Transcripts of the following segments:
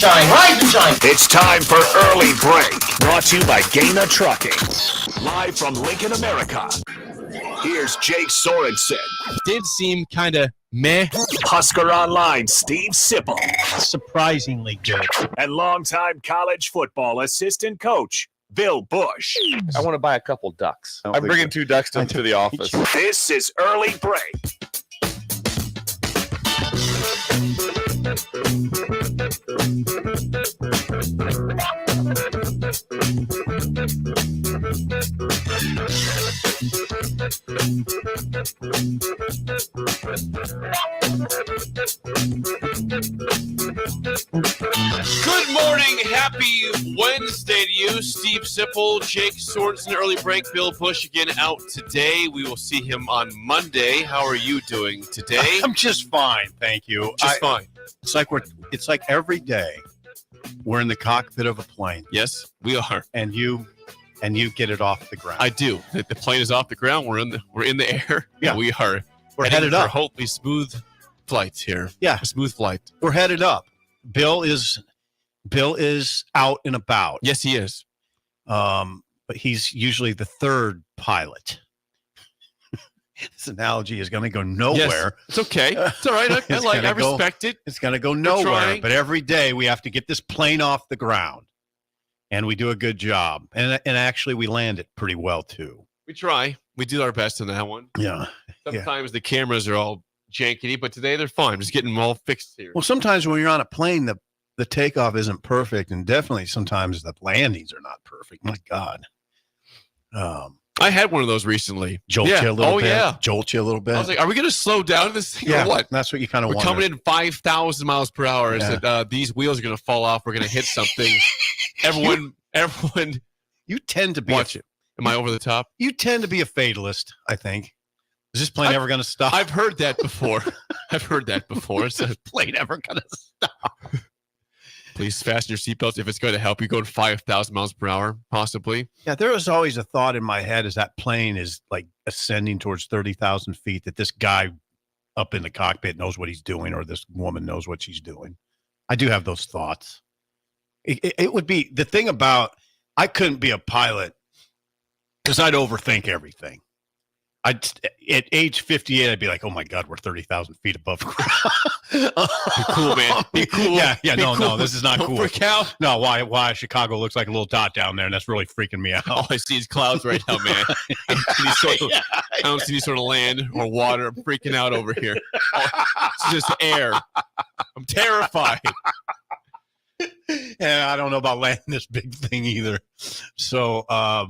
shine, rise and shine. It's time for Early Break, brought to you by Gaina Trucking. Live from Lincoln, America. Here's Jake Sorensen. Did seem kind of meh. Husker Online, Steve Sipple. Surprisingly good. And longtime college football assistant coach, Bill Busch. I want to buy a couple ducks. I'm bringing 2 ducks to the office. This is Early Break. Good morning. Happy Wednesday to you. Steve Sipple, Jake Sorensen, Early Break. Bill Busch again out today. We will see him on Monday. How are you doing today? I'm just fine, thank you. Fine. It's like every day we're in the cockpit of a plane. Yes, we are. And you get it off the ground. I do. The plane is off the ground. We're in the air. Yeah. We are. We're headed up. Hopefully smooth flights here. Yeah. A smooth flight. We're headed up. Bill is out and about. Yes, he is. But he's usually the third pilot. This analogy is going to go nowhere. Yes, it's okay. It's all right. I respect it. It's going to go nowhere. But every day we have to get this plane off the ground, and we do a good job. And actually, we land it pretty well too. We try. We do our best on that one. Yeah. Sometimes the cameras are all jankety, but today they're fine. Just getting them all fixed here. Well, sometimes when you're on a plane, the takeoff isn't perfect, and definitely sometimes the landings are not perfect. My God. I had one of those recently. Jolt you a little bit. Yeah. Jolt you a little bit. I was like, are we going to slow down this thing or what? That's what you kind of want. We're coming in 5,000 miles per hour. Yeah. I said, these wheels are going to fall off. We're going to hit something. Everyone. You tend to be. Watch it. Am I over the top? You tend to be a fatalist, I think. Is this plane ever going to stop? I've heard that before. Is this plane ever going to stop? Please fasten your seatbelts if it's going to help you go to 5,000 miles per hour, possibly. Yeah, there was always a thought in my head as that plane is like ascending towards 30,000 feet that this guy up in the cockpit knows what he's doing, or this woman knows what she's doing. I do have those thoughts. It would be the thing about I couldn't be a pilot because I'd overthink everything. At age 58, I'd be like, "Oh my God, we're 30,000 feet above ground." Be cool, man. Be cool. Yeah. Cool. No, this is not Don't cool. Freak out. No, why Chicago looks like a little dot down there, and that's really freaking me out. All I see is clouds right now, man. I don't see any sort of land or water. I'm freaking out over here. It's just air. I'm terrified. And I don't know about landing this big thing either. So,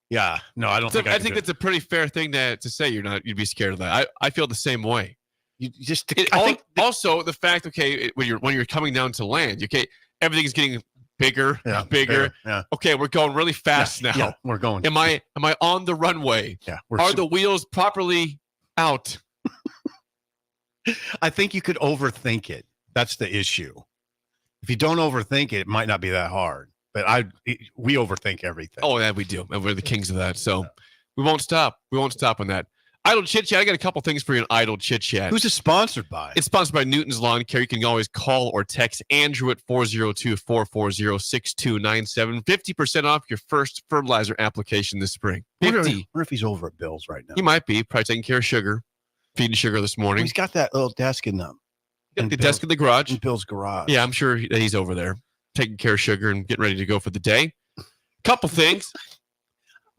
yeah, no, I don't think. I think that's a pretty fair thing to say. You'd be scared of that. I feel the same way. You just. I think also the fact, okay, when you're coming down to land, okay, everything's getting bigger, bigger. Yeah. Okay, we're going really fast now. Yeah, we're going. Am I on the runway? Yeah. Are the wheels properly out? I think you could overthink it. That's the issue. If you don't overthink it, it might not be that hard. But we overthink everything. Oh, yeah, we do. And we're the kings of that. So we won't stop. We won't stop on that. Idle Chit Chat. I got a couple things for you in Idle Chit Chat. Who's it sponsored by? It's sponsored by Newton's Lawn Care. You can always call or text Andrew at 402-440-6297. 50% off your first fertilizer application this spring. 50. I wonder if he's over at Bill's right now. He might be. Probably taking care of sugar. Feeding sugar this morning. He's got that little desk in them. The desk in the garage. In Bill's garage. Yeah, I'm sure he's over there taking care of sugar and getting ready to go for the day. Couple things.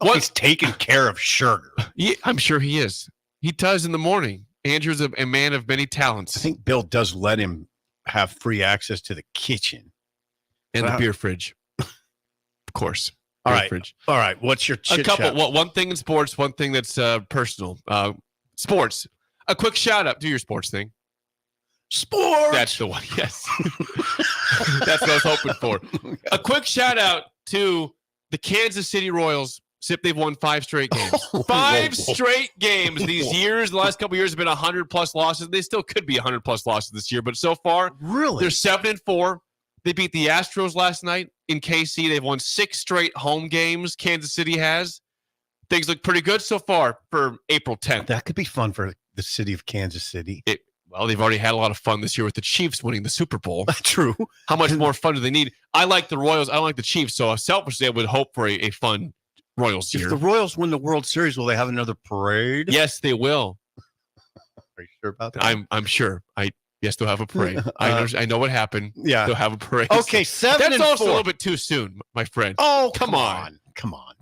He's taking care of sugar. Yeah, I'm sure he is. He does in the morning. Andrew's a man of many talents. I think Bill does let him have free access to the kitchen. And the beer fridge. Of course. All right. What's your chit chat? One thing in sports, one thing that's personal. Sports. A quick shout out. Do your sports thing. Sports. That's the one. Yes. That's what I was hoping for. A quick shout out to the Kansas City Royals. They've won 5 straight games. 5 straight games these years. The last couple of years have been 100+ losses. They still could be 100+ losses this year, but so far, really, they're 7-4. They beat the Astros last night in KC. They've won 6 straight home games. Kansas City has. Things look pretty good so far for April 10th. That could be fun for the city of Kansas City. Well, they've already had a lot of fun this year with the Chiefs winning the Super Bowl. True. How much more fun do they need? I like the Royals. I don't like the Chiefs. So selfishly, I would hope for a fun Royals year. If the Royals win the World Series, will they have another parade? Yes, they will. Are you sure about that? I'm sure. Yes, they'll have a parade. I know what happened. Yeah. They'll have a parade. Okay, 7 That's and also 4. a little bit too soon, my friend. Oh, come on. Come on.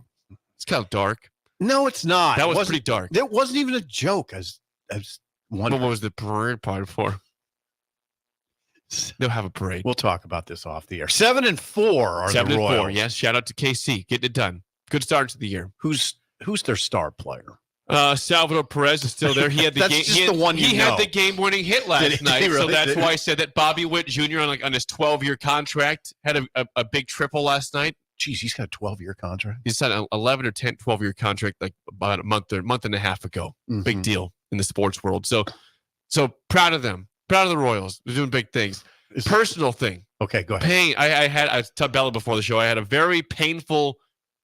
It's kind of dark. No, it's not. That was pretty dark. That wasn't even a joke. As one. What was the parade part for? They'll have a parade. We'll talk about this off the air. 7 and 4 are 7 the and Royals. 4. Yes, shout out to KC, getting it done. Good start to the year. Who's their star player? Salvador Perez is still there. He had the That's game. just the one he you had know. the game-winning hit last night, He really so that's did. why I said that Bobby Witt Jr. on his 12-year contract had a big triple last night. Jeez, he's got a 12-year contract. He signed an 11 or 10, 12-year contract like about a month and a half ago. Mm-hmm. Big deal in the sports world. So proud of them. Proud of the Royals. They're doing big things. Personal thing. Okay, go ahead. Pain. I told Bella before the show, I had a very painful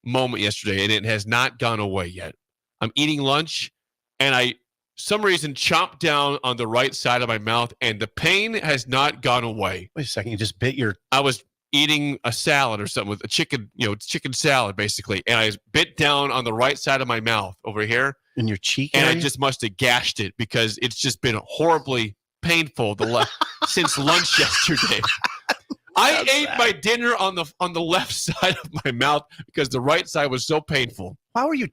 moment yesterday, and it has not gone away yet. I'm eating lunch, and I, some reason, chomped down on the right side of my mouth, and the pain has not gone away. Wait a second. You just bit your. I was eating a salad or something with a chicken, chicken salad, basically, and I bit down on the right side of my mouth over here. In your cheek And area? I just must have gashed it because it's just been horribly painful since lunch yesterday. I ate my dinner on the left side of my mouth because the right side was so painful. How were you?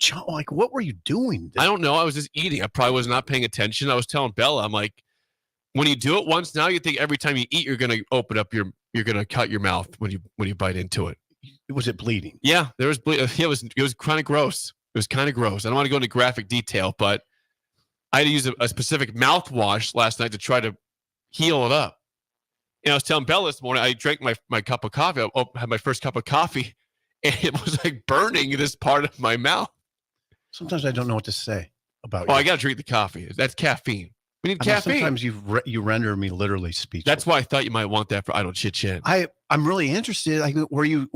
What were you doing? I don't know. I was just eating. I probably was not paying attention. I was telling Bella, I'm like, when you do it once, now you think every time you eat, you're going to open up you're going to cut your mouth when you bite into it. Was it bleeding? Yeah, there was it was kind of gross. It was kind of gross. I don't want to go into graphic detail, but I had to use a specific mouthwash last night to try to heal it up. And I was telling Bella this morning, I drank my cup of coffee. I had my first cup of coffee, and it was like burning this part of my mouth. Sometimes I don't know what to say about. Oh, I got to drink the coffee. That's caffeine. We need caffeine. Sometimes you render me literally speechless. That's why I thought you might want that for Idle Chit Chat. I'm really interested. Were you?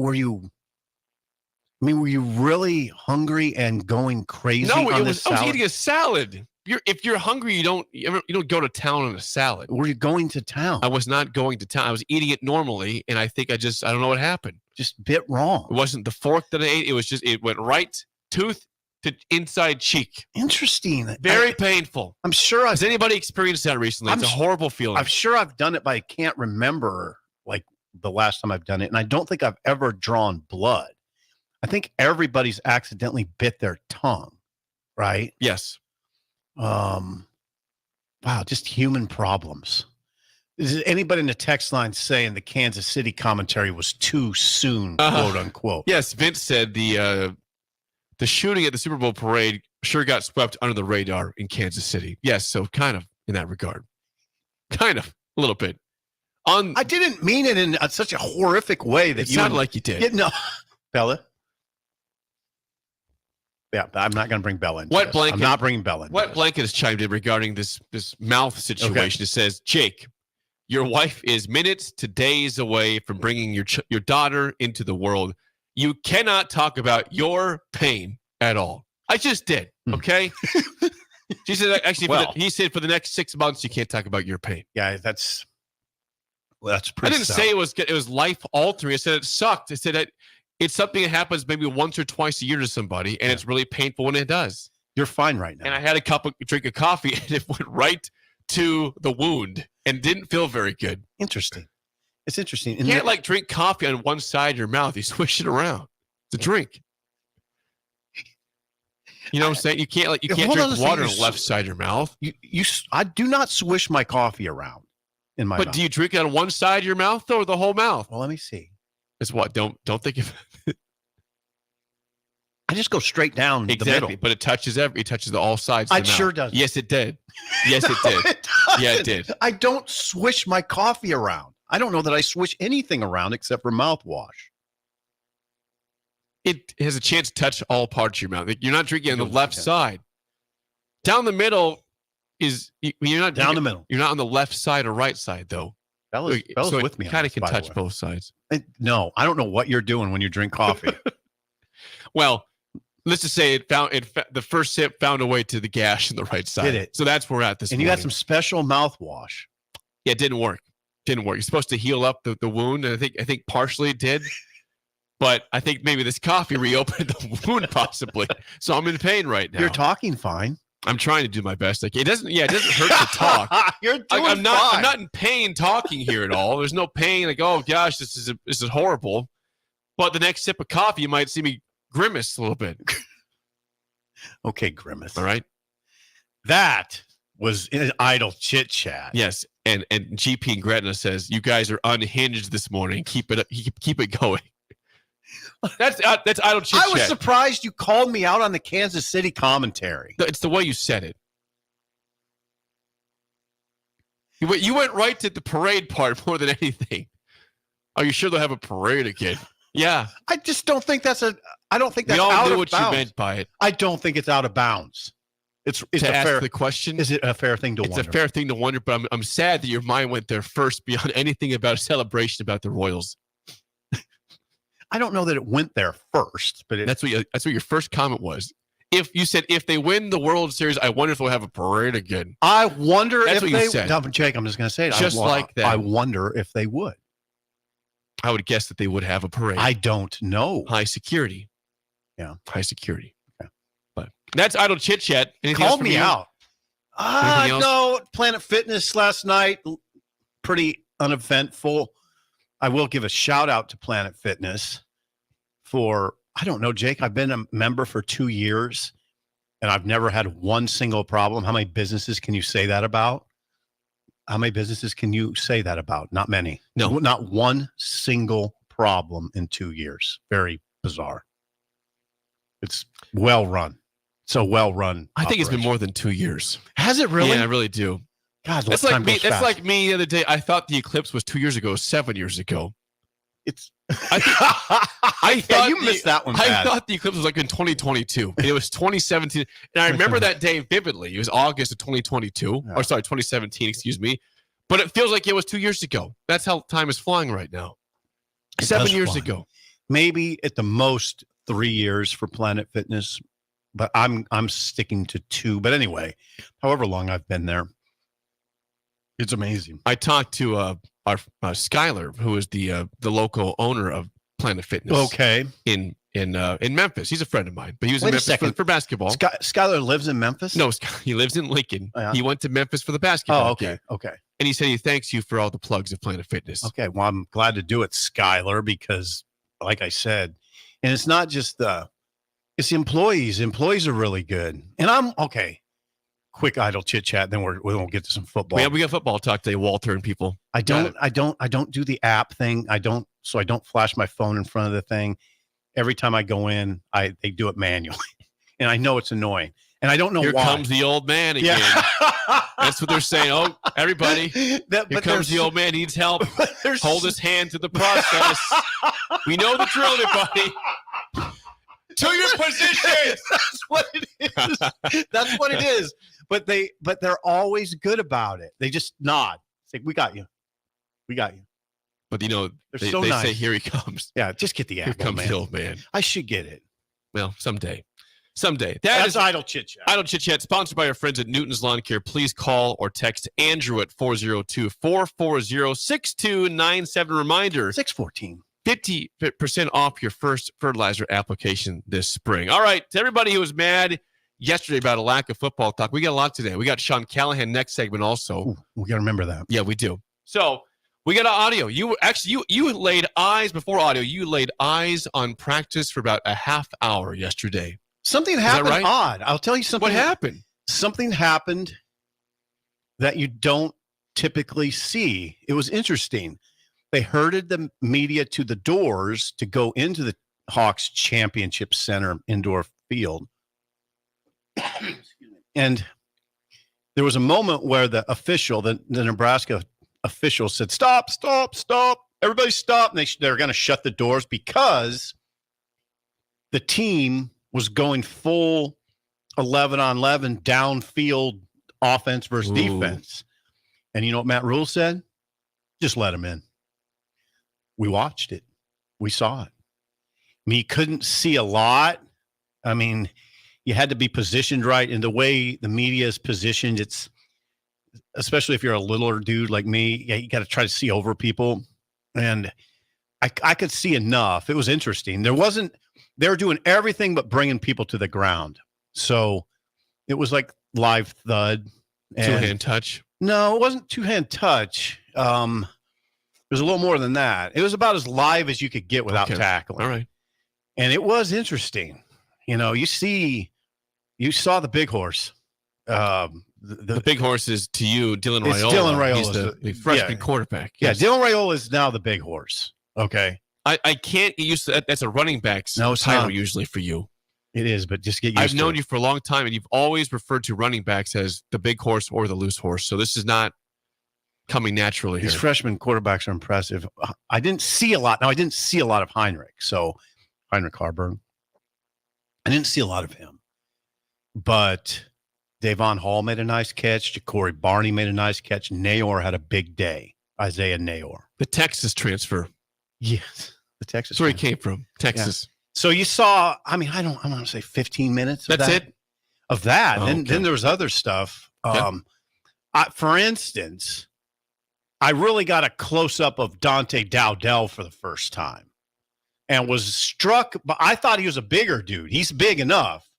I mean, were you really hungry and going crazy? No, on I this was salad? eating a salad. If you're hungry, you don't go to town on a salad. Were you going to town? I was not going to town. I was eating it normally, and I think I don't know what happened. Just bit wrong. It wasn't the fork that I ate. It went right tooth to inside cheek. Interesting. Very painful. I'm sure. Has anybody experienced that recently? It's a horrible feeling. I'm sure I've done it, but I can't remember like the last time I've done it. And I don't think I've ever drawn blood. I think everybody's accidentally bit their tongue, right? Yes. Wow, just human problems. Is anybody in the text line saying the Kansas City commentary was too soon, quote unquote? Yes, Vince said the shooting at the Super Bowl parade sure got swept under the radar in Kansas City. Yes, so kind of in that regard. Kind of, a little bit. I didn't mean it in such a horrific way that it sounded like you did. No, Bella. Yeah, I'm not going to bring Bella into Wet this. Blanket. I'm not bringing Bella into Wet this. Blanket has chimed in regarding this mouth situation. Okay. It says, Jake, your wife is minutes to days away from bringing your daughter into the world. You cannot talk about your pain at all. I just did, okay? She said, actually, he said for the next 6 months, you can't talk about your pain. Yeah, that's I pretty didn't sad. say it was life altering. I said it sucked. I said that it's something that happens maybe once or twice a year to somebody, and it's really painful when it does. You're fine right now. And I had a drink of coffee, and it went right to the wound and didn't feel very good. Interesting. It's interesting. You can't drink coffee on one side of your mouth. You swish it around. It's a drink. You know what I'm saying? You can't drink water on the left side of your mouth. I do not swish my coffee around in my mouth. But do you drink it on one side of your mouth or the whole mouth? Well, let me see. It's what? Don't think of it. I just go straight down the middle. But it touches all sides of the It mouth. sure does. Yes, it did. Yes, it did. Yeah, it did. I don't swish my coffee around. I don't know that I swish anything around except for mouthwash. It has a chance to touch all parts of your mouth. You're not drinking on the left side. Down the middle you're not down the middle. You're not on the left side or right side though. Bella's so with me. Kind of can touch both sides. No, I don't know what you're doing when you drink coffee. Well, let's just say the first sip found a way to the gash in the right side. Did it? So that's where we're at this And morning. you got some special mouthwash. Yeah, it didn't work. You're supposed to heal up the wound, and I think partially it did. But I think maybe this coffee reopened the wound possibly. So I'm in pain right now. You're talking fine. I'm trying to do my best. Like it doesn't hurt to talk. You're doing I'm not. fine. I'm not in pain talking here at all. There's no pain. Like, oh gosh, this is horrible. But the next sip of coffee, you might see me grimace a little bit. Okay, grimace. All right. That was an idle chit chat. Yes, and GP and Gretna says you guys are unhinged this morning. Keep it going. That's idle chit chat. I was surprised you called me out on the Kansas City commentary. It's the way you said it. You went right to the parade part more than anything. Are you sure they'll have a parade again? Yeah. I just don't think that's I don't think that's we all out knew of what bounds. you meant by it. I don't think it's out of bounds. It's To a ask fair the question. Is it a fair thing to It's wonder? a fair thing to wonder, but I'm sad that your mind went there first beyond anything about a celebration about the Royals. I don't know that it went there first, but That's what your first comment was. If you said if they win the World Series, I wonder if they'll have a parade again. I wonder That's if what you they said. Jake, I'm just going to say it. Just like that. I wonder if they would. I would guess that they would have a parade. I don't know. High security. Yeah. High security. Okay. But that's idle chit chat. Called me out. Anything else? No, Planet Fitness last night, pretty uneventful. I will give a shout out to Planet Fitness for, I don't know, Jake, I've been a member for 2 years and I've never had one single problem. How many businesses can you say that about? How many businesses can you say that about? Not many. No. Not one single problem in 2 years. Very bizarre. It's well run. So well run. I think it's been more than 2 years. Has it really? Yeah, I really do. God, That's like me. That's like me the other day. I thought the eclipse was 2 years ago, 7 years ago. It's. I thought you missed that one. I thought the eclipse was like in 2022, and it was 2017. And I remember that day vividly. It was August of 2022, Yeah. or sorry, 2017. Excuse me. But it feels like it was 2 years ago. That's how time is flying right now. It 7 does years fly. ago. Maybe at the most 3 years for Planet Fitness, but I'm sticking to 2. But anyway, however long I've been there, it's amazing. I talked to our Skyler, who is the local owner of Planet Fitness. Okay. In Memphis. He's a friend of mine, but he was Wait a in Memphis second. for basketball. Skyler lives in Memphis? No, he lives in Lincoln. Yeah. He went to Memphis for the basketball Oh, okay. game. Okay. And he said he thanks you for all the plugs of Planet Fitness. Okay. Well, I'm glad to do it, Skyler, because like I said, and it's not just it's the employees. Employees are really good. And I'm okay. Quick idle chit chat. Then we'll get to some football. We got football talk today, Walter and people. I don't do the app thing. I don't flash my phone in front of the thing. Every time I go in, they do it manually. And I know it's annoying. And I don't know Here why. comes the old man again. Yeah. That's what they're saying. Oh, everybody, here comes the old man, needs help. Hold his hand through the process. We know the drill, everybody. To your positions. That's what it is. That's what it is. But they're always good about it. They just nod. It's like, we got you. We got you. But they so nice. say, here he comes. Yeah, just get the app. Here comes man. the old man. I should get it. Well, someday. Someday. That's idle chit chat. Idle Chit Chat, sponsored by our friends at Newton's Lawn Care. Please call or text Andrew at 402-440-6297. Reminder, 614. 50% off your first fertilizer application this spring. All right, to everybody who was mad yesterday about a lack of football talk, we got a lot today. We got Sean Callahan next segment also. Ooh, we got to remember that. Yeah, we do. So we got audio. You laid eyes before audio. You laid eyes on practice for about a half hour yesterday. Something happened right? odd. I'll tell you something. What happened? Something happened that you don't typically see. It was interesting. They herded the media to the doors to go into the Hawks Championship Center indoor field. And there was a moment where the official, the Nebraska official said, stop, everybody stop. And they're going to shut the doors because the team was going full 11 on 11 downfield offense versus defense. And you know what Matt Rule said? Just let him in. We watched it. We saw it. I mean, he couldn't see a lot. I mean, you had to be positioned right. And the way the media is positioned, it's especially if you're a littler dude like me, you got to try to see over people. And I could see enough. It was interesting. They were doing everything but bringing people to the ground. So it was like live thud. Two-hand touch. No, it wasn't two-hand touch. It was a little more than that. It was about as live as you could get without tackling. All right. And it was interesting. You know, you saw the big horse. The big horse is, to you, Dylan Raiola. It's Dylan Raiola. He's the freshman quarterback. Yeah, Yes. Dylan Raiola is now the big horse. Okay. I can't get used to that. That's a running back's title usually for you. It is, but just get used to it. I've known you for a long time, and you've always referred to running backs as the big horse or the loose horse. So this is not coming naturally here. These freshman quarterbacks are impressive. I didn't see a lot. Now, I didn't see a lot of Heinrich Harburg. I didn't see a lot of him. But Davon Hall made a nice catch. Ja'Cory Barney made a nice catch. Nayor had a big day. Isaiah Nayor. The Texas transfer. Yes. The Texas. That's where he came from. Texas. Yeah. So you saw, I mean, I'm going to say 15 minutes. That's it? Of that. Oh, Then there was other stuff. For instance, I really got a close-up of Dante Dowdell for the first time and was struck. But I thought he was a bigger dude. He's big enough,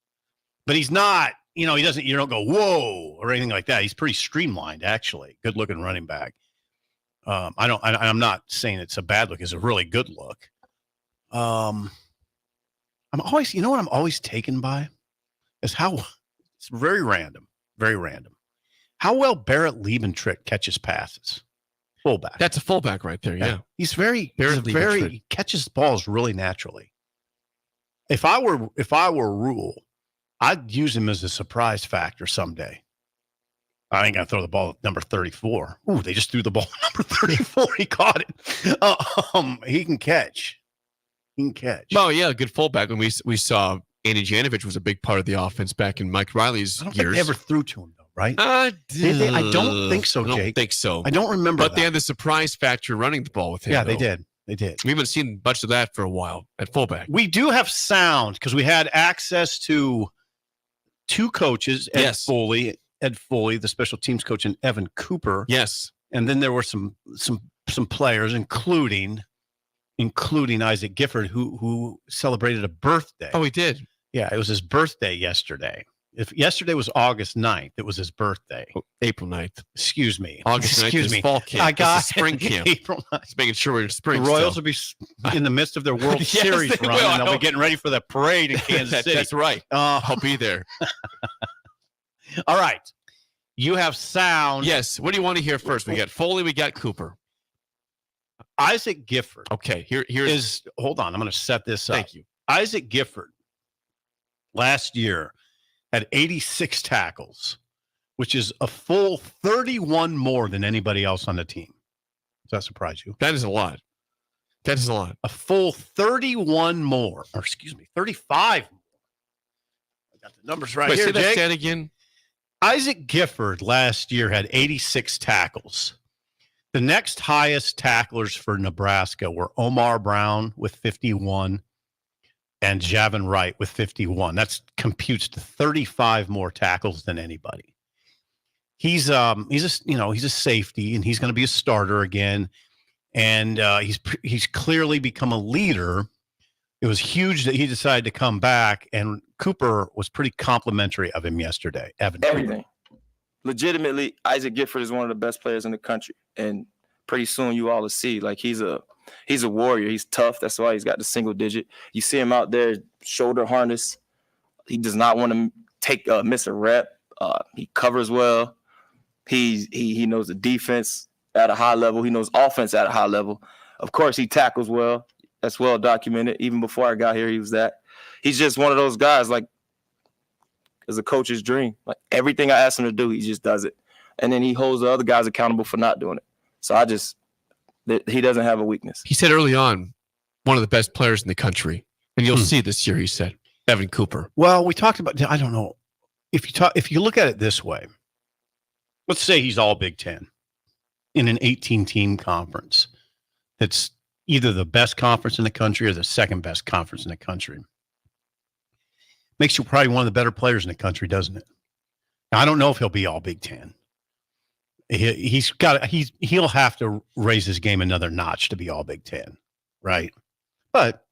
but he's not, you don't go, whoa, or anything like that. He's pretty streamlined, actually. Good-looking running back. I'm not saying it's a bad look. It's a really good look. I'm always taken by is how it's very random, how well Barrett Liebentritt catches passes. Fullback. That's a fullback right there. Yeah. He catches balls really naturally. If I were Rule, I'd use him as a surprise factor someday. I ain't gonna throw the ball at number 34. Ooh, they just threw the ball at number 34. He caught it. He can catch. Oh, yeah, good fullback. When we saw Andy Janovich was a big part of the offense back in Mike Riley's I don't years. think they ever threw to him, though, right? I don't think so, Jake. I don't think so. I don't remember But they had the surprise factor running the ball with him. Yeah, though. they did. We haven't seen much of that for a while at fullback. We do have sound because we had access to two coaches, Ed Foley, the special teams coach, and Evan Cooper. Yes. And then there were some players, including Isaac Gifford, who celebrated a birthday. Oh, he did? Yeah, it was his birthday yesterday. If yesterday was August 9th, it was his birthday. Oh, April 9th. Excuse me. August 9th is fall camp. I got spring camp. April 9th. Just making sure we're in spring. The Royals will be in the midst of their World Yes, Series they run, will. and they'll be getting ready for the parade in Kansas City. That's right. I'll be there. All right. You have sound. Yes. What do you want to hear first? We got Foley. We got Cooper. Isaac Gifford. Okay. Here's. Hold on. I'm going to set this up. Thank you. Isaac Gifford last year had 86 tackles, which is a full 31 more than anybody else on the team. Does that surprise you? That is a lot. A full 31 more, or excuse me, 35 more. I got the numbers right here, Say that Jake. stat again. Isaac Gifford last year had 86 tackles. The next highest tacklers for Nebraska were Omar Brown with 51 and Javin Wright with 51. That computes to 35 more tackles than anybody. He's a safety, and he's going to be a starter again. And he's clearly become a leader. It was huge that he decided to come back, and Cooper was pretty complimentary of him yesterday. Everything. Legitimately, Isaac Gifford is one of the best players in the country, and pretty soon you all will see. Like, he's a warrior. He's tough. That's why he's got the single digit. You see him out there, shoulder harness. He does not want to miss a rep. He covers well. He knows the defense at a high level. He knows offense at a high level. Of course, he tackles well. That's well documented. Even before I got here, he was that. He's just one of those guys, like, as a coach's dream. Like, everything I ask him to do, he just does it. And then he holds the other guys accountable for not doing it. So he doesn't have a weakness. He said early on, one of the best players in the country. And you'll see this year, he said, Evan Cooper. Well, we talked about, I don't know. If you look at it this way, let's say he's all Big Ten in an 18-team conference. That's either the best conference in the country or the second best conference in the country. makes you probably one of the better players in the country, doesn't it? Now, I don't know if he'll be all Big Ten. He'll have to raise his game another notch to be all Big Ten, right? But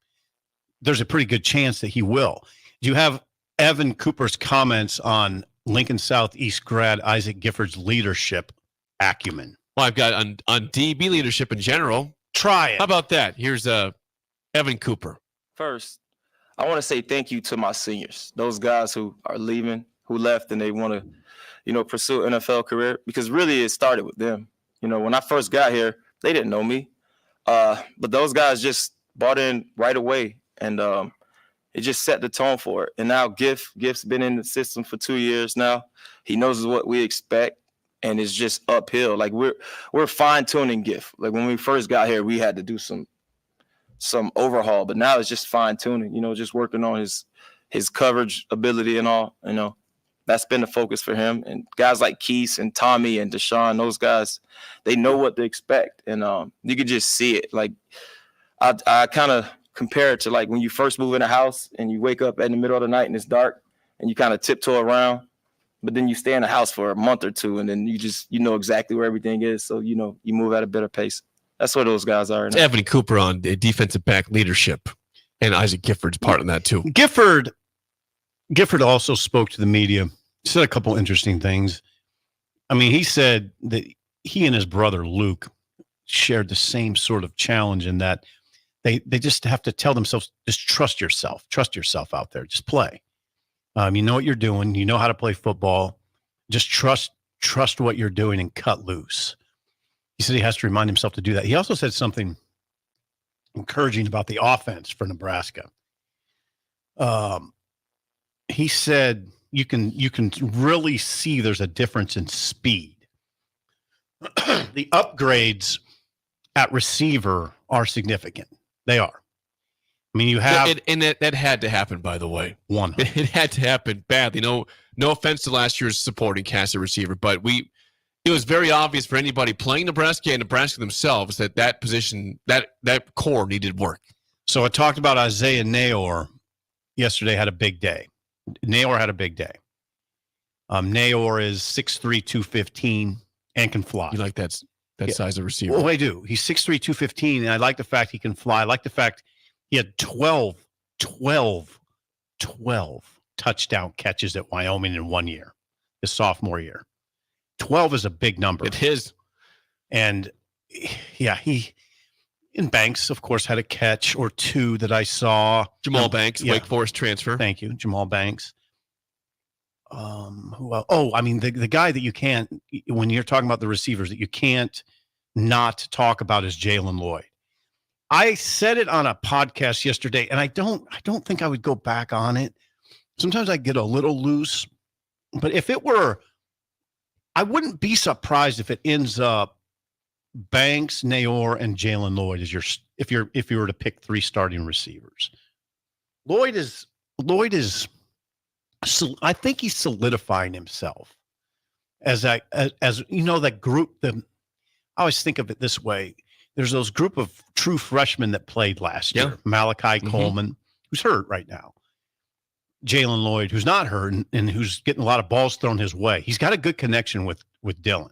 there's a pretty good chance that he will. Do you have Evan Cooper's comments on Lincoln Southeast grad Isaac Gifford's leadership acumen? Well, I've got on DB leadership in general. Try it. How about that? Here's Evan Cooper. First, I want to say thank you to my seniors, those guys who are leaving, who left, and they want to, pursue an NFL career, because really it started with them. When I first got here, they didn't know me, but those guys just bought in right away, and it just set the tone for it. And now Gift's been in the system for 2 years now. He knows what we expect, and it's just uphill. Like we're fine tuning Gift. Like when we first got here, we had to do some overhaul, but now it's just fine tuning. Just working on his coverage ability and all. That's been the focus for him. And guys like Keese and Tommy and Deshaun, those guys, they know what to expect, and you could just see it. Like I kind of compare it to like when you first move in a house and you wake up in the middle of the night and it's dark and you kind of tiptoe around, but then you stay in the house for a month or two and then you know exactly where everything is. So, you move at a better pace. That's what those guys are. It's Evan Cooper on the defensive back leadership, and Isaac Gifford's part in that too. Gifford also spoke to the media, said a couple interesting things. I mean, he said that he and his brother Luke shared the same sort of challenge in that they just have to tell themselves, just trust yourself out there, just play. You know what you're doing. You know how to play football. Just trust what you're doing and cut loose. He said he has to remind himself to do that. He also said something encouraging about the offense for Nebraska. He said you can really see there's a difference in speed. The upgrades at receiver are significant. They are. I mean, you have and that had to happen, by the way. It had to happen badly. No offense to last year's supporting cast at receiver, but it was very obvious for anybody playing Nebraska and Nebraska themselves that position, that core needed work. So I talked about Isaiah Nayor yesterday. Had a big day. Nayor had a big day. Nayor is 6'3", 215 and can fly. You like that size of receiver? Well, I do. He's 6'3", 215, and I like the fact he can fly. I like the fact he had 12 touchdown catches at Wyoming in 1 year, his sophomore year. 12 is a big number. It is. And yeah, in Banks, of course, had a catch or two that I saw. Jamal Banks, yeah. Wake Forest transfer. Thank you, Jamal Banks. Who else? Oh, I mean, the guy that you can't, when you're talking about the receivers, that you can't not talk about is Jalen Lloyd. I said it on a podcast yesterday, and I don't think I would go back on it. Sometimes I get a little loose, but if it were, I wouldn't be surprised if it ends up Banks, Nayor, and Jalen Lloyd as if you were to pick three starting receivers. Lloyd is I think he's solidifying himself as that group. I always think of it this way. There's those group of true freshmen that played last year. Malachi Coleman, who's hurt right now. Jalen Lloyd, who's not hurt and who's getting a lot of balls thrown his way. He's got a good connection with Dylan.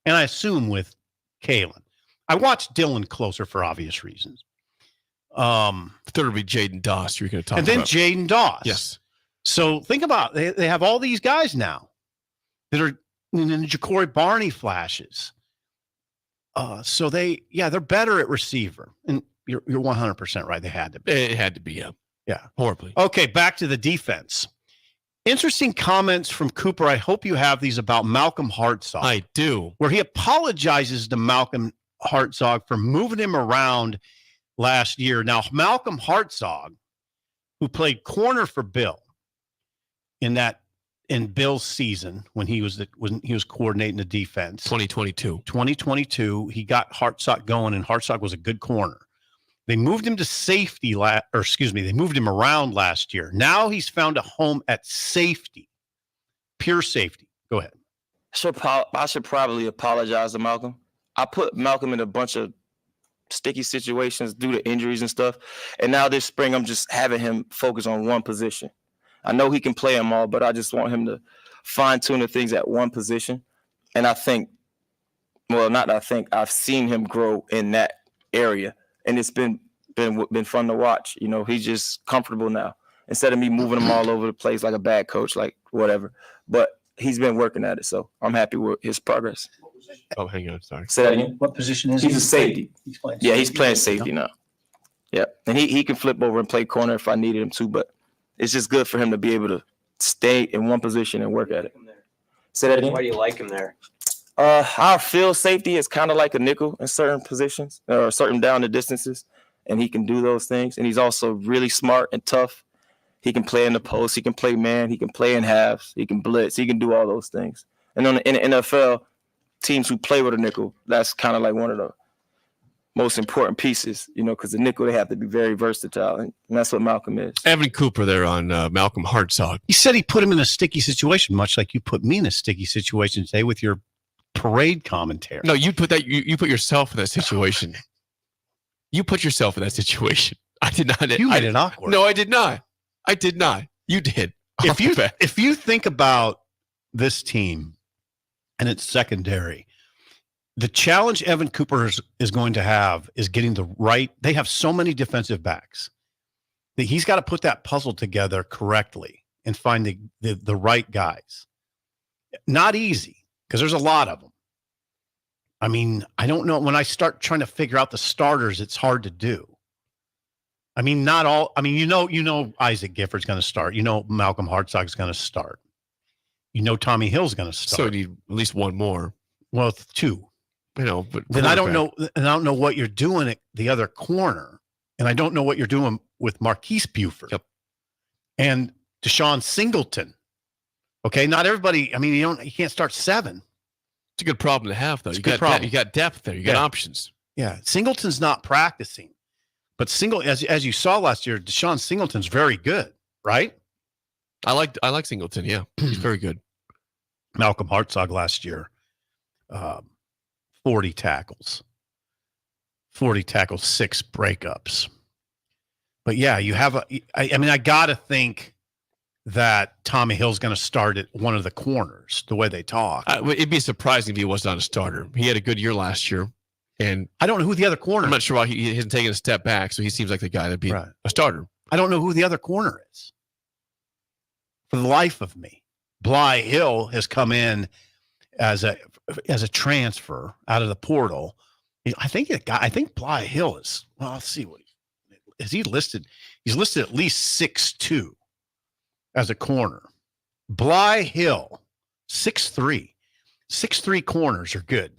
And I assume with Kalen. I watched Dylan closer for obvious reasons. Third would be Jaden Doss. You're going to talk about. And then Jaden Doss. Yes. So think about they have all these guys now that are in the Ja'Cory Barney flashes. So they're better at receiver. And you're 100% right. They had to be. It had to be, yeah. Yeah. Horribly. Okay, back to the defense. Interesting comments from Cooper. I hope you have these about Malcolm Hartzog. I do. Where he apologizes to Malcolm Hartzog for moving him around last year. Now, Malcolm Hartzog, who played corner for Bill in Bill's season when he was coordinating the defense. 2022, he got Hartzog going, and Hartzog was a good corner. They moved him to safety, they moved him around last year. Now he's found a home at safety, pure safety. Go ahead. I should probably apologize to Malcolm. I put Malcolm in a bunch of sticky situations due to injuries and stuff. And now this spring, I'm just having him focus on one position. I know he can play them all, but I just want him to fine-tune the things at one position. And I think, well, not I think, I've seen him grow in that area. And it's been fun to watch. You know, he's just comfortable now. Instead of me moving him all over the place like a bad coach, like whatever. But he's been working at it, so I'm happy with his progress. Oh, hang on. Sorry. Say that again. What position is he? He's a safety. He's playing He's playing safety now. Yeah, and he can flip over and play corner if I needed him to, but it's just good for him to be able to stay in one position and work at it. Say that again. Why do you like him there? Our field safety is kind of like a nickel in certain positions or certain down the distances, and he can do those things. And he's also really smart and tough. He can play in the post. He can play man. He can play in halves. He can blitz. He can do all those things. And in the NFL, teams who play with a nickel, that's kind of like one of the most important pieces, you know, because the nickel, they have to be very versatile, and that's what Malcolm is. Evan Cooper there on Malcolm Hartzog. He said he put him in a sticky situation, much like you put me in a sticky situation today with your parade commentary. No, you put that. You put yourself in that situation. You put yourself in that situation. I did not. You made it awkward. No, I did not. I did not. You did. If you think about this team and its secondary, the challenge Evan Cooper is going to have is getting the right. They have so many defensive backs that he's got to put that puzzle together correctly and find the right guys. Not easy, because there's a lot of them. I mean, I don't know. When I start trying to figure out the starters, it's hard to do. I mean, not all. I mean, you know, Isaac Gifford's going to start. You know, Malcolm Hartzog's going to start. You know, Tommy Hill's going to start. So you need at least one more. Well, two. You know, but then I don't know. And I don't know what you're doing at the other corner, and I don't know what you're doing with Marquise Buford. Yep. And Deshaun Singleton. Okay, not everybody. I mean, you can't start 7. It's a good problem to have, though. It's You a good got problem. you got depth there. You got options. Yeah, Singleton's not practicing, but as you saw last year, Deshaun Singleton's very good, right? I like Singleton. Yeah, he's very good. Malcolm Hartzog last year, 40 tackles, 6 breakups. But yeah, you have I got to think that Tommy Hill's going to start at one of the corners, the way they talk. It'd be surprising if he was not a starter. He had a good year last year, and I don't know who the other corner I'm is. not sure why he hasn't taken a step back, so he seems like the guy that'd be Right. a starter. I don't know who the other corner is. For the life of me. Bly Hill has come in as a transfer out of the portal. I think Bly Hill is, well, let's see is he listed? He's listed at least 6'2" as a corner. Bly Hill, 6'3". 6'3" corners are good.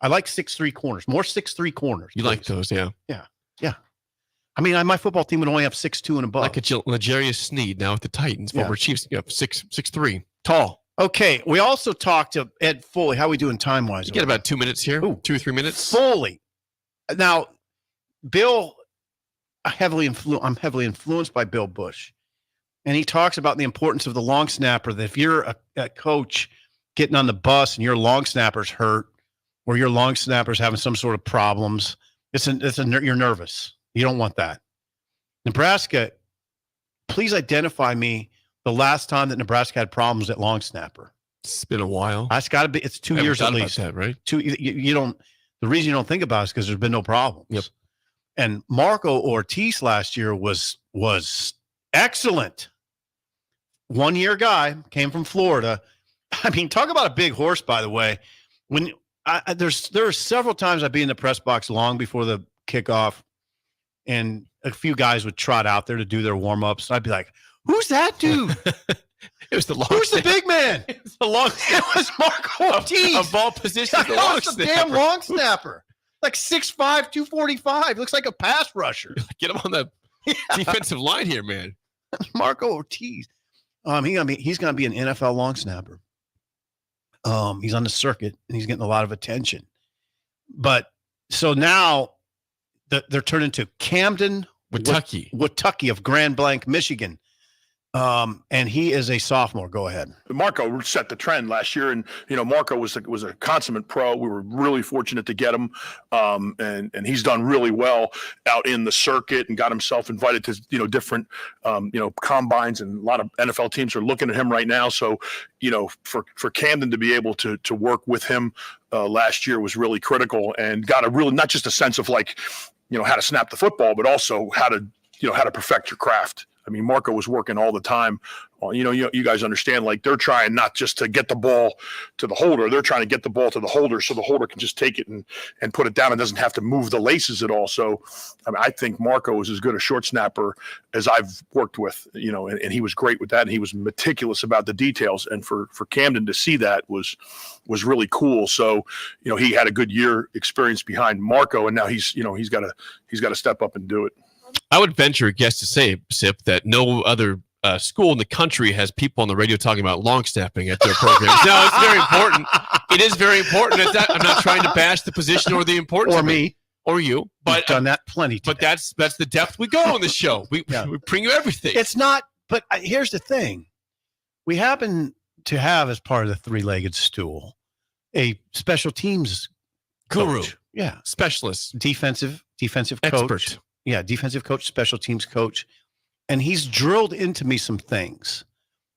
I like 6'3" corners. More 6'3" corners. You please. like those, yeah? Yeah. I mean, my football team would only have 6'2" and above. Like a L'Jarius Sneed now with the Titans, former Chiefs. You have 6'3", tall. Okay, we also talked to Ed Foley. How are we doing time-wise? You get about 2 minutes here. Ooh. 2 or 3 minutes. Foley. Now, Bill, I'm heavily influenced by Bill Busch. And he talks about the importance of the long snapper, that if you're a coach getting on the bus and your long snapper's hurt or your long snapper's having some sort of problems, you're nervous. You don't want that. Nebraska, please identify me the last time that Nebraska had problems at long snapper. It's been a while. That's got to be. It's 2 years at least. That, right? You don't. The reason you don't think about it is because there's been no problems. Yep. And Marco Ortiz last year was excellent. 1 year guy, came from Florida. I mean, talk about a big horse, by the way. When there are several times I'd be in the press box long before the kickoff, and a few guys would trot out there to do their warm-ups. I'd be like, who's that dude? It was the long Who's the big man? It was the long It was Marco Ortiz. Of all positions, the That long was the snapper. damn long snapper. Like 6'5", 245. Looks like a pass rusher. Get him on the defensive line here, man. Marco Ortiz. He's gonna be an NFL long snapper. He's on the circuit and he's getting a lot of attention. But so now they're turning to Camden Watucky of Grand Blanc, Michigan. And he is a sophomore. Go ahead. Marco set the trend last year, and Marco was a consummate pro. We were really fortunate to get him, and he's done really well out in the circuit and got himself invited to different combines, and a lot of NFL teams are looking at him right now. So for Camden to be able to work with him last year was really critical, and got a really not just a sense of how to snap the football, but also how to perfect your craft. I mean, Marco was working all the time. You guys understand, they're trying not just to get the ball to the holder. They're trying to get the ball to the holder so the holder can just take it and put it down and doesn't have to move the laces at all. So, I think Marco is as good a short snapper as I've worked with, and he was great with that. And he was meticulous about the details. And for Camden to see that was really cool. So, he had a good year experience behind Marco, and now he's got to step up and do it. I would venture a guess to say, Sip, that no other school in the country has people on the radio talking about long snapping at their programs. No, it's very important. It is very important. I'm not trying to bash the position or the importance of me or you, but we've done that plenty. But that's the depth we go on the show. We bring you everything. It's not. But here's the thing: we happen to have, as part of the three-legged stool, a special teams guru, coach. Yeah, specialist, defensive coach. Expert. Yeah, defensive coach, special teams coach. And he's drilled into me some things.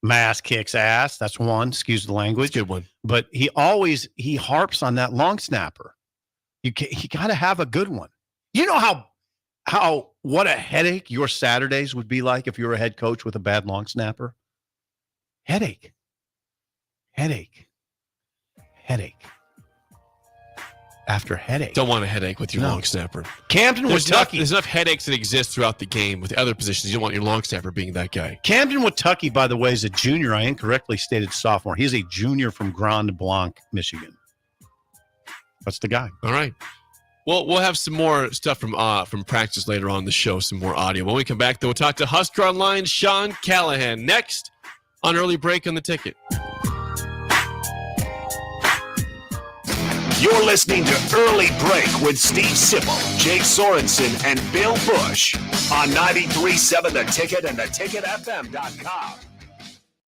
Mass kicks ass. That's one. Excuse the language. Good one. But he harps on that long snapper. You got to have a good one. You know what a headache your Saturdays would be like if you were a head coach with a bad long snapper? Headache. After headache. Don't want a headache with your long snapper. Camden, Kentucky. There's enough headaches that exist throughout the game with the other positions. You don't want your long snapper being that guy. Camden, Kentucky, by the way, is a junior. I incorrectly stated sophomore. He's a junior from Grand Blanc, Michigan. That's the guy. All right. Well, we'll have some more stuff from practice later on in the show, some more audio. When we come back, though, we'll talk to Husker Online Sean Callahan next on Early Break on the Ticket. You're listening to Early Break with Steve Sipple, Jake Sorensen, and Bill Busch on 93.7 The Ticket and theticketfm.com.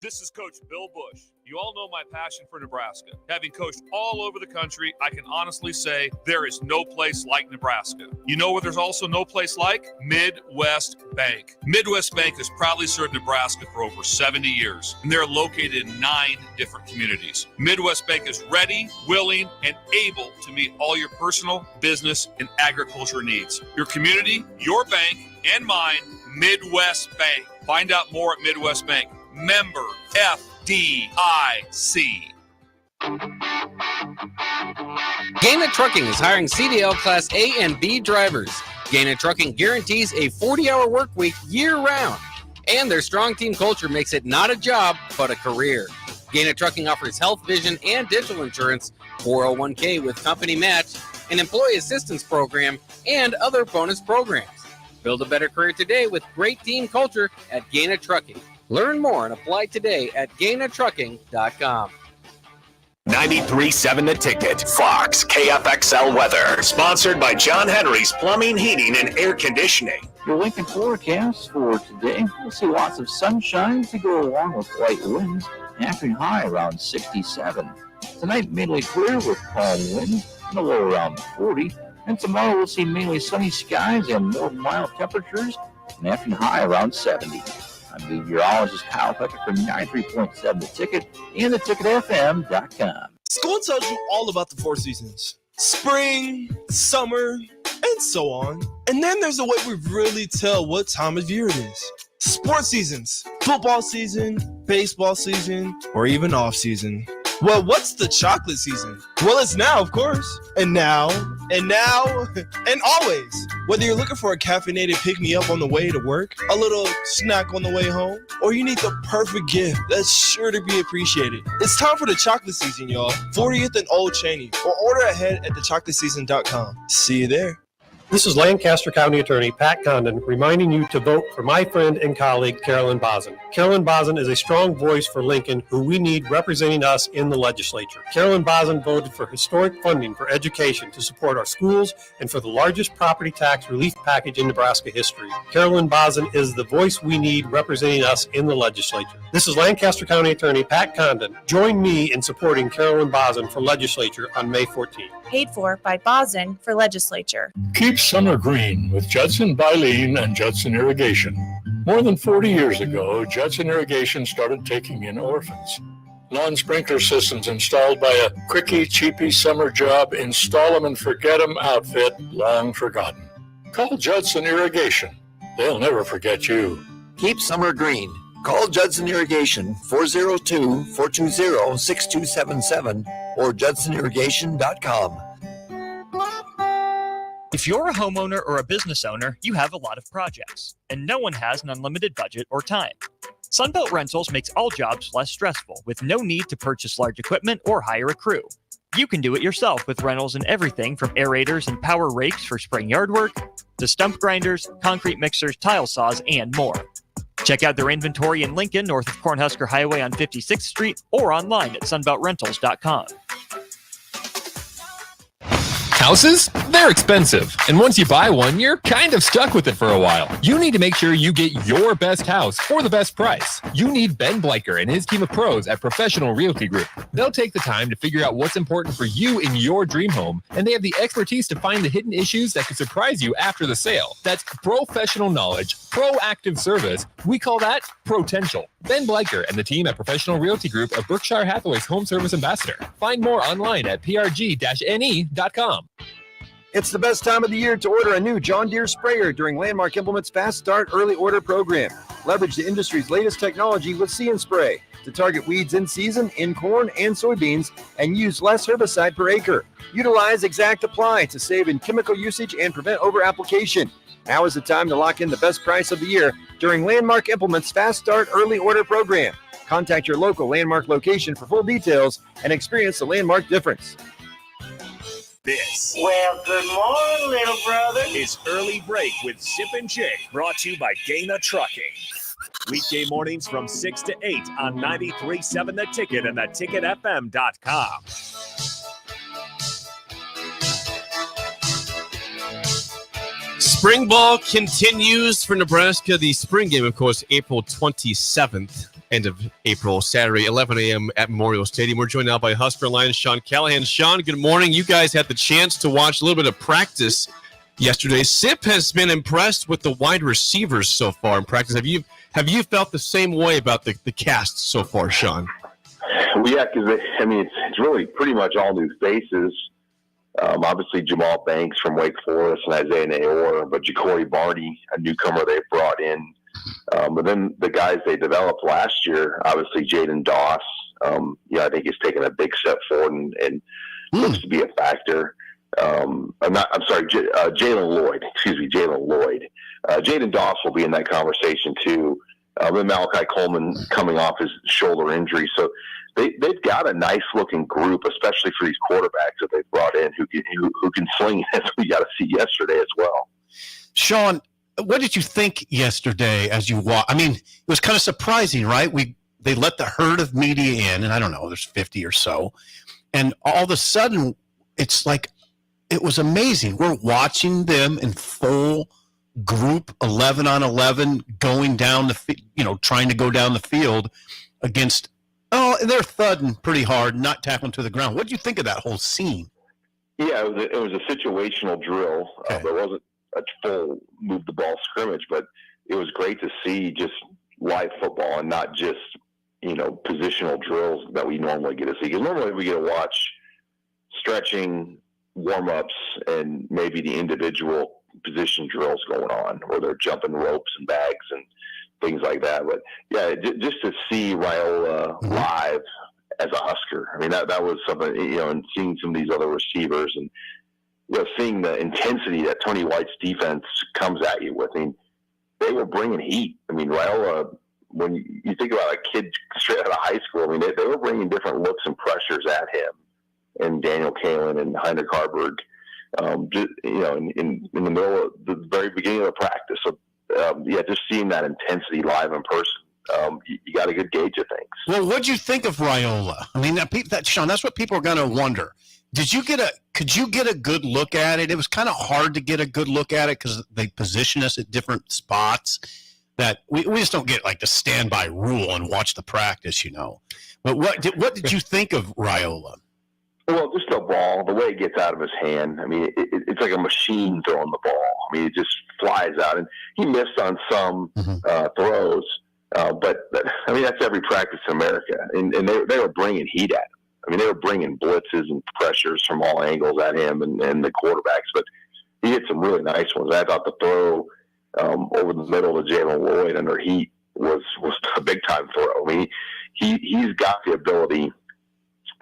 This is Coach Bill Busch. You all know my passion for Nebraska. Having coached all over the country, I can honestly say there is no place like Nebraska. You know where there's also no place like? Midwest Bank. Midwest Bank has proudly served Nebraska for over 70 years, and they're located in 9 different communities. Midwest Bank is ready, willing, and able to meet all your personal, business, and agriculture needs. Your community, your bank, and mine, Midwest Bank. Find out more at Midwest Bank. Member FDIC. Gaina Trucking is hiring CDL Class A and B drivers. Gaina Trucking guarantees a 40-hour work week year-round, and their strong team culture makes it not a job, but a career. Gaina Trucking offers health, vision, and dental insurance, 401k with company match, an employee assistance program, and other bonus programs. Build a better career today with great team culture at Gaina Trucking. Learn more and apply today at GainaTrucking.com. 93.7 The Ticket, Fox, KFXL weather. Sponsored by John Henry's Plumbing, Heating, and Air Conditioning. Your Lincoln forecast for today, we'll see lots of sunshine to go along with light winds, afternoon high around 67. Tonight, mainly clear with calm winds and a low around 40. And tomorrow, we'll see mainly sunny skies and more mild temperatures, and afternoon high around 70. I'm meteorologist Kyle Pecker from 93.7 The Ticket and theticketfm.com. School tells you all about the 4 seasons. Spring, summer, and so on. And then there's a way we really tell what time of year it is. Sports seasons, football season, baseball season, or even off season. Well, what's the chocolate season? Well, it's now, of course. And now, and always. Whether you're looking for a caffeinated pick-me-up on the way to work, a little snack on the way home, or you need the perfect gift that's sure to be appreciated. It's time for the chocolate season, y'all. 40th and Old Cheney. Or order ahead at thechocolateseason.com. See you there. This is Lancaster County Attorney Pat Condon reminding you to vote for my friend and colleague, Carolyn Bozin. Carolyn Bozin is a strong voice for Lincoln who we need representing us in the legislature. Carolyn Bozin voted for historic funding for education to support our schools and for the largest property tax relief package in Nebraska history. Carolyn Bozin is the voice we need representing us in the legislature. This is Lancaster County Attorney Pat Condon. Join me in supporting Carolyn Bozin for legislature on May 14th. Paid for by Bozin for legislature. Keep summer green with Judson Baleen and Judson Irrigation. More than 40 years ago, Judson Irrigation started taking in orphans. Lawn sprinkler systems installed by a quickie, cheapy summer job, install 'em and forget 'em outfit long forgotten. Call Judson Irrigation. They'll never forget you. Keep summer green. Call Judson Irrigation 402-420-6277 or judsonirrigation.com. If you're a homeowner or a business owner, you have a lot of projects, and no one has an unlimited budget or time. Sunbelt Rentals makes all jobs less stressful with no need to purchase large equipment or hire a crew. You can do it yourself with rentals and everything from aerators and power rakes for spring yard work to stump grinders, concrete mixers, tile saws, and more. Check out their inventory in Lincoln, north of Cornhusker Highway on 56th Street, or online at sunbeltrentals.com. Houses? They're expensive. And once you buy one, you're kind of stuck with it for a while. You need to make sure you get your best house for the best price. You need Ben Bleicher and his team of pros at Professional Realty Group. They'll take the time to figure out what's important for you in your dream home, and they have the expertise to find the hidden issues that could surprise you after the sale. That's professional knowledge, proactive service. We call that potential. Ben Bleicher and the team at Professional Realty Group are Berkshire Hathaway's home service ambassador. Find more online at prg-ne.com. It's the best time of the year to order a new John Deere sprayer during Landmark Implement's Fast Start Early Order program. Leverage the industry's latest technology with See and Spray to target weeds in season in corn and soybeans and use less herbicide per acre. Utilize Exact Apply to save in chemical usage and prevent over-application. Now is the time to lock in the best price of the year during Landmark Implement's Fast Start Early Order program. Contact your local Landmark location for full details and experience the Landmark difference. This Well, good morning, little brother. is Early Break with Sip and Jay, brought to you by Gaina Trucking. Weekday mornings from 6 to 8 on 93.7 The Ticket and theticketfm.com. Spring ball continues for Nebraska. The spring game, of course, April 27th, end of April, Saturday, 11 a.m. at Memorial Stadium. We're joined now by Husker Lions Sean Callahan. Sean, good morning. You guys had the chance to watch a little bit of practice yesterday. Sip has been impressed with the wide receivers so far in practice. Have you felt the same way about the cast so far, Sean? Well, yeah, because it's really pretty much all new faces. Obviously, Jamal Banks from Wake Forest and Isaiah Nayor, but Ja'Cory Barney, a newcomer they brought in. But then the guys they developed last year, obviously Jaden Doss, I think he's taken a big step forward and looks to be a factor. Jalen Lloyd. Jaden Doss will be in that conversation too. Then Malachi Coleman coming off his shoulder injury. So they've got a nice looking group, especially for these quarterbacks that they've brought in who can sling, as we got to see yesterday as well. Sean, what did you think yesterday as you walked? I mean, it was kind of surprising, right? They let the herd of media in, and I don't know, there's 50 or so. And all of a sudden, it's like, it was amazing. We're watching them in full group 11 on 11 going down trying to go down the field against, they're thudding pretty hard, not tackling to the ground. What did you think of that whole scene? Yeah, it was a situational drill. Okay. There wasn't a full move the ball scrimmage, but it was great to see just live football and not just, positional drills that we normally get to see. Because normally we get to watch stretching, warm-ups, and maybe the individual position drills going on where they're jumping ropes and bags and things like that. But yeah, just to see Raiola live as a Husker, I mean, that was something, and seeing some of these other receivers and, seeing the intensity that Tony White's defense comes at you with. I mean, they were bringing heat. I mean, Raiola, when you think about a kid straight out of high school, I mean, they were bringing different looks and pressures at him, and Daniel Kalen and Heinrich Harburg. just, in the middle of the very beginning of the practice. So, just seeing that intensity live in person, you got a good gauge of things. Well, what'd you think of Raiola? I mean, Sean, that's what people are going to wonder. Could you get a good look at it? It was kind of hard to get a good look at it because they position us at different spots that we just don't get like the standby rule and watch the practice, But what did you think of Raiola? Well, just the ball, the way it gets out of his hand. I mean, it's like a machine throwing the ball. I mean, it just flies out, and he missed on some throws. But I mean, that's every practice in America, and they were bringing heat at him. I mean, they were bringing blitzes and pressures from all angles at him and the quarterbacks. But he hit some really nice ones. I thought the throw over the middle to Jalen Lloyd under heat was a big time throw. I mean, he's got the ability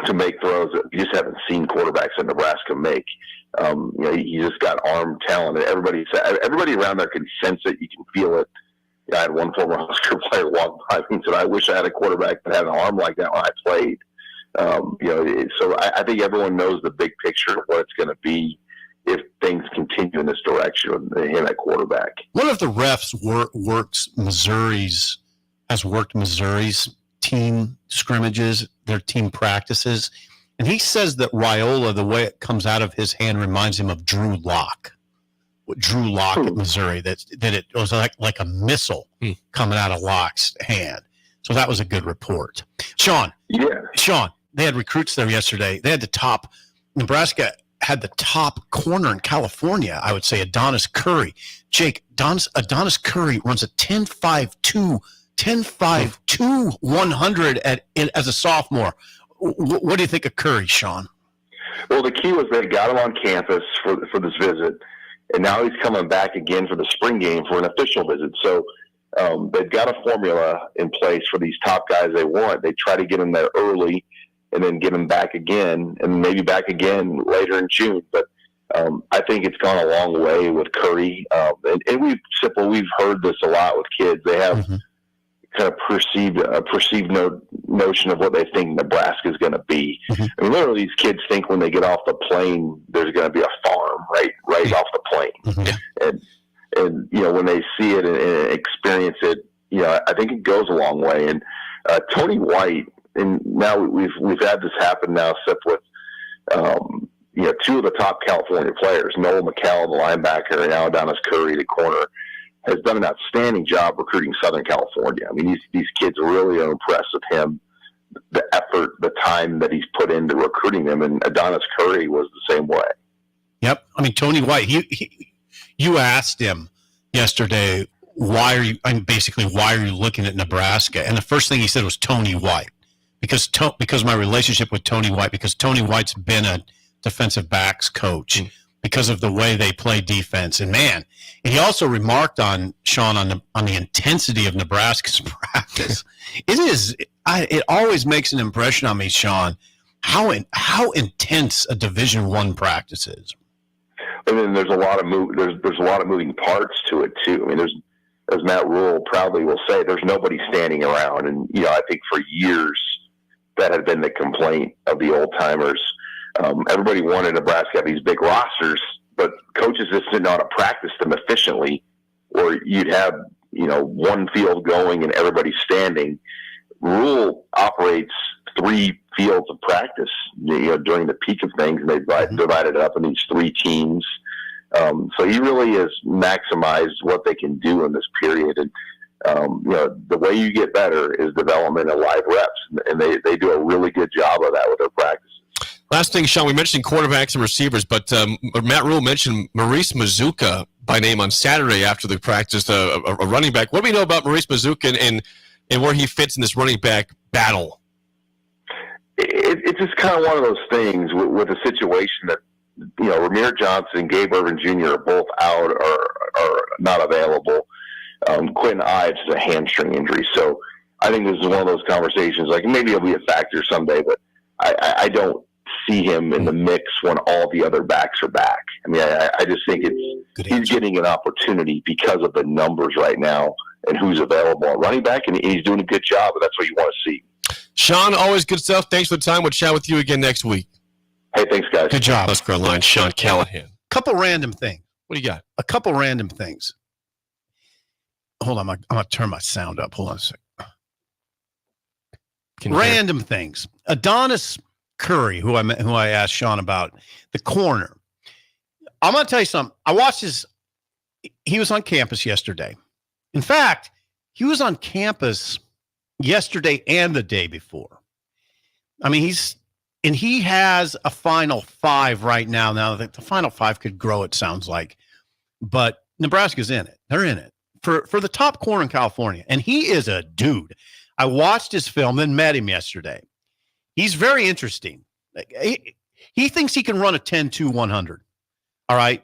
to make throws that we just haven't seen quarterbacks in Nebraska make. He just got arm talent, and everybody around there can sense it. You can feel it. I had one former Husker player walk by me and said, "I wish I had a quarterback that had an arm like that when I played." So I think everyone knows the big picture of what it's going to be if things continue in this direction with him at quarterback. One of the refs worked Missouri's team scrimmages, their team practices, and he says that Raiola, the way it comes out of his hand, reminds him of Drew Lock. Drew Lock at Missouri, that it was like a missile coming out of Locke's hand. So that was a good report. Sean, they had recruits there yesterday. They had Nebraska had the top corner in California, I would say, Adonis Curry. Jake, Adonis Curry runs a 10.52 100 as a sophomore. What do you think of Curry, Sean? Well, the key was they got him on campus for this visit, and now he's coming back again for the spring game for an official visit. So they've got a formula in place for these top guys they want. They try to get them there early and then get them back again, and maybe back again later in June. But I think it's gone a long way with Curry. And we've heard this a lot with kids. They have kind of perceived notion of what they think Nebraska is going to be. I mean, literally, these kids think when they get off the plane, there's going to be a farm right off the plane. And when they see it and experience it, I think it goes a long way. And Tony White, and now we've had this happen now, except with two of the top California players, Noel McCall, the linebacker, and now Adonis Curry, the corner, has done an outstanding job recruiting Southern California. I mean, these kids really are impressed with him, the effort, the time that he's put into recruiting them, and Adonis Curry was the same way. Yep. I mean, Tony White, you asked him yesterday, why are you looking at Nebraska? And the first thing he said was Tony White, because my relationship with Tony White, because Tony White's been a defensive backs coach, because of the way they play defense. And man, he also remarked on Sean on the intensity of Nebraska's practice. It always makes an impression on me, Sean, how intense a Division I practice is. I mean, there's a lot of moving parts to it too. I mean, as Matt Rule proudly will say, there's nobody standing around. And I think for years that had been the complaint of the old timers. Everybody wanted Nebraska to have these big rosters, but coaches just didn't know how to practice them efficiently, or you'd have, one field going and everybody standing. Rule operates 3 fields of practice, during the peak of things, and they've divided it up in these 3 teams. So he really has maximized what they can do in this period. And, the way you get better is development of live reps, and they do a really good job of that with their practices. Last thing, Sean, we mentioned quarterbacks and receivers, but Matt Rule mentioned Maurice Mazuka by name on Saturday after the practice, a running back. What do we know about Maurice Mazuka and where he fits in this running back battle? It's just kind of one of those things with a situation that, Ramir Johnson and Gabe Irvin Jr. are both out or not available. Quentin Ives is a hamstring injury. So I think this is one of those conversations, like maybe it'll be a factor someday, but I don't see him in the mix when all the other backs are back. I mean, I just think he's getting an opportunity because of the numbers right now and who's available at running back, and he's doing a good job, and that's what you want to see. Sean, always good stuff. Thanks for the time. We'll chat with you again next week. Hey, thanks, guys. Good job. Let's go line, Sean Callahan. couple random things. What do you got? A couple random things. Hold on, I'm going to turn my sound up. Hold on a second. Random things. Adonis Curry, who I asked Sean about, the corner. I'm going to tell you something. I watched he was on campus yesterday. In fact, he was on campus yesterday and the day before. I mean, he has a Final Five right now. Now, the Final Five could grow, it sounds like, but Nebraska's in it. They're in it for the top corner in California, and he is a dude. I watched his film, then met him yesterday. He's very interesting. He thinks he can run a 10-2 100. All right.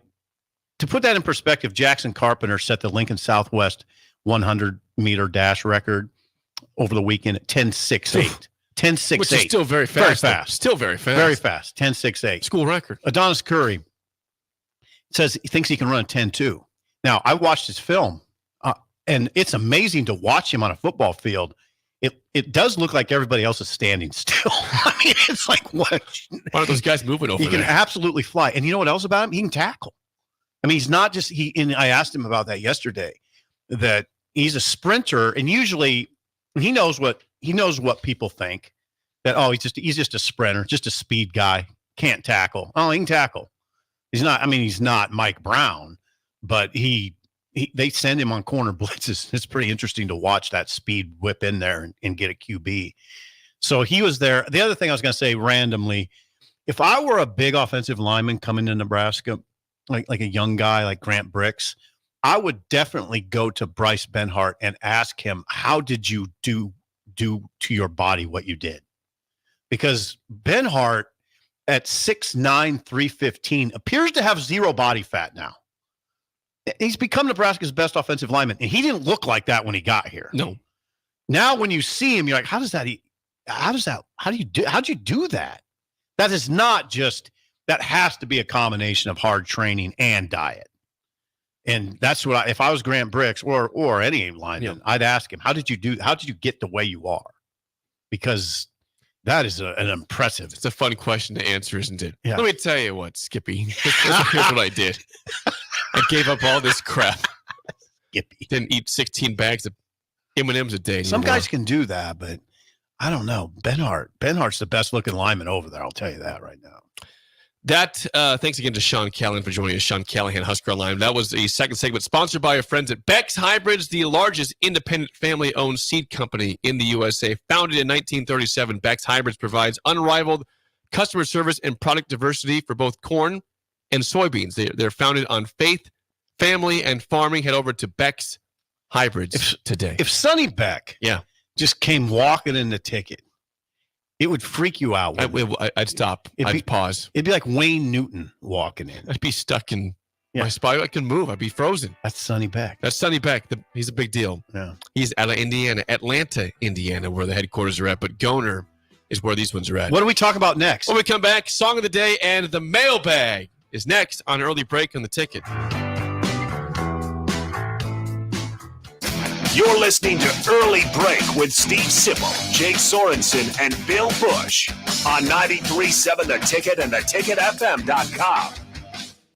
To put that in perspective, Jackson Carpenter set the Lincoln Southwest 100-meter dash record over the weekend at 10.68. 10.68. Which is still very fast. Very fast. Still very fast. Very fast. 10.68. School record. Adonis Curry says he thinks he can run a 10-2. Now, I watched his film, and it's amazing to watch him on a football field. It does look like everybody else is standing still. I mean, it's like, what? Why are those guys moving over there? He can absolutely fly. And you know what else about him? He can tackle. I mean, he's not just and I asked him about that yesterday, that he's a sprinter, and usually he knows what people think, that he's just a sprinter, just a speed guy, can't tackle. Oh, he can tackle. He's not Mike Brown, but they send him on corner blitzes. It's pretty interesting to watch that speed whip in there and get a QB. So he was there. The other thing I was going to say randomly, if I were a big offensive lineman coming to Nebraska, like a young guy like Grant Bricks, I would definitely go to Bryce Benhart and ask him, how did you do to your body what you did? Because Benhart at 6'9", 315 appears to have zero body fat now. He's become Nebraska's best offensive lineman, and he didn't look like that when he got here. No. Now, when you see him, you're like, how do you do that? That is not just, that has to be a combination of hard training and diet. And that's what if I was Grant Bricks or any lineman, I'd ask him, how did you get the way you are? Because that is an impressive. It's a fun question to answer, isn't it? Yeah. Let me tell you what, Skippy. Here's what I did. I gave up all this crap. Skippy. Didn't eat 16 bags of M&Ms a day. Some guys can do that, but I don't know. Benhart's the best looking lineman over there. I'll tell you that right now. Thanks again to Sean Callahan for joining us. Sean Callahan, Husker Online. That was the second segment sponsored by our friends at Beck's Hybrids, the largest independent family-owned seed company in the USA. Founded in 1937, Beck's Hybrids provides unrivaled customer service and product diversity for both corn and soybeans. They're founded on faith, family, and farming. Head over to Beck's Hybrids today. If Sonny Beck just came walking in the ticket, it would freak you out. I'd stop. I'd pause. It'd be like Wayne Newton walking in. I'd be stuck in my spine. I can move. I'd be frozen. That's Sonny Beck. He's a big deal. Yeah. He's out of Atlanta, Indiana, where the headquarters are at. But Goner is where these ones are at. What do we talk about next? When we come back, Song of the Day and the Mailbag is next on Early Break on the Ticket. You're listening to Early Break with Steve Sipple, Jake Sorensen, and Bill Busch on 93.7 The Ticket and theticketfm.com.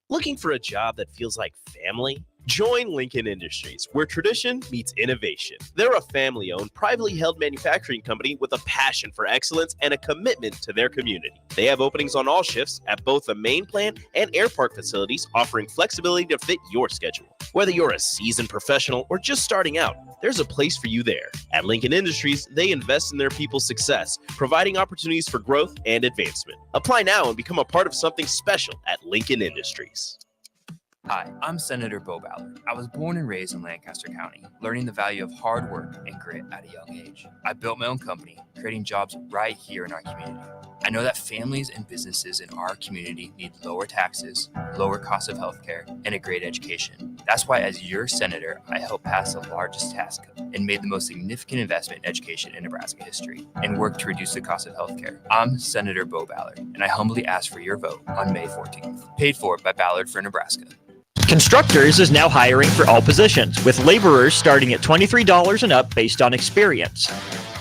Looking for a job that feels like family? Join Lincoln Industries, where tradition meets innovation. They're a family-owned, privately held manufacturing company with a passion for excellence and a commitment to their community. They have openings on all shifts at both the main plant and air park facilities, offering flexibility to fit your schedule. Whether you're a seasoned professional or just starting out, there's a place for you there. At Lincoln Industries, they invest in their people's success, providing opportunities for growth and advancement. Apply now and become a part of something special at Lincoln Industries. Hi, I'm Senator Bo Ballard. I was born and raised in Lancaster County, learning the value of hard work and grit at a young age. I built my own company, creating jobs right here in our community. I know that families and businesses in our community need lower taxes, lower cost of healthcare, and a great education. That's why, as your senator, I helped pass the largest tax cut and made the most significant investment in education in Nebraska history, and worked to reduce the cost of healthcare. I'm Senator Bo Ballard, and I humbly ask for your vote on May 14th. Paid for by Ballard for Nebraska. Constructors is now hiring for all positions, with laborers starting at $23 and up based on experience.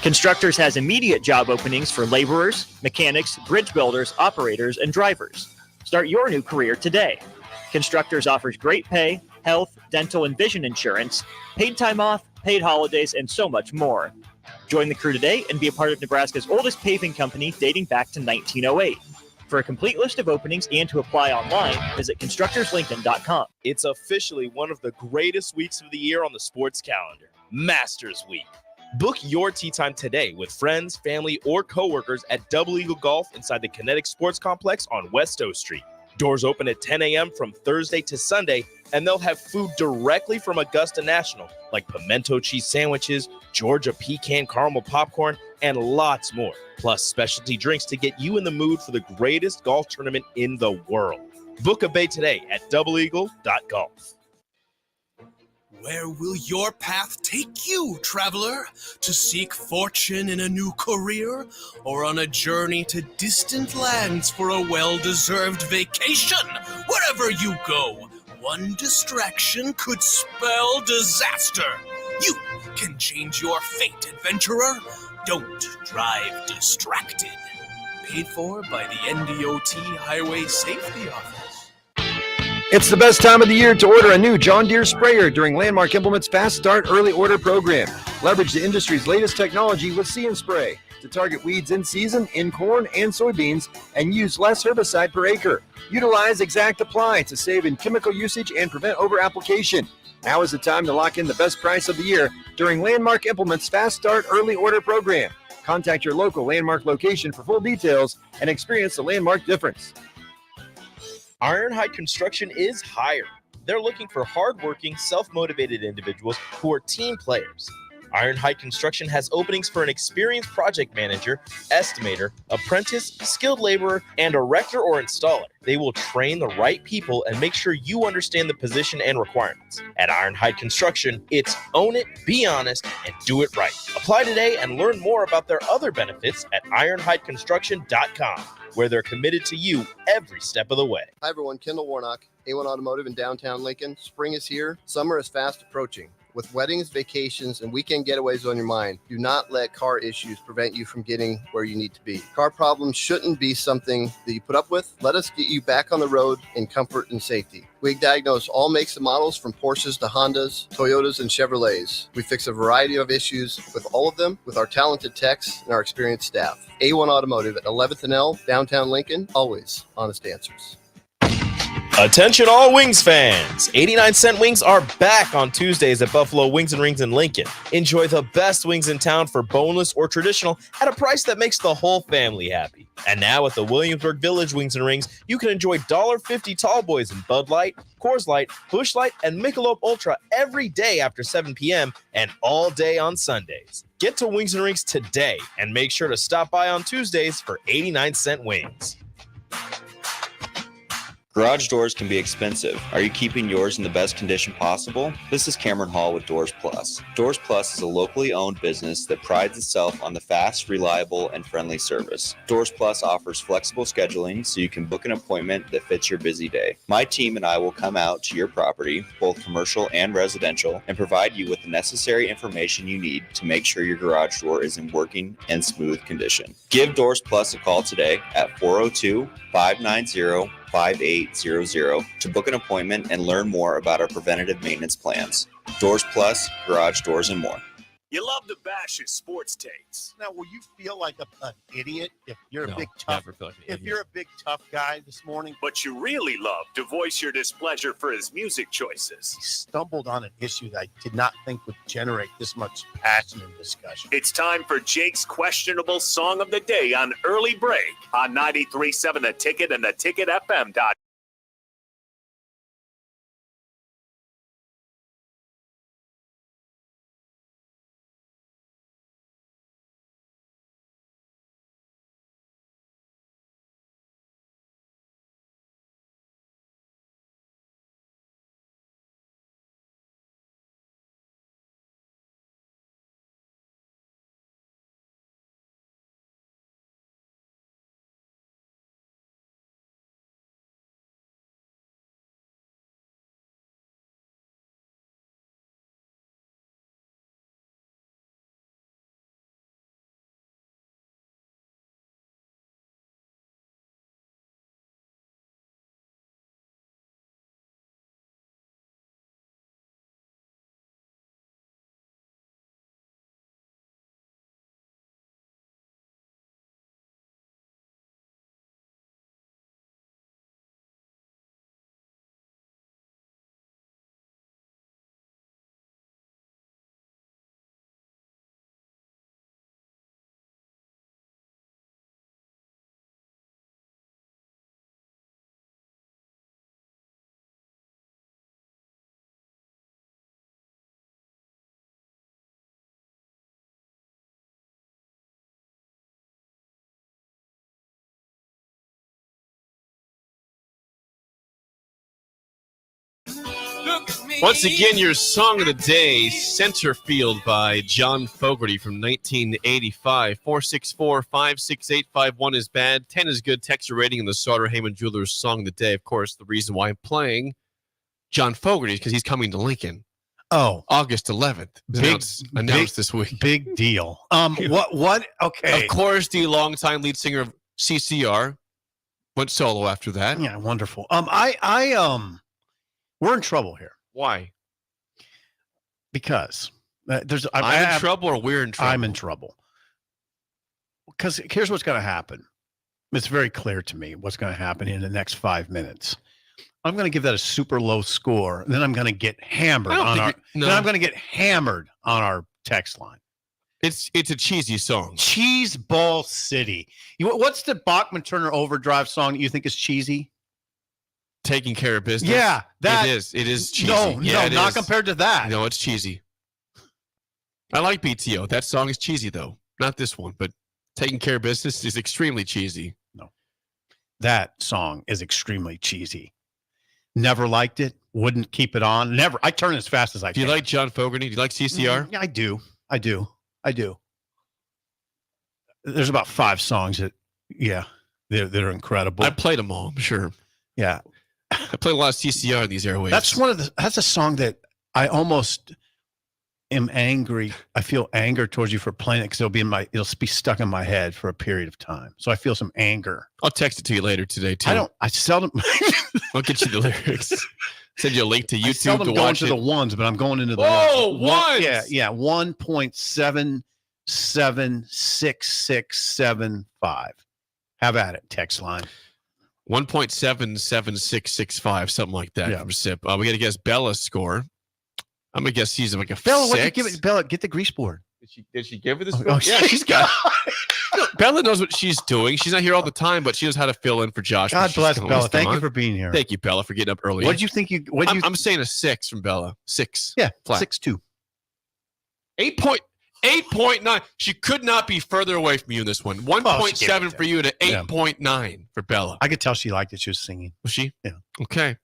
Constructors has immediate job openings for laborers, mechanics, bridge builders, operators, and drivers. Start your new career today. Constructors offers great pay, health, dental, and vision insurance, paid time off, paid holidays, and so much more. Join the crew today and be a part of Nebraska's oldest paving company dating back to 1908. For a complete list of openings and to apply online, visit constructorslincoln.com. It's officially one of the greatest weeks of the year on the sports calendar, Masters Week. Book your tee time today with friends, family, or coworkers at Double Eagle Golf inside the Kinetic Sports Complex on West O Street. Doors open at 10 a.m. from Thursday to Sunday, and they'll have food directly from Augusta National, like pimento cheese sandwiches, Georgia pecan caramel popcorn, and lots more. Plus specialty drinks to get you in the mood for the greatest golf tournament in the world. Book a bay today at doubleeagle.golf. Where will your path take you, traveler? To seek fortune in a new career? Or on a journey to distant lands for a well-deserved vacation? Wherever you go, one distraction could spell disaster. You can change your fate, adventurer. Don't drive distracted. Paid for by the NDOT Highway Safety Office. It's the best time of the year to order a new John Deere sprayer during Landmark Implement's Fast Start Early Order program. Leverage the industry's latest technology with See and Spray to target weeds in season in corn and soybeans and use less herbicide per acre. Utilize Exact Apply to save in chemical usage and prevent over-application. Now is the time to lock in the best price of the year during Landmark Implement's Fast Start Early Order program. Contact your local Landmark location for full details and experience the Landmark difference. Ironhide Construction is hiring. They're looking for hardworking, self-motivated individuals who are team players. Ironhide Construction has openings for an experienced project manager, estimator, apprentice, skilled laborer, and erector or installer. They will train the right people and make sure you understand the position and requirements. At Ironhide Construction, it's own it, be honest, and do it right. Apply today and learn more about their other benefits at ironhideconstruction.com, where they're committed to you every step of the way. Hi everyone, Kendall Warnock, A1 Automotive in downtown Lincoln. Spring is here. Summer is fast approaching. With weddings, vacations, and weekend getaways on your mind, do not let car issues prevent you from getting where you need to be. Car problems shouldn't be something that you put up with. Let us get you back on the road in comfort and safety. We diagnose all makes and models from Porsches to Hondas, Toyotas, and Chevrolets. We fix a variety of issues with all of them with our talented techs and our experienced staff. A1 Automotive at 11th and L, downtown Lincoln, always honest answers. Attention all Wings fans! 89-cent wings are back on Tuesdays at Buffalo Wings and Rings in Lincoln. Enjoy the best wings in town for boneless or traditional at a price that makes the whole family happy. And now at the Williamsburg Village Wings and Rings, you can enjoy $1.50 tall boys in Bud Light, Coors Light, Busch Light, and Michelob Ultra every day after 7 p.m. and all day on Sundays. Get to Wings and Rings today and make sure to stop by on Tuesdays for 89-cent wings. Garage doors can be expensive. Are you keeping yours in the best condition possible? This is Cameron Hall with Doors Plus. Doors Plus is a locally owned business that prides itself on the fast, reliable, and friendly service. Doors Plus offers flexible scheduling so you can book an appointment that fits your busy day. My team and I will come out to your property, both commercial and residential, and provide you with the necessary information you need to make sure your garage door is in working and smooth condition. Give Doors Plus a call today at 402-590-5800 to book an appointment and learn more about our preventative maintenance plans. Doors Plus, garage doors, and more. You love to bash his sports takes. Now, will you feel like an idiot if you're No, a big tough? never feel like an If idiot. you're a big tough guy this morning, But you really love to voice your displeasure for his music choices. stumbled on an issue that I did not think would generate this much passion and discussion. It's time for Jake's questionable song of the day on Early Break on 93.7 The Ticket and theticketfm.com. Once again, your song of the day, Centerfield by John Fogerty from 1985. 464-56851 is bad. 10 is good. Text your rating in the Sauter Heyman Jewelers song of the day. Of course, the reason why I'm playing John Fogerty is because he's coming to Lincoln. Oh, August 11th. Announced this week. Big deal. What? Okay. Of course, the longtime lead singer of CCR went solo after that. Yeah, wonderful. We're in trouble here. Why? Because I'm in trouble or we're in trouble? I'm in trouble. Because here's what's going to happen. It's very clear to me what's going to happen in the next 5 minutes. I'm going to give that a super low score. And then I'm going to get hammered Then I'm going to get hammered on our text line. It's a cheesy song. Cheese Ball City. What's the Bachman Turner Overdrive song that you think is cheesy? Taking Care of Business. Yeah, it is cheesy. No, not is. Compared to that. No, it's cheesy. I like BTO. That song is cheesy though. Not this one, but Taking Care of Business is extremely cheesy. No, that song is extremely cheesy. Never liked it. Wouldn't keep it on. Never. I turn as fast as I can. Do you like John Fogerty? Do you like CCR? Yeah, I do. There's about 5 songs that, they're incredible. I played them all. I'm sure. Yeah. I play a lot of CCR in these airwaves. That's a song that I almost am angry. I feel anger towards you for playing it because it'll be stuck in my head for a period of time. So I feel some anger. I'll text it to you later today too. I seldom. I'll get you the lyrics. Send you a link to YouTube. I seldom to go watch into it. the ones, but I'm going into the ones. Yeah. 1.776675. Have at it. Text line. 1.77665, something like that from SIP. We got to guess Bella's score. I'm gonna guess she's like a Bella, 6. what did you give it? Bella, get the grease board. Did she give her this? Oh, yeah, she's got. Bella knows what she's doing. She's not here all the time, but she knows how to fill in for Josh. God bless Bella. Thank you for being here. Thank you, Bella, for getting up early. What did you think? I'm saying a 6 from Bella. 6. Yeah, flat. 6.2. 8.9. She could not be further away from you in this one. 1.7 for you to 8.9 for Bella. I could tell she liked it. She was singing. Was she? Yeah. Okay.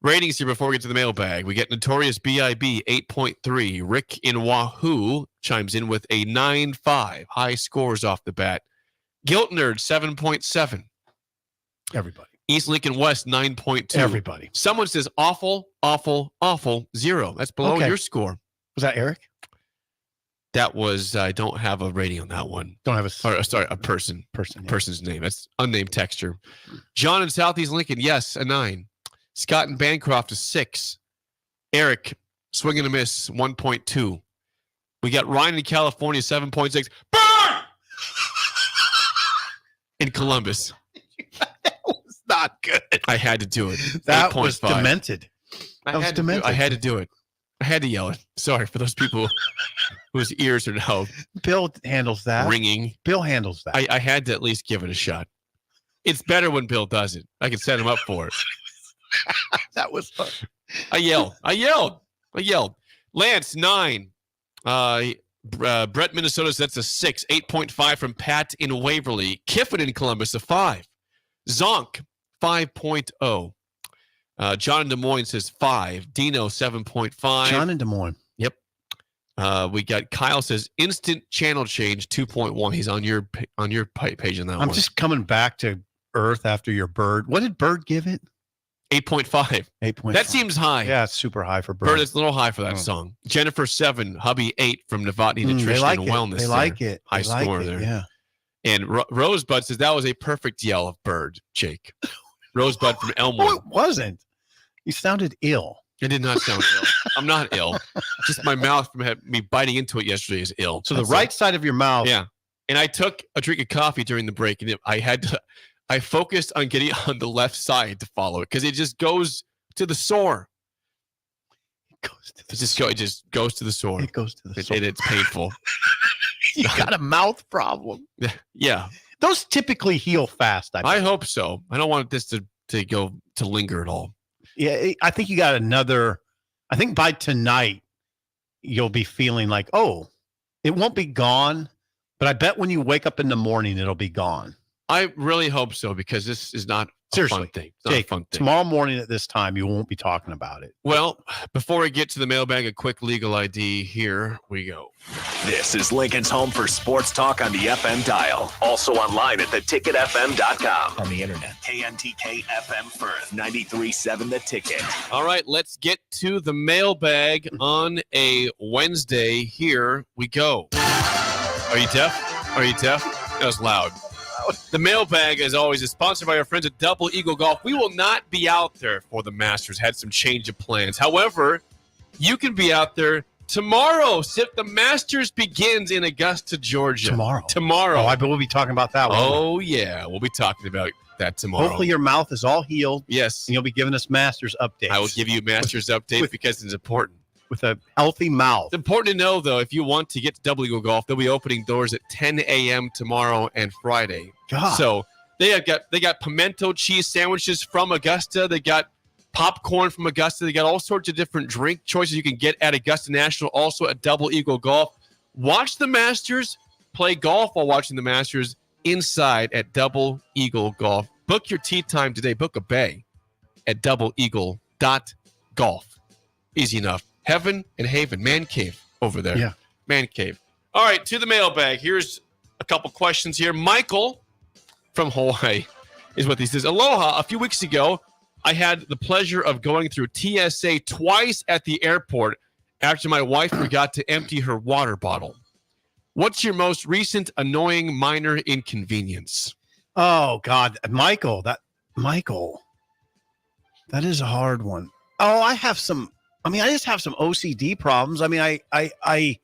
Ratings here before we get to the mailbag. We get Notorious B.I.B. 8.3. Rick in Wahoo chimes in with a 9.5. High scores off the bat. Guilt Nerd 7.7. Everybody. East Lincoln West 9.2. Everybody. Someone says awful, 0. That's below your score. Was that Eric? That was, I don't have a rating on that one. Don't have a person. Person's name. That's unnamed texture. John in Southeast Lincoln, yes, a 9. Scott and Bancroft, a 6. Eric, swing and a miss, 1.2. We got Ryan in California, 7.6. Burn! In Columbus. That was not good. I had to do it. That 8.5. was demented. I had to do it. I had to yell it. Sorry for those people whose ears are now Bill handles that. ringing. Bill handles that. I had to at least give it a shot. It's better when Bill does it. I can set him up for it. That was fun. I yelled. Lance, 9. Brett, Minnesota, that's a 6. 8.5 from Pat in Waverly. Kiffin in Columbus, a 5. Zonk, 5.0. John in Des Moines says 5. Dino, 7.5. John in Des Moines. Yep. We got Kyle says instant channel change, 2.1. He's on your page on that one. I'm just coming back to Earth after your Bird. What did Bird give it? 8.5. 8.5. That seems high. Yeah, it's super high for Bird. Bird is a little high for that song. Jennifer, 7. Hubby, 8 from Novotny Nutrition and Wellness. They like it. High score there. Yeah. And Rosebud says that was a perfect yell of Bird, Jake. Rosebud from Elmwood. No, it wasn't. You sounded ill. I did not sound ill. I'm not ill. Just my mouth from me biting into it yesterday is ill. So the right side of your mouth. Yeah. And I took a drink of coffee during the break, and I focused on getting on the left side to follow it because it just goes to the sore. It goes to the It just goes to the sore. It goes to the sore. And it's painful. You got a mouth problem. Yeah. Those typically heal fast. I hope so. I don't want this to go to linger at all. Yeah, I think you got another. I think by tonight you'll be feeling like, oh, it won't be gone, but I bet when you wake up in the morning it'll be gone. I really hope so, because this is not a Seriously, fun thing. It's not Jake, a fun thing. tomorrow morning at this time, you won't be talking about it. Well, before we get to the mailbag, a quick legal ID. Here we go. This is Lincoln's home for sports talk on the FM dial. Also online at theticketfm.com. On the internet. KNTK FM Firth, 93.7 The Ticket. All right, let's get to the mailbag on a Wednesday. Here we go. Are you deaf? Are you deaf? That was loud. The mailbag, as always, is sponsored by our friends at Double Eagle Golf. We will not be out there for the Masters. Had some change of plans. However, you can be out there tomorrow. The Masters begins in Augusta, Georgia. Tomorrow. Oh, I bet we'll be talking about that one. Oh, yeah. We'll be talking about that tomorrow. Hopefully your mouth is all healed. Yes. And you'll be giving us Masters updates. I will give you a Masters update because it's important. With a healthy mouth. It's important to know, though, if you want to get to Double Eagle Golf, they'll be opening doors at 10 a.m. tomorrow and Friday. God. So they got pimento cheese sandwiches from Augusta. They got popcorn from Augusta. They got all sorts of different drink choices you can get at Augusta National, also at Double Eagle Golf. Watch the Masters, play golf while watching the Masters inside at Double Eagle Golf. Book your tee time today. Book a bay at doubleeagle.golf. Easy enough. Heaven and Haven, man cave over there. Yeah. Man cave. All right, to the mailbag. Here's a couple questions here. Michael from Hawaii is what he says. Aloha. A few weeks ago, I had the pleasure of going through TSA twice at the airport after my wife forgot to empty her water bottle. What's your most recent annoying minor inconvenience? Oh, God. Michael. That is a hard one. Oh, I just have some OCD problems. I mean, I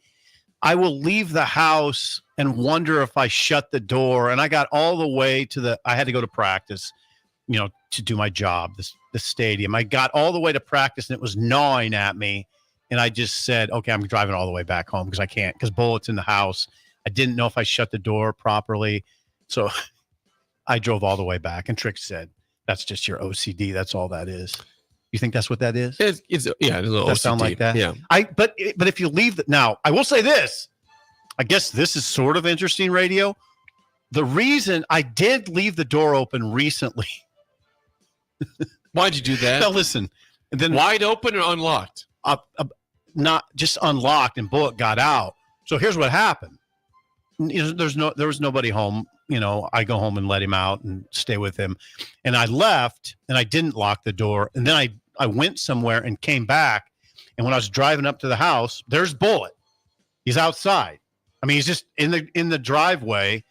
will leave the house and wonder if I shut the door. And I got all the way I had to go to practice, to do my job, the stadium. I got all the way to practice and it was gnawing at me. And I just said, okay, I'm driving all the way back home because I can't, because Bullet's in the house. I didn't know if I shut the door properly. So I drove all the way back. And Trick said, that's just your OCD. That's all that is. You think that's what that is? It's a little Does that OCD. sound like that? Yeah. But if you leave now, I will say this. I guess this is sort of interesting radio. The reason I did leave the door open recently. Why'd you do that? Now listen. Then wide open or unlocked? Not just unlocked, and Bullet got out. So here's what happened. There was nobody home. I go home and let him out and stay with him. And I left and I didn't lock the door. And then I went somewhere and came back. And when I was driving up to the house, there's Bullet. He's outside. I mean, he's just in the driveway.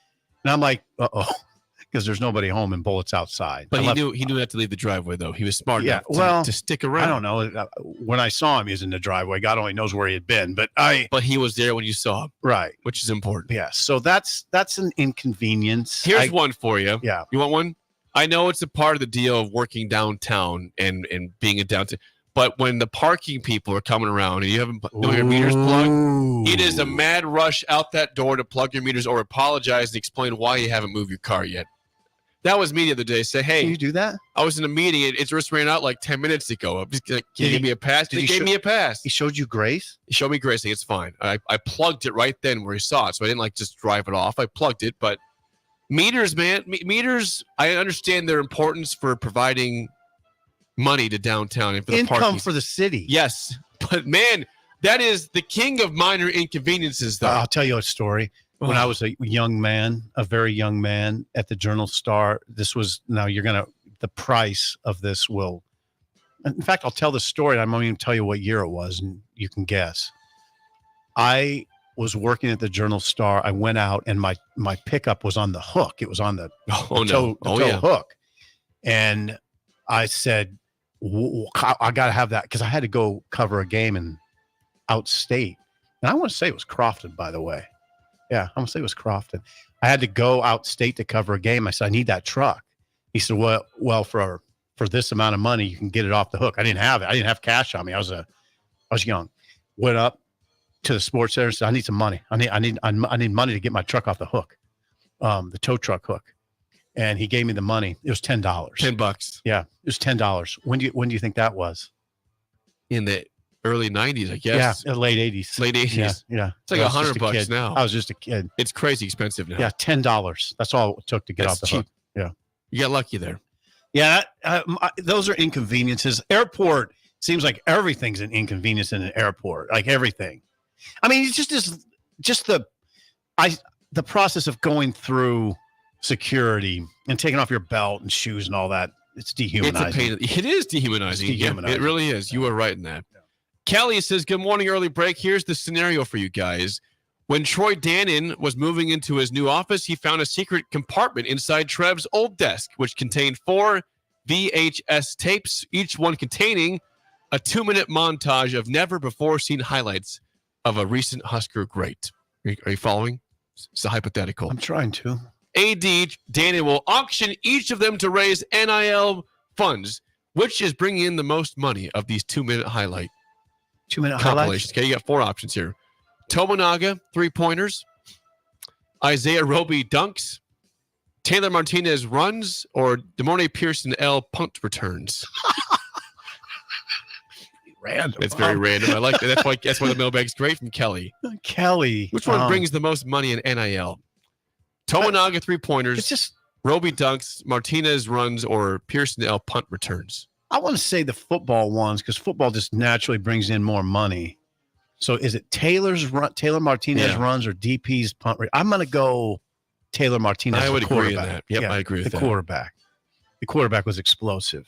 And I'm like, uh-oh, because there's nobody home and Bullet's outside. But he knew not to leave the driveway, though. He was smart enough to stick around. I don't know. When I saw him, he was in the driveway. God only knows where he had been. But he was there when you saw him. Right. Which is important. Yeah. So that's an inconvenience. Here's one for you. Yeah. You want one? I know it's a part of the deal of working downtown and being in downtown. But when the parking people are coming around and you haven't your meters plugged, it is a mad rush out that door to plug your meters or apologize and explain why you haven't moved your car yet. That was me the other day. Say, hey, can you do that? I was in a meeting. It just ran out like 10 minutes ago. I'm just like, can you give me a pass? He gave me a pass. He showed you grace? He showed me grace. It's fine. I plugged it right then where he saw it. So I didn't just drive it off. I plugged it. But meters, man, meters, I understand their importance for providing money to downtown and for the income parking. For the city. Yes. But man, that is the king of minor inconveniences, though. I'll tell you a story. When I was a very young man at the Journal-Star, the price of this will, in fact, I'll tell the story. I won't even tell you what year it was, and you can guess. I was working at the Journal-Star. I went out, and my pickup was on the hook. It was on the tow hook. And I said, I got to have that because I had to go cover a game in outstate. And I want to say it was Crofton, by the way. Yeah, I'm going to say it was Crofton. I had to go outstate to cover a game. I said, I need that truck. He said, well, for this amount of money, you can get it off the hook. I didn't have it. I didn't have cash on me. I was young. Went up to the sports center and said, I need some money. I need money to get my truck off the hook, the tow truck hook. And he gave me the money. It was $10. $10. Yeah, it was $10. When do you think that was? In the early 90s, I guess. Yeah, late 80s. Late 80s. Yeah. It's like I was just a $100 kid. now. I was just a kid. It's crazy expensive now. Yeah, $10. That's all it took to get off the hook. Yeah. You got lucky there. Yeah, those are inconveniences. Airport seems like everything's an inconvenience in an airport, like everything. I mean, it's just the process of going through security and taking off your belt and shoes and all that. It's dehumanizing. It's a pain. It is dehumanizing. It's dehumanizing. Yeah, it really is. You are right in that. Kelly says, good morning, early break. Here's the scenario for you guys. When Troy Dannon was moving into his new office, he found a secret compartment inside Trev's old desk, which contained 4 VHS tapes, each one containing a 2-minute montage of never-before-seen highlights of a recent Husker great. Are you following? It's a hypothetical. I'm trying to. AD Dannon will auction each of them to raise NIL funds, which is bringing in the most money of these 2-minute highlight 2-minute compilations. highlights. Okay, you got 4 options here. Tominaga, 3-pointers. Isaiah Roby dunks. Taylor Martinez runs, or DeMornay Pearson L punt returns. Random. It's very random. I like that. That's why the mailbag's great from Kelly. Kelly. Which one brings the most money in NIL? Tominaga, 3-pointers. It's just Roby dunks, Martinez runs, or Pearson L punt returns. I want to say the football ones because football just naturally brings in more money. So is it Taylor Martinez runs or DP's punt? I'm going to go Taylor Martinez. I would agree with that. Yep, I agree with that. The quarterback was explosive.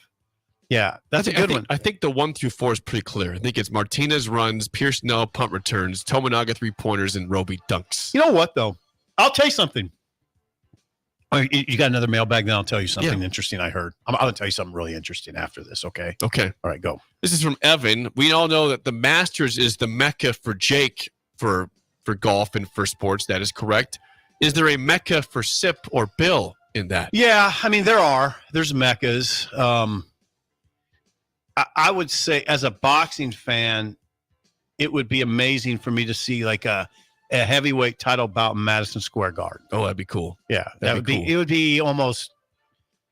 Yeah, that's a good one. I think the 1 through 4 is pretty clear. I think it's Martinez runs, Pearson L punt returns, Tominaga 3-pointers, and Roby dunks. You know what, though? I'll tell you something. Oh, you got another mailbag? Then I'll tell you something interesting I heard. I'm going to tell you something really interesting after this, okay? Okay. All right, go. This is from Evan. We all know that the Masters is the Mecca for Jake for golf and for sports. That is correct. Is there a Mecca for Sip or Bill in that? Yeah, I mean, there's Meccas. I would say as a boxing fan, it would be amazing for me to see like a heavyweight title bout in Madison Square Garden. Oh, that'd be cool. Yeah, that would be cool.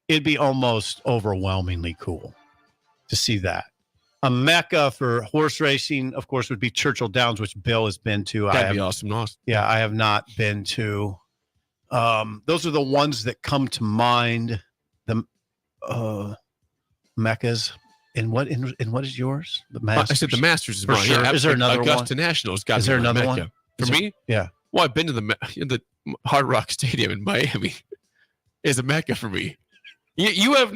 It'd be almost overwhelmingly cool to see that. A Mecca for horse racing, of course, would be Churchill Downs, which Bill has been to. That'd be awesome. Yeah, I have not been to. Those are the ones that come to mind. The Meccas. And what is yours? The Masters. I said the Masters is for mine. sure. Yeah, is there another Augusta one? National's got. Is there another Mecca. one? For me? Yeah. Well, I've been to the Hard Rock Stadium in Miami. Is a Mecca for me. You have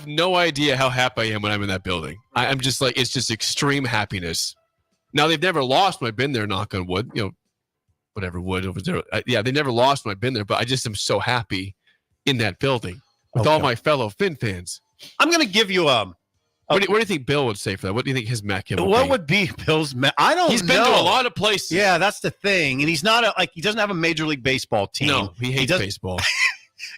no idea how happy I am when I'm in that building. I'm just like, it's just extreme happiness. Now they've never lost when I've been there. Knock on wood. Whatever wood over there. They never lost when I've been there. But I just am so happy in that building with all my fellow Finn fans. I'm going to give you What do you think Bill would say for that? What do you think his Mecca would be? What would be Bill's Mecca? I don't know. He's been to a lot of places. Yeah, that's the thing. And he's not he doesn't have a Major League Baseball team. No, he hates baseball.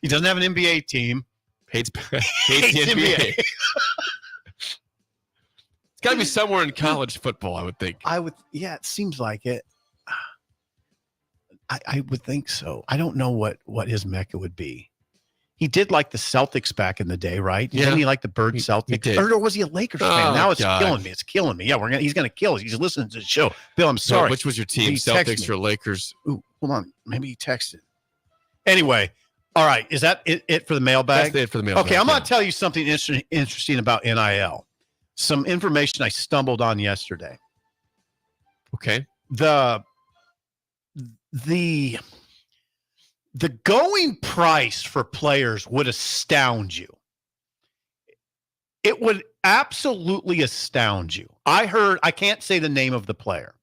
He doesn't have an NBA team. Hates the NBA. It's got to be somewhere in college football, I would think. Yeah, it seems like it. I would think so. I don't know what his Mecca would be. He did like the Celtics back in the day, right? Yeah. Didn't he like the Bird Celtics? Or was he a Lakers fan? Now it's killing me. It's killing me. Yeah, he's going to kill us. He's listening to the show. Bill, I'm sorry. No, which was your team, Celtics or Lakers? Ooh, hold on. Maybe he texted. Anyway, all right. Is that it for the mailbag? That's it for the mailbag. Okay, I'm going to tell you something interesting about NIL. Some information I stumbled on yesterday. Okay. The going price for players would astound you. It would absolutely astound you. I can't say the name of the player,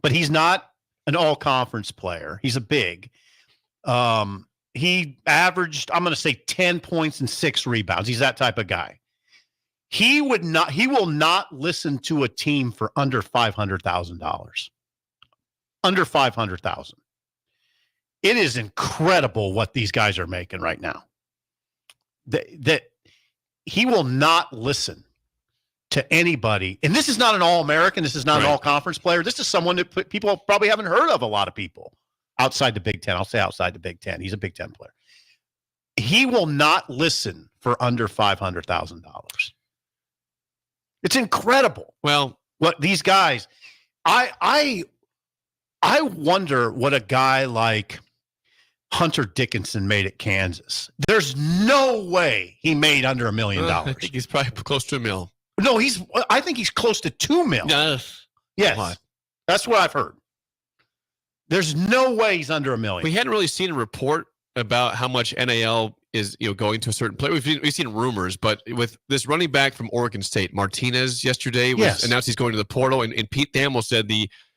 but he's not an all-conference player. He's a big. He averaged, I'm going to say 10 points and 6 rebounds. He's that type of guy. He will not listen to a team for under $500,000. Under $500,000. It is incredible what these guys are making right now. That he will not listen to anybody. And this is not an All-American. This is not an all-conference player. This is someone that people probably haven't heard of, a lot of people outside the Big Ten. I'll say outside the Big Ten. He's a Big Ten player. He will not listen for under $500,000. It's incredible. Well, What these guys, I wonder what a guy like Hunter Dickinson made at Kansas. There's no way he made under $1 million. I think he's probably close to $1 million. No, I think he's close to $2 million. Yes. That's what I've heard. There's no way he's under $1 million. We hadn't really seen a report about how much NIL is going to a certain player. We've seen rumors, but with this running back from Oregon State, Martinez, yesterday was announced he's going to the portal, and Pete Thamel said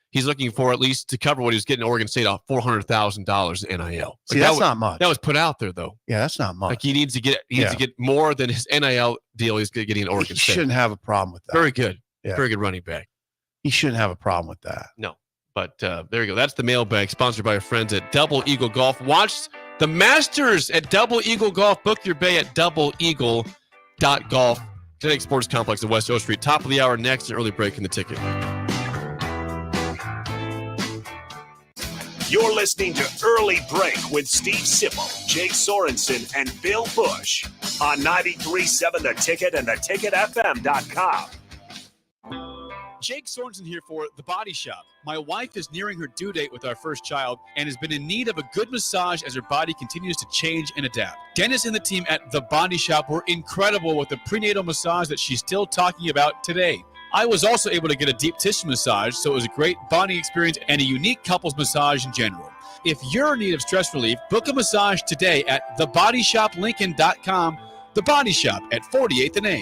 he's looking for at least to cover what he was getting at Oregon State off $400,000 in NIL. See, that's not much. That was put out there though. Yeah, that's not much. Like he needs to get more than his NIL deal he's getting at Oregon State. He shouldn't have a problem with that. Very good. Yeah. Very good running back. He shouldn't have a problem with that. No. But there you go. That's the mailbag sponsored by our friends at Double Eagle Golf. Watch the Masters at Double Eagle Golf. Book your bay at doubleeagle.golf. Kinetic Sports Complex at West O Street. Top of the hour next, an early break in the ticket. You're listening to Early Break with Steve Sipple, Jake Sorensen, and Bill Busch on 93.7 The Ticket and theticketfm.com. Jake Sorensen here for The Body Shop. My wife is nearing her due date with our first child and has been in need of a good massage as her body continues to change and adapt. Dennis and the team at The Body Shop were incredible with the prenatal massage that she's still talking about today. I was also able to get a deep tissue massage, so it was a great bonding experience and a unique couples massage in general. If you're in need of stress relief, book a massage today at thebodyshoplincoln.com. The Body Shop at 48th and A.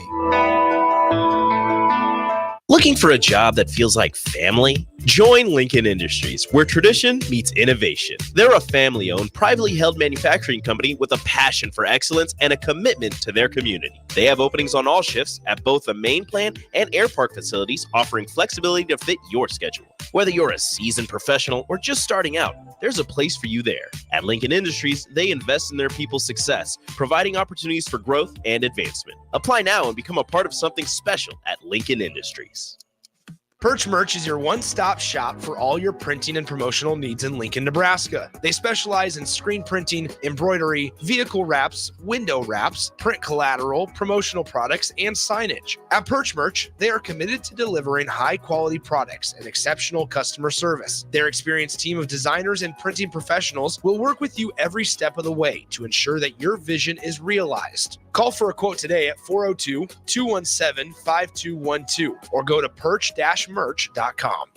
Looking for a job that feels like family? Join Lincoln Industries, where tradition meets innovation. They're a family-owned, privately held manufacturing company with a passion for excellence and a commitment to their community. They have openings on all shifts at both the main plant and air park facilities, offering flexibility to fit your schedule. Whether you're a seasoned professional or just starting out, there's a place for you there. At Lincoln Industries, they invest in their people's success, providing opportunities for growth and advancement. Apply now and become a part of something special at Lincoln Industries. Perch Merch is your one-stop shop for all your printing and promotional needs in Lincoln, Nebraska. They specialize in screen printing, embroidery, vehicle wraps, window wraps, print collateral, promotional products, and signage. At Perch Merch, they are committed to delivering high-quality products and exceptional customer service. Their experienced team of designers and printing professionals will work with you every step of the way to ensure that your vision is realized. Call for a quote today at 402-217-5212 or go to perch-merch.com.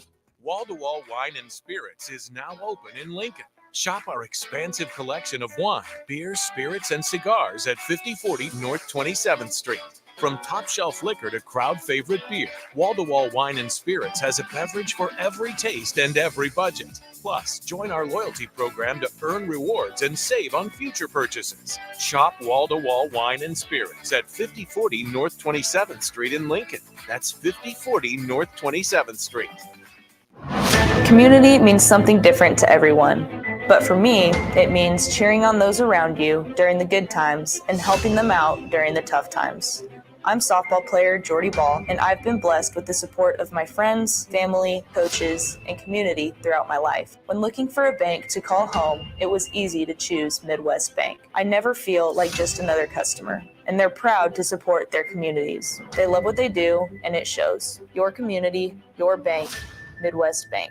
Wall-to-Wall Wine and Spirits is now open in Lincoln. Shop our expansive collection of wine, beers, spirits, and cigars at 5040 North 27th Street. From top shelf liquor to crowd favorite beer, Wall-to-Wall Wine and Spirits has a beverage for every taste and every budget. Plus, join our loyalty program to earn rewards and save on future purchases. Shop Wall-to-Wall Wine and Spirits at 5040 North 27th Street in Lincoln. That's 5040 North 27th Street. Community means something different to everyone. But for me, it means cheering on those around you during the good times and helping them out during the tough times. I'm softball player Jordy Ball, and I've been blessed with the support of my friends, family, coaches, and community throughout my life. When looking for a bank to call home, it was easy to choose Midwest Bank. I never feel like just another customer, and they're proud to support their communities. They love what they do, and it shows. Your community, your bank, Midwest Bank.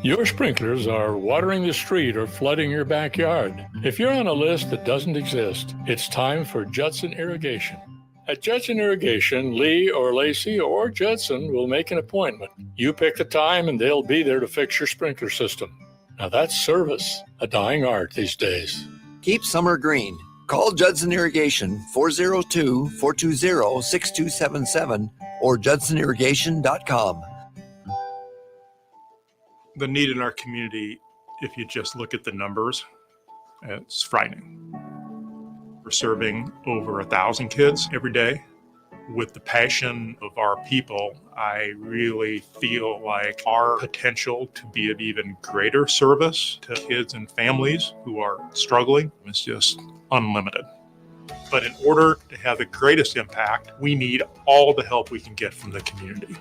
Your sprinklers are watering the street or flooding your backyard. If you're on a list that doesn't exist, it's time for Judson Irrigation. At Judson Irrigation, Lee or Lacey or Judson will make an appointment. You pick the time and they'll be there to fix your sprinkler system. Now that's service, a dying art these days. Keep summer green. Call Judson Irrigation 402-420-6277 or judsonirrigation.com. The need in our community, if you just look at the numbers, it's frightening. We're serving over 1,000 kids every day. With the passion of our people, I really feel like our potential to be of even greater service to kids and families who are struggling is just unlimited. But in order to have the greatest impact, we need all the help we can get from the community.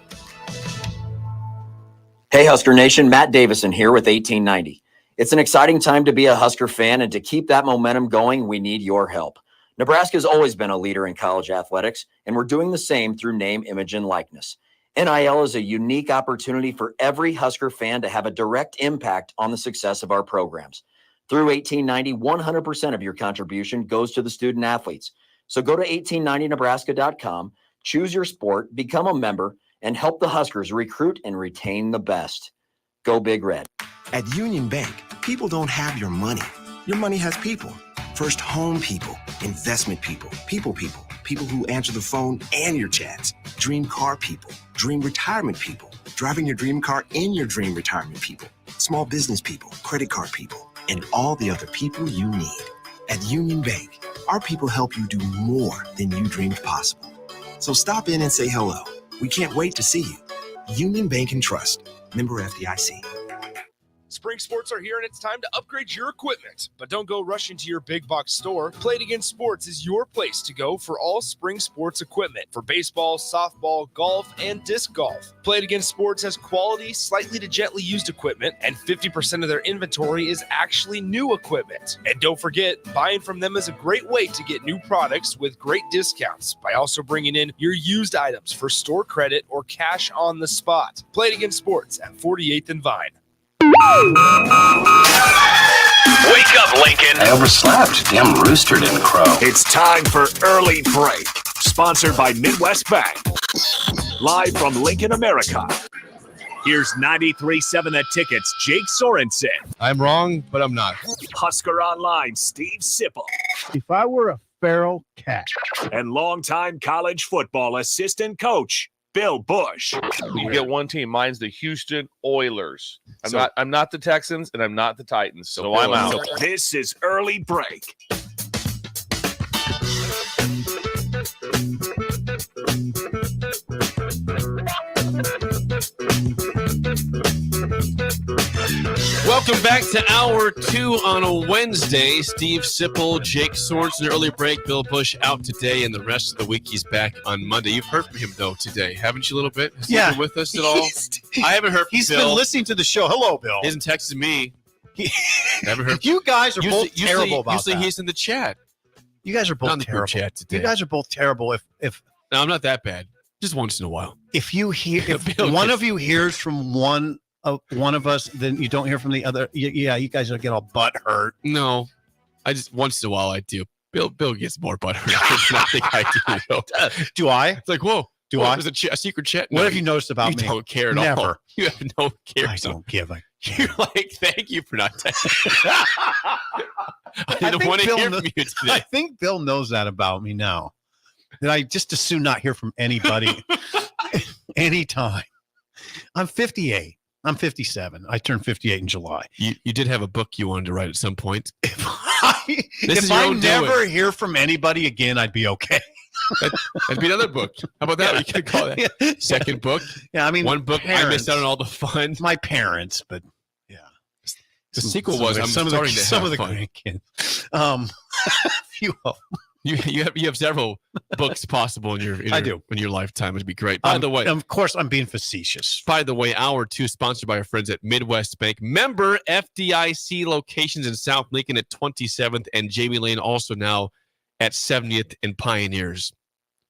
Hey, Husker Nation, Matt Davison here with 1890. It's an exciting time to be a Husker fan, and to keep that momentum going, we need your help. Nebraska has always been a leader in college athletics, and we're doing the same through name, image, and likeness. NIL is a unique opportunity for every Husker fan to have a direct impact on the success of our programs. Through 1890, 100% of your contribution goes to the student athletes. So go to 1890nebraska.com, choose your sport, become a member, and help the Huskers recruit and retain the best. Go Big Red. At Union Bank, people don't have your money. Your money has people. First home people, investment people, people who answer the phone and your chats, dream car people, dream retirement people, driving your dream car in your dream retirement people, small business people, credit card people, and all the other people you need. At Union Bank, our people help you do more than you dreamed possible. So stop in and say hello. We can't wait to see you. Union Bank and Trust. Member FDIC. Spring sports are here, and it's time to upgrade your equipment. But don't go rushing to your big box store. Play It Again Sports is your place to go for all spring sports equipment for baseball, softball, golf, and disc golf. Play It Again Sports has quality, slightly to gently used equipment, and 50% of their inventory is actually new equipment. And don't forget, buying from them is a great way to get new products with great discounts by also bringing in your used items for store credit or cash on the spot. Play It Again Sports at 48th and Vine. Wake up, Lincoln. I overslept. Damn rooster didn't crow. It's time for Early Break, sponsored by Midwest Bank. Live from Lincoln, America. Here's 93.7 The Ticket's Jake Sorensen. I'm wrong, but I'm not. Husker Online, Steve Sipple. If I were a feral cat. And longtime college football assistant coach, Bill Busch. You get one team. Mine's the Houston Oilers. I'm not the Texans, and I'm not the Titans. So I'm out. This is Early Break. Welcome back to Hour 2 on a Wednesday. Steve Sipple, Jake Sorensen, Early Break. Bill Busch out today, and the rest of the week he's back on Monday. You've heard from him, though, today, haven't you, a little bit? Has he been with us at all? I haven't heard from He's Bill. been listening to the show. Hello, Bill. He hasn't texted me. Never heard. You guys are both terrible about usually that. He's in the chat. You guys are both terrible. Chat today. You guys are both terrible. If No, I'm not that bad. Just once in a while. If you hear, if one of you hears from one of us, then you don't hear from the other. Yeah, you guys will get all butt hurt. No, I just once in a while I do. Bill gets more butt hurt than I think I do. Though. Do I? It's like, whoa. Do I? There's a secret chat. What have you noticed about me? You don't care at Never. all. You have no care. I don't give a. You're like, thank you for not texting. I didn't want to hear from you today. I think Bill knows that about me now. That I just as soon not hear from anybody anytime. I'm 58. I'm 57. I turned 58 in July. You did have a book you wanted to write at some point. If I never hear from anybody again, I'd be okay. That'd be another book. How about that? You could call that second book. Yeah, I mean, one book. Parents. I missed out on all the fun. My parents, but yeah. The sequel was I'm some starting to some have of the fun. grandkids. Few of them. You have several books possible in your lifetime. It'd be great. By the way, of course, I'm being facetious. By the way, Hour 2 sponsored by our friends at Midwest Bank. Member FDIC locations in South Lincoln at 27th and Jamie Lane also now at 70th and Pioneers.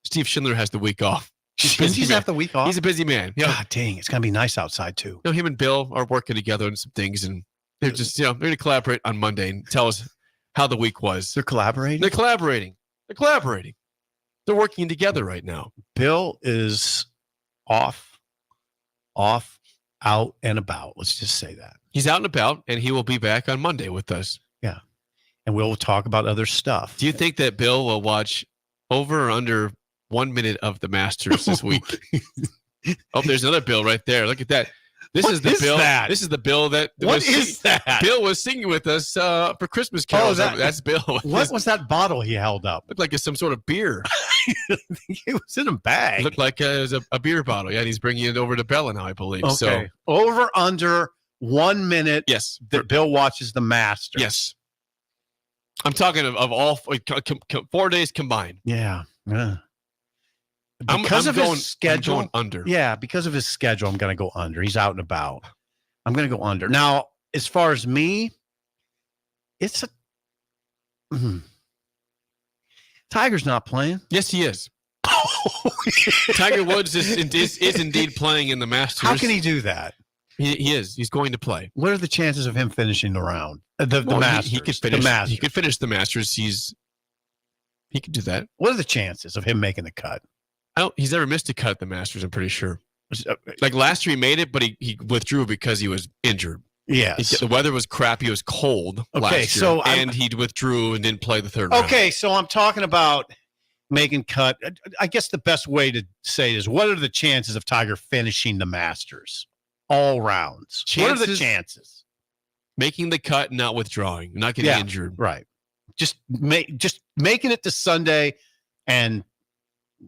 Steve Schindler has the week off. He's have the week off. He's a busy man. Yeah. God dang, it's gonna be nice outside too. Him and Bill are working together on some things, and they're just they're going to collaborate on Monday and tell us how the week was. They're collaborating. They're collaborating. They're working together right now. Bill is off, out and about. Let's just say that. He's out and about, and he will be back on Monday with us. Yeah. And we'll talk about other stuff. Do you think that Bill will watch over or under 1 minute of the Masters this week? Oh, there's another Bill right there. Look at that. This is the Bill. That? This is the Bill that that? Bill was singing with us for Christmas carols. That's Bill. What was that bottle he held up? Looked like it's some sort of beer. It was in a bag. Looked like it was a beer bottle. Yeah, and he's bringing it over to Bella now, I believe. Okay. So over under 1 minute. Yes. That Bill watches the Masters. Yes. I'm talking of all 4 days combined. Yeah. Yeah. Because of his schedule, I'm going under. Yeah, because of his schedule, I'm going to go under. He's out and about. I'm going to go under. Now, as far as me, it's a Tiger's not playing. Yes, he is. Tiger Woods is indeed playing in the Masters. How can he do that? He is. He's going to play. What are the chances of him finishing the round? The Masters. He could finish. The Masters. He could finish the Masters. He could do that. What are the chances of him making the cut? He's never missed a cut at the Masters, I'm pretty sure. Like last year he made it, but he withdrew because he was injured. Yes. The weather was crappy. It was cold last year. And he withdrew and didn't play the third round. Okay, so I'm talking about making cut. I guess the best way to say it is, what are the chances of Tiger finishing the Masters? All rounds. What are the chances? Making the cut, not withdrawing, not getting injured. Right. Just making it to Sunday and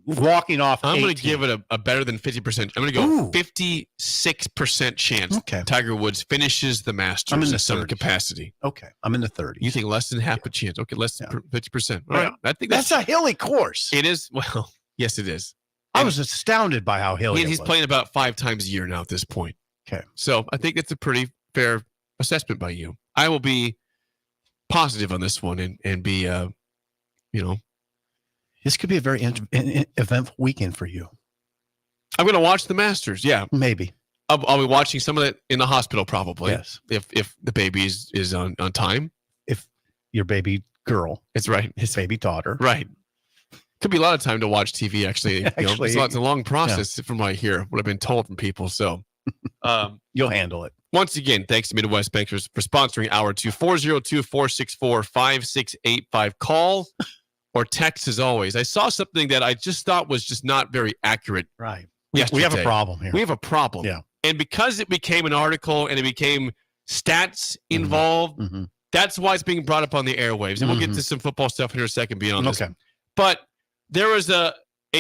walking off. I'm going to give it a better than 50%. I'm going to go 56% chance Tiger Woods finishes the Masters in some capacity. Okay. I'm in the 30s. You think less than half a chance? Okay, less than 50%. All right. I think that's a hilly course. It is. Well, yes, it is. I was astounded by how hilly he's playing about 5 times a year now at this point. Okay. So I think it's a pretty fair assessment by you. I will be positive on this one and be, this could be a very eventful weekend for you. I'm going to watch the Masters. Yeah, maybe. I'll be watching some of it in the hospital probably. Yes, if the baby is on time. If your baby girl, it's right. His baby daughter, right. Could be a lot of time to watch TV. Actually, it's a long process from what I hear, what I've been told from people. So, you'll handle it. Once again, thanks to Midwest Bankers for sponsoring Hour 2, 402-464-5685. Call or text as always. I saw something that I just thought was just not very accurate. Right. We have a problem here. We have a problem. Yeah. And because it became an article and it became stats involved, that's why it's being brought up on the airwaves. And we'll get to some football stuff in a second beyond this. But there was a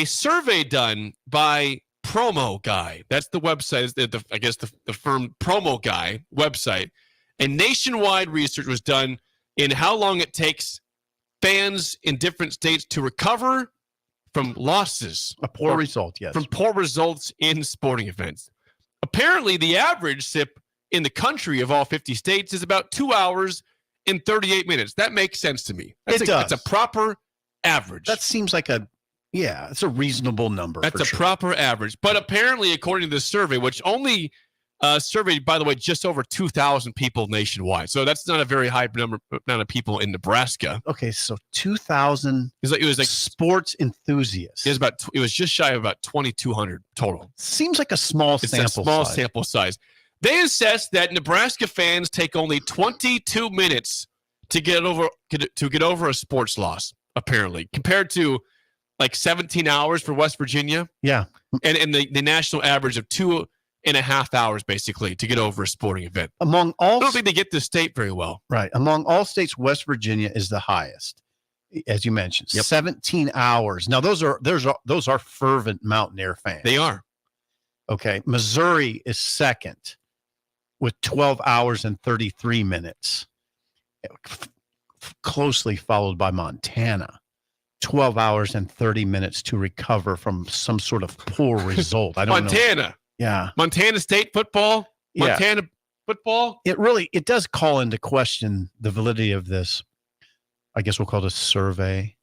survey done by Promo Guy. That's the website, I guess the firm Promo Guy website. And nationwide research was done in how long it takes fans in different states to recover from losses. A poor result, yes. From poor results in sporting events. Apparently, the average SIP in the country of all 50 states is about 2 hours and 38 minutes. That makes sense to me. It does. It's a proper average. That seems like it's a reasonable number. That's a proper average. But apparently, according to the survey, which only surveyed, by the way, just over 2,000 people nationwide. So that's not a very high amount of people in Nebraska. Okay, so 2,000 it was like sports enthusiasts. It was just shy of about 2,200 total. Seems like a small sample size. They assessed that Nebraska fans take only 22 minutes to get over a sports loss, apparently, compared to like 17 hours for West Virginia. Yeah. And the national average of 2.5 hours, basically, to get over a sporting event. I don't think they get this state very well. Right. Among all states, West Virginia is the highest, as you mentioned. 17 hours. Now, those are fervent Mountaineer fans. They are. Okay. Missouri is second with 12 hours and 33 minutes, closely followed by Montana. 12 hours and 30 minutes to recover from some sort of poor result. I don't know. Montana. Yeah. Montana State football. Montana football. It does call into question the validity of this. I guess we'll call it a survey.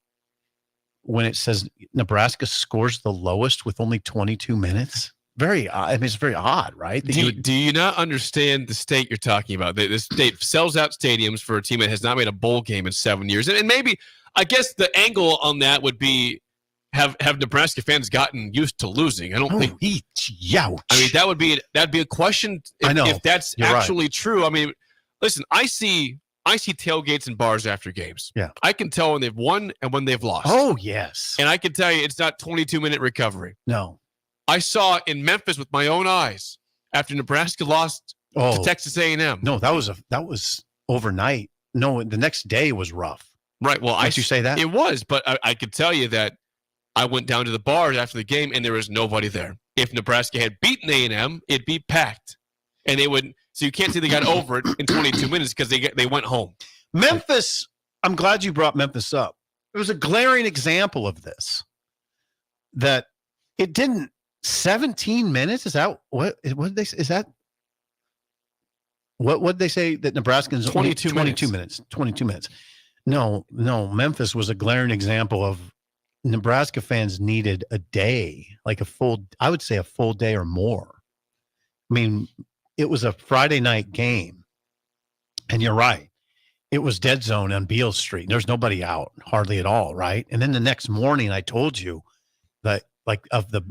When it says Nebraska scores the lowest with only 22 minutes. Very odd. I mean, it's very odd, right? Do you not understand the state you're talking about? The state sells out stadiums for a team that has not made a bowl game in 7 years. And maybe, I guess the angle on that would be, have Nebraska fans gotten used to losing? I don't think. Youch. I mean, that'd be a question if that's actually true. I mean, listen, I see tailgates and bars after games. Yeah. I can tell when they've won and when they've lost. Oh, yes. And I can tell you it's not 22-minute recovery. No. I saw it in Memphis with my own eyes after Nebraska lost to Texas A&M. No, that was overnight. No, the next day was rough. Right. Well, Did you say that? It was, but I could tell you that I went down to the bars after the game and there was nobody there. If Nebraska had beaten A&M, it'd be packed. And they would, so you can't say they got over it in 22 minutes because they went home. Memphis, I'm glad you brought Memphis up. It was a glaring example of this. That it didn't 17 minutes? Is that what did they say? Is that what did they say that Nebraskans 22 minutes? 22 minutes. No, Memphis was a glaring example of Nebraska fans needed a day, like I would say a full day or more. I mean, it was a Friday night game, and you're right. It was dead zone on Beale Street. There's nobody out, hardly at all, right? And then the next morning, I told you that, like, of the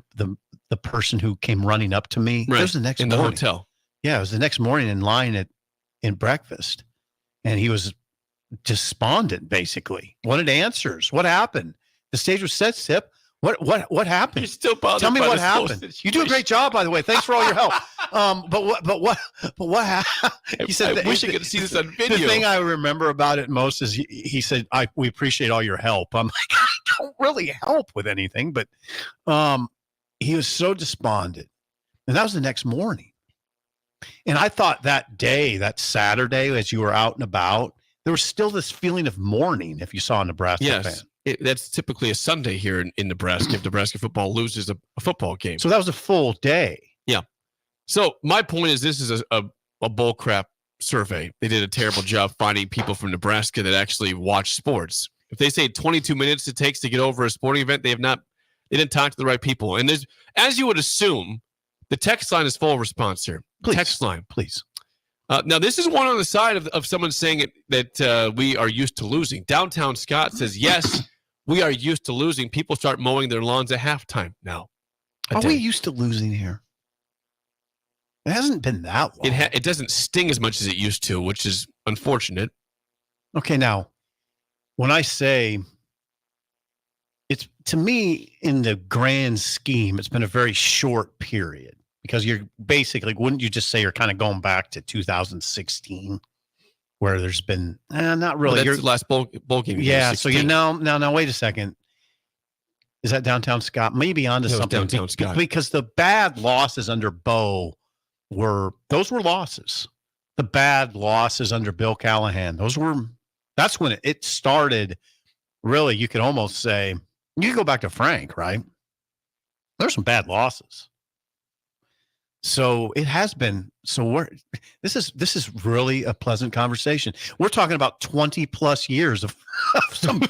person who came running up to me. Right. It was the next in morning. the hotel. Yeah, it was the next morning in line in breakfast, and he was despondent, basically. Wanted answers. What happened? The stage was set, Sip. What happened? You're still bothered. Tell me by what this happened. You do a great job, by the way. Thanks for all your help. But what happened? He said, I wish I could see this on video. The thing I remember about it most is he said, we appreciate all your help. I'm like, I don't really help with anything, but he was so despondent. And that was the next morning. And I thought that day, that Saturday, as you were out and about, there was still this feeling of mourning if you saw a Nebraska fan. That's typically a Sunday here in Nebraska if Nebraska football loses a football game. So that was a full day. Yeah. So my point is this is a bull crap survey. They did a terrible job finding people from Nebraska that actually watch sports. If they say 22 minutes it takes to get over a sporting event, they didn't talk to the right people. And there's, as you would assume, the text line is full of response here. Please. Text line. Please. Now, this is one on the side of someone saying that we are used to losing. Downtown Scott says, yes, we are used to losing. People start mowing their lawns at halftime now. Are we used to losing here? It hasn't been that long. It doesn't sting as much as it used to, which is unfortunate. Okay, now, when I say it's, to me, in the grand scheme, it's been a very short period. Because you're basically, wouldn't you just say you're kind of going back to 2016, where there's been not really. Well, that's the last bowl game. Yeah, so you now wait a second. Is that Downtown Scott? Maybe onto something. Downtown Scott. Because the bad losses under Bo were losses. The bad losses under Bill Callahan, that's when it started. Really, you could almost say you could go back to Frank, right? There's some bad losses. So it has been. So this is really a pleasant conversation. We're talking about 20 plus years of some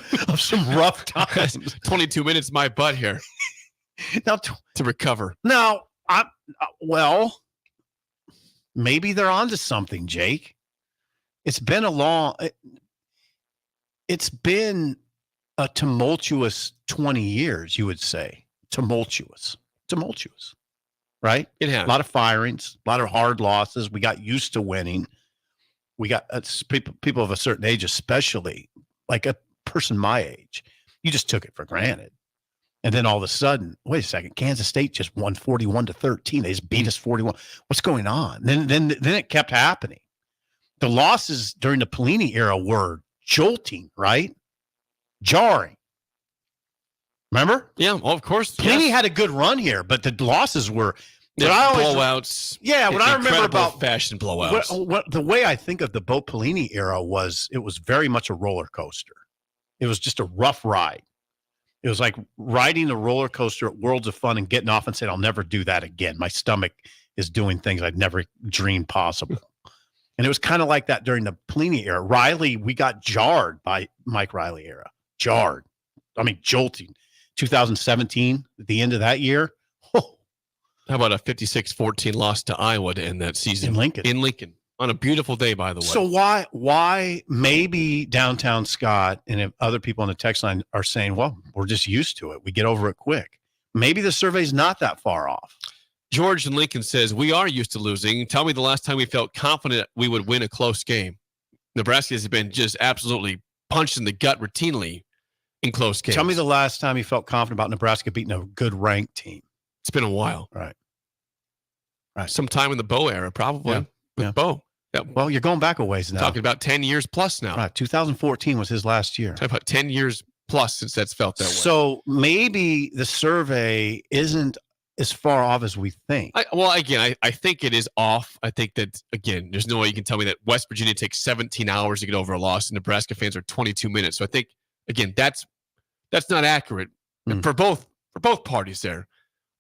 rough times. 22 minutes, my butt here. Now to recover. Now, maybe they're onto something, Jake. It's been it's been a tumultuous 20 years, you would say. Tumultuous. Right? It has. A lot of firings, a lot of hard losses. We got used to winning. We got people of a certain age, especially like a person my age. You just took it for granted. And then all of a sudden, wait a second, Kansas State just won 41-13. They just beat us 41. What's going on? Then it kept happening. The losses during the Pelini era were jolting, right? Jarring. Remember? Yeah, well, of course. Pelini had a good run here, but the losses were blowouts. Yeah, what I remember about fashion blowouts. What the way I think of the Bo Pelini era was, it was very much a roller coaster. It was just a rough ride. It was like riding a roller coaster at Worlds of Fun and getting off and saying, "I'll never do that again. My stomach is doing things I'd never dreamed possible." And it was kind of like that during the Pelini era. Riley, we got jarred by Mike Riley era. Jarred. I mean, jolting. 2017, at the end of that year. Oh. How about a 56-14 loss to Iowa to end that season? In Lincoln. On a beautiful day, by the way. So why maybe Downtown Scott and if other people on the text line are saying, well, we're just used to it. We get over it quick. Maybe the survey's not that far off. George in Lincoln says, we are used to losing. Tell me the last time we felt confident we would win a close game. Nebraska has been just absolutely punched in the gut routinely in close games. Tell me the last time you felt confident about Nebraska beating a good ranked team. It's been a while. Right. Sometime in the Bo era, probably. With Bo. Yeah. Well, you're going back a ways now. Talking about 10 years plus now. Right. 2014 was his last year. Talking about 10 years plus since that's felt that way. So maybe the survey isn't as far off as we think. I think it is off. I think that, again, there's no way you can tell me that West Virginia takes 17 hours to get over a loss and Nebraska fans are 22 minutes. So I think, again, that's not accurate for both parties there.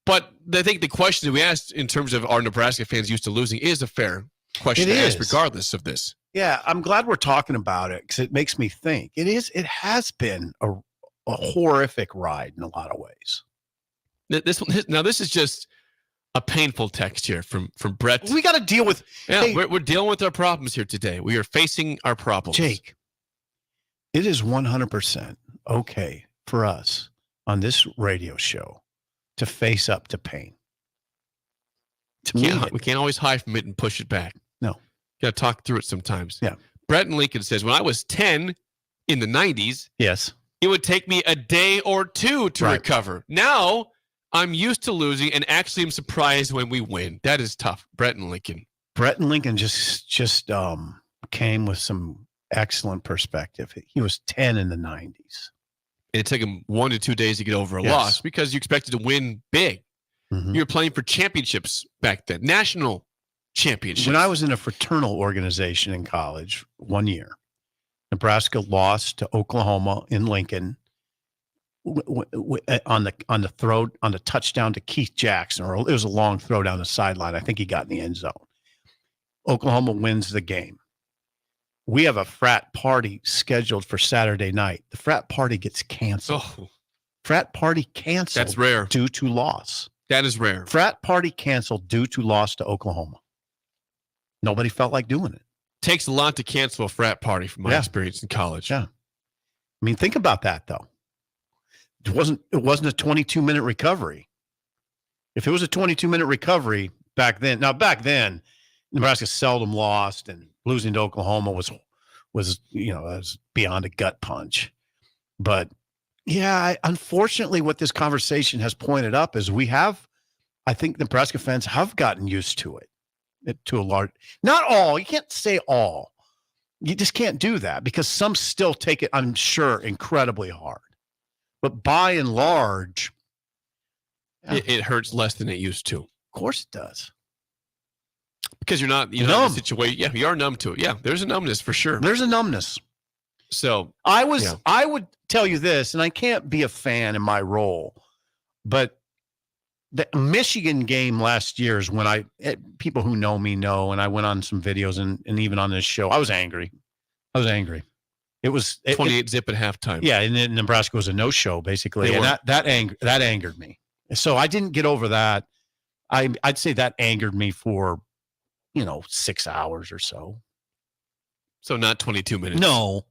But I think the question that we asked in terms of are Nebraska fans used to losing is a fair question It to ask is. regardless of this. Yeah, I'm glad we're talking about it because it makes me think. It has been a horrific ride in a lot of ways. This is just a painful text here from Brett. We got to deal with. Yeah, Hey, we're dealing with our problems here today. We are facing our problems. Jake, it is 100% okay for us on this radio show to face up to pain. We can't always hide from it and push it back. No. Got to talk through it sometimes. Yeah. Brett in Lincoln says, when I was 10 in the 90s, yes, it would take me a day or two to recover. Now I'm used to losing and actually am surprised when we win. That is tough. Brett in Lincoln. Brett in Lincoln just came with some excellent perspective. He was 10 in the 90s. It took him 1 to 2 days to get over a loss because you expected to win big. Mm-hmm. You were playing for championships back then, national championships. When I was in a fraternal organization in college 1 year, Nebraska lost to Oklahoma in Lincoln on the touchdown to Keith Jackson, or it was a long throw down the sideline. I think he got in the end zone. Oklahoma wins the game. We have a frat party scheduled for Saturday night. The frat party gets canceled. Oh. Frat party canceled. That's rare. Due to loss. That is rare. Frat party canceled due to loss to Oklahoma. Nobody felt like doing it. Takes a lot to cancel a frat party from my experience in college. Yeah. I mean, think about that though. It wasn't a 22-minute recovery. If it was a 22-minute recovery back then, Nebraska seldom lost, and losing to Oklahoma was beyond a gut punch. But yeah, unfortunately, what this conversation has pointed up is I think Nebraska fans have gotten used to it to a large, not all. You can't say all. You just can't do that because some still take it, I'm sure, incredibly hard. But by and large, it hurts less than it used to. Of course it does. Because you're not in a situation. Yeah, you are numb to it. Yeah, there's a numbness for sure. There's a numbness. So I would tell you this, and I can't be a fan in my role, but the Michigan game last year is when people who know me know, and I went on some videos and even on this show, I was angry. It was 28-zip at halftime. Yeah, and then Nebraska was a no-show basically, and that angered me. So I didn't get over that. I'd say that angered me for 6 hours or so. So not 22 minutes. No,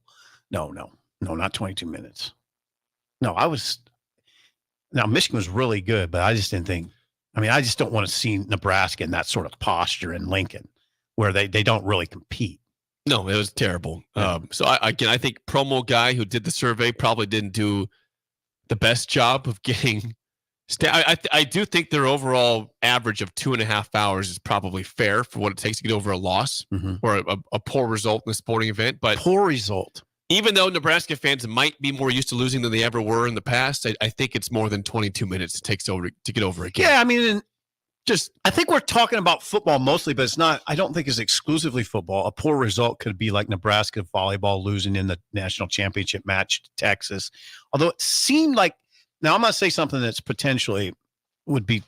not 22 minutes. No, Michigan was really good, but I just didn't think. I mean, I just don't want to see Nebraska in that sort of posture in Lincoln, where they don't really compete. No, it was terrible. So I think promo guy who did the survey probably didn't do the best job of getting. I do think their overall average of 2.5 hours is probably fair for what it takes to get over a loss or a poor result in a sporting event. But poor result. Even though Nebraska fans might be more used to losing than they ever were in the past, I think it's more than 22 minutes it takes to get over a game. Yeah, I mean, I think we're talking about football mostly, but it's not. I don't think it's exclusively football. A poor result could be like Nebraska volleyball losing in the national championship match to Texas. Although it seemed like, now I'm going to say something that's potentially would be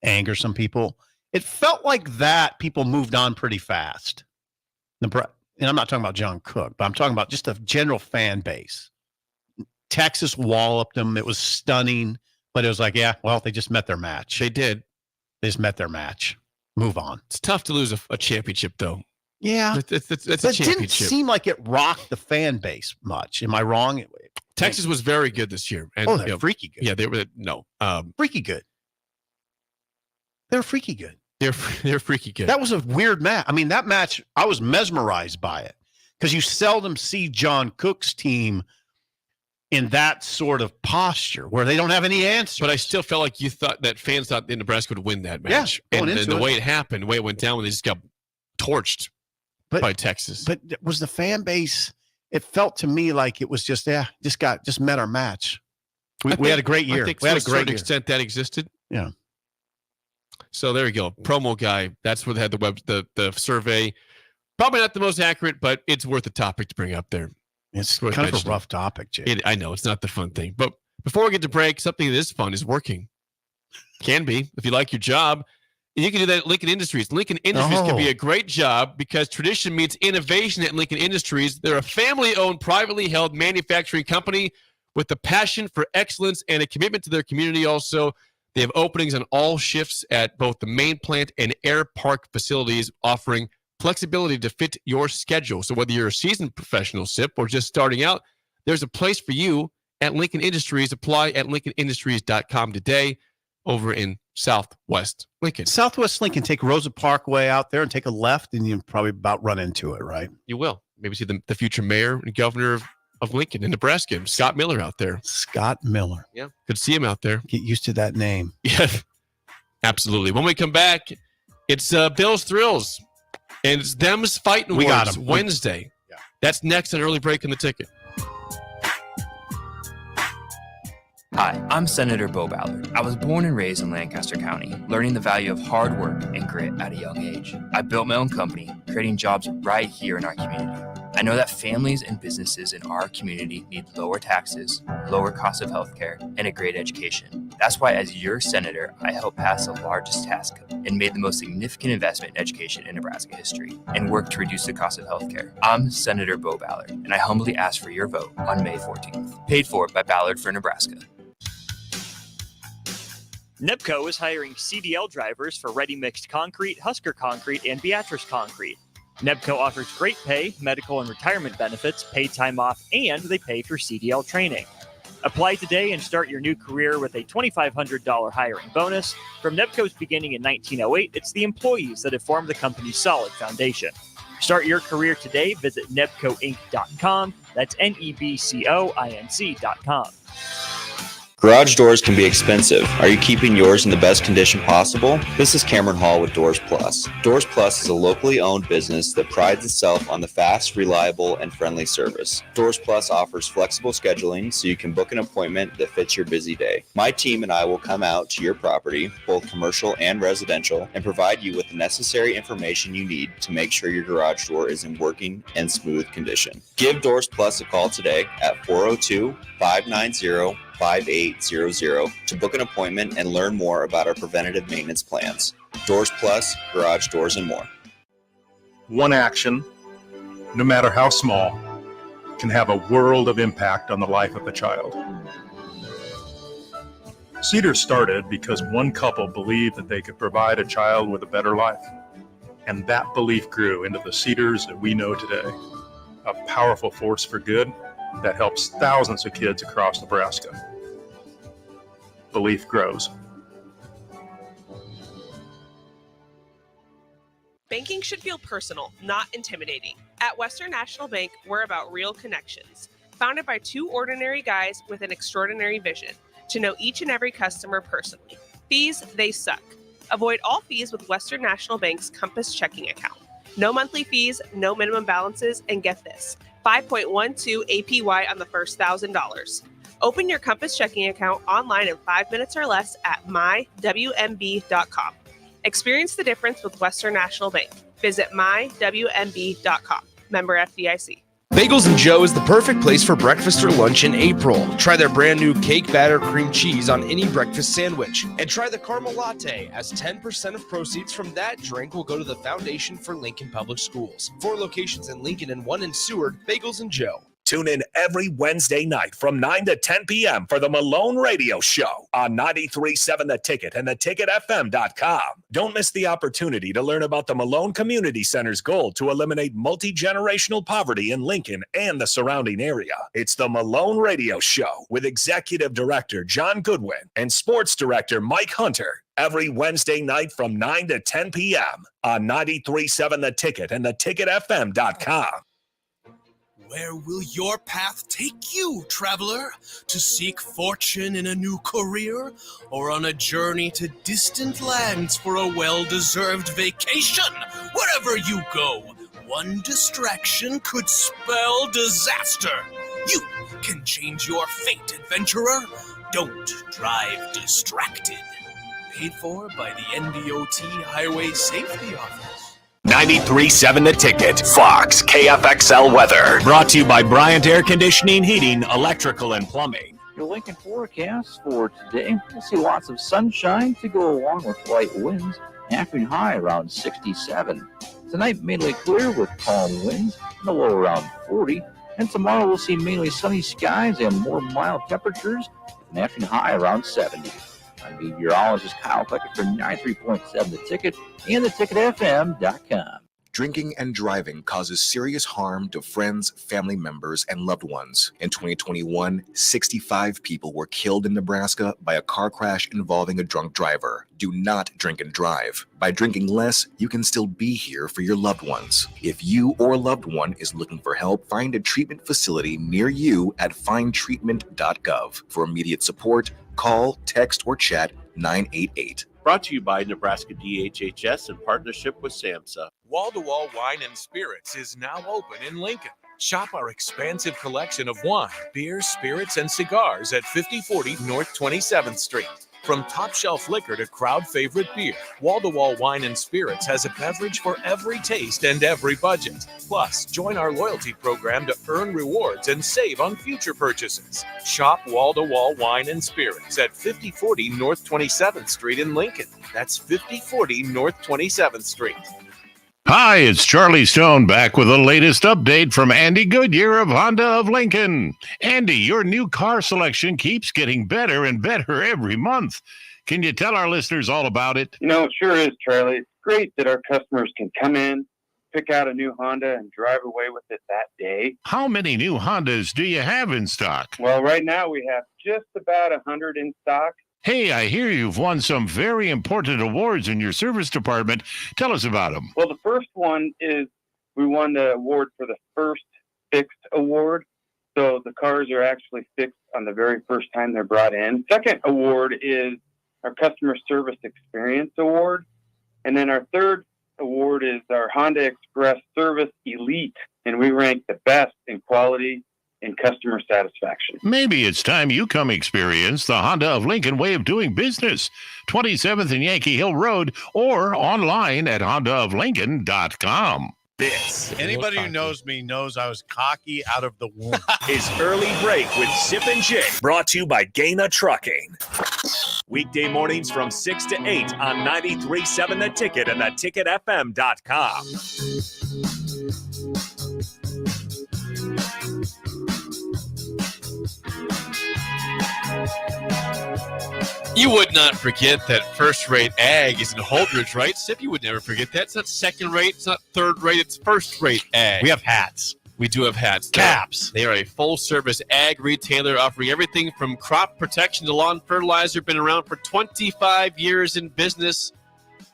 anger some people. It felt like that people moved on pretty fast. And I'm not talking about John Cook, but I'm talking about just a general fan base. Texas walloped them. It was stunning, but it was like, yeah, well, they just met their match. They did. They just met their match. Move on. It's tough to lose a championship, though. Yeah. It's a It championship. didn't seem like it rocked the fan base much. Am I wrong? Texas was very good this year. And, they're freaky good. Yeah, they were. Freaky good. They're freaky good. They're freaky good. That was a weird match. I mean, that match, I was mesmerized by it because you seldom see John Cook's team in that sort of posture where they don't have any answers. But I still felt like fans thought that Nebraska would win that match. Yeah, and the way it happened, the way it went down, when they just got torched by Texas. But was the fan base? It felt to me like it was just just met our match. We had a great year. I think we had to a certain extent that existed. Yeah. So there you go. Promo guy. That's where they had the survey. Probably not the most accurate, but it's worth a topic to bring up there. It's kind of a rough topic, Jake. I know it's not the fun thing. But before we get to break, something that is fun is working. Can be. If you like your job, You can do that at Lincoln Industries. Lincoln Industries can be a great job because tradition meets innovation at Lincoln Industries. They're a family-owned, privately held manufacturing company with a passion for excellence and a commitment to their community also. They have openings on all shifts at both the main plant and air park facilities, offering flexibility to fit your schedule. So whether you're a seasoned professional SIP or just starting out, there's a place for you at Lincoln Industries. Apply at lincolnindustries.com today over in Southwest Lincoln. Southwest Lincoln, take Rosa Parkway out there and take a left, and you probably about run into it, right? You will. Maybe see the future mayor and governor of Lincoln in Nebraska, Scott Miller out there. Scott Miller. Yeah, good to see him out there. Get used to that name. Yeah, absolutely. When we come back, it's Bill's Thrills, and it's Them's Fighting We got Words 'em. Wednesday. Yeah. That's next on Early Break in the Ticket. Hi, I'm Senator Bo Ballard. I was born and raised in Lancaster County, learning the value of hard work and grit at a young age. I built my own company, creating jobs right here in our community. I know that families and businesses in our community need lower taxes, lower cost of healthcare, and a great education. That's why, as your senator, I helped pass the largest tax cut and made the most significant investment in education in Nebraska history and worked to reduce the cost of healthcare. I'm Senator Bo Ballard, and I humbly ask for your vote on May 14th. Paid for by Ballard for Nebraska. NEPCO is hiring CDL drivers for ready-mixed concrete, Husker Concrete, and Beatrice Concrete. NEPCO offers great pay, medical and retirement benefits, paid time off, and they pay for CDL training. Apply today and start your new career with a $2,500 hiring bonus. From NEPCO's beginning in 1908, it's the employees that have formed the company's solid foundation. Start your career today. Visit nebcoinc.com. That's NEBCOINC.com. Garage doors can be expensive. Are you keeping yours in the best condition possible? This is Cameron Hall with Doors Plus. Doors Plus is a locally owned business that prides itself on the fast, reliable, and friendly service. Doors Plus offers flexible scheduling so you can book an appointment that fits your busy day. My team and I will come out to your property, both commercial and residential, and provide you with the necessary information you need to make sure your garage door is in working and smooth condition. Give Doors Plus a call today at 402-590-5800 to book an appointment and learn more about our preventative maintenance plans. Doors Plus, garage doors, and more. One action, no matter how small, can have a world of impact on the life of a child. Cedar started because one couple believed that they could provide a child with a better life. And that belief grew into the Cedars that we know today, a powerful force for good that helps thousands of kids across Nebraska. Belief grows. Banking should feel personal, not intimidating. At Western National Bank, we're about real connections. Founded by two ordinary guys with an extraordinary vision to know each and every customer personally. Fees, they suck. Avoid all fees with Western National Bank's Compass checking account. No monthly fees, no minimum balances, and get this, 5.12 APY on the first $1,000. Open your Compass checking account online in 5 minutes or less at mywmb.com. Experience the difference with Western National Bank. Visit mywmb.com. Member FDIC. Bagels and Joe is the perfect place for breakfast or lunch in April. Try their brand new cake batter cream cheese on any breakfast sandwich. And try the caramel latte, as 10% of proceeds from that drink will go to the Foundation for Lincoln Public Schools. 4 locations in Lincoln and 1 in Seward. Bagels and Joe. Tune in every Wednesday night from 9 to 10 p.m. for the Malone Radio Show on 93.7 The Ticket and theticketfm.com. Don't miss the opportunity to learn about the Malone Community Center's goal to eliminate multi-generational poverty in Lincoln and the surrounding area. It's the Malone Radio Show with Executive Director John Goodwin and Sports Director Mike Hunter. Every Wednesday night from 9 to 10 p.m. on 93.7 The Ticket and theticketfm.com. Where will your path take you, traveler? To seek fortune in a new career? Or on a journey to distant lands for a well-deserved vacation? Wherever you go, one distraction could spell disaster. You can change your fate, adventurer. Don't drive distracted. Paid for by the NDOT Highway Safety Office. 93.7 The Ticket, Fox, KFXL weather. Brought to you by Bryant Air Conditioning, Heating, Electrical, and Plumbing. Your Lincoln forecast for today, we'll see lots of sunshine to go along with light winds. Afternoon high around 67. Tonight, mainly clear with calm winds and a low around 40. And tomorrow, we'll see mainly sunny skies and more mild temperatures with an afternoon high around 70. I'm meteorologist Kyle Beckett for 93.7 The Ticket and theticketfm.com. Drinking and driving causes serious harm to friends, family members, and loved ones. In 2021, 65 people were killed in Nebraska by a car crash involving a drunk driver. Do not drink and drive. By drinking less, you can still be here for your loved ones. If you or a loved one is looking for help, find a treatment facility near you at findtreatment.gov. For immediate support, call, text, or chat 988. Brought to you by Nebraska DHHS in partnership with SAMHSA. Wall-to-Wall Wine and Spirits is now open in Lincoln. Shop our expansive collection of wine, beer, spirits, and cigars at 5040 North 27th Street. From top shelf liquor to crowd favorite beer, Wall-to-Wall Wine and Spirits has a beverage for every taste and every budget. Plus, join our loyalty program to earn rewards and save on future purchases. Shop Wall-to-Wall Wine and Spirits at 5040 North 27th Street in Lincoln. That's 5040 North 27th Street. Hi, it's Charlie Stone back with the latest update from Andy Goodyear of Honda of Lincoln. Andy, your new car selection keeps getting better and better every month. Can you tell our listeners all about it? You know, it sure is, Charlie. It's great that our customers can come in, pick out a new Honda, and drive away with it that day. How many new Hondas do you have in stock? Well, right now we have just about 100 in stock. Hey, I hear you've won some very important awards in your service department. Tell us about them. Well, the first one is we won the award for the first fixed award. So the cars are actually fixed on the very first time they're brought in. Second award is our Customer Service Experience Award. And then our third award is our Honda Express Service Elite. And we rank the best in quality and customer satisfaction. Maybe it's time you come experience the Honda of Lincoln way of doing business. 27th and Yankee Hill Road or online at hondaoflincoln.com. This. Anybody who knows me knows I was cocky out of the womb. Is Early Break with Zip and Jake. Brought to you by Gaina Trucking. Weekday mornings from 6 to 8 on 93.7 The Ticket and theticketfm.com. You would not forget that first-rate ag is in Holdridge, right? Sip, you would never forget that. It's not second-rate. It's not third-rate. It's first-rate ag. We have hats. We do have hats. Caps. They are a full-service ag retailer offering everything from crop protection to lawn fertilizer. Been around for 25 years in business.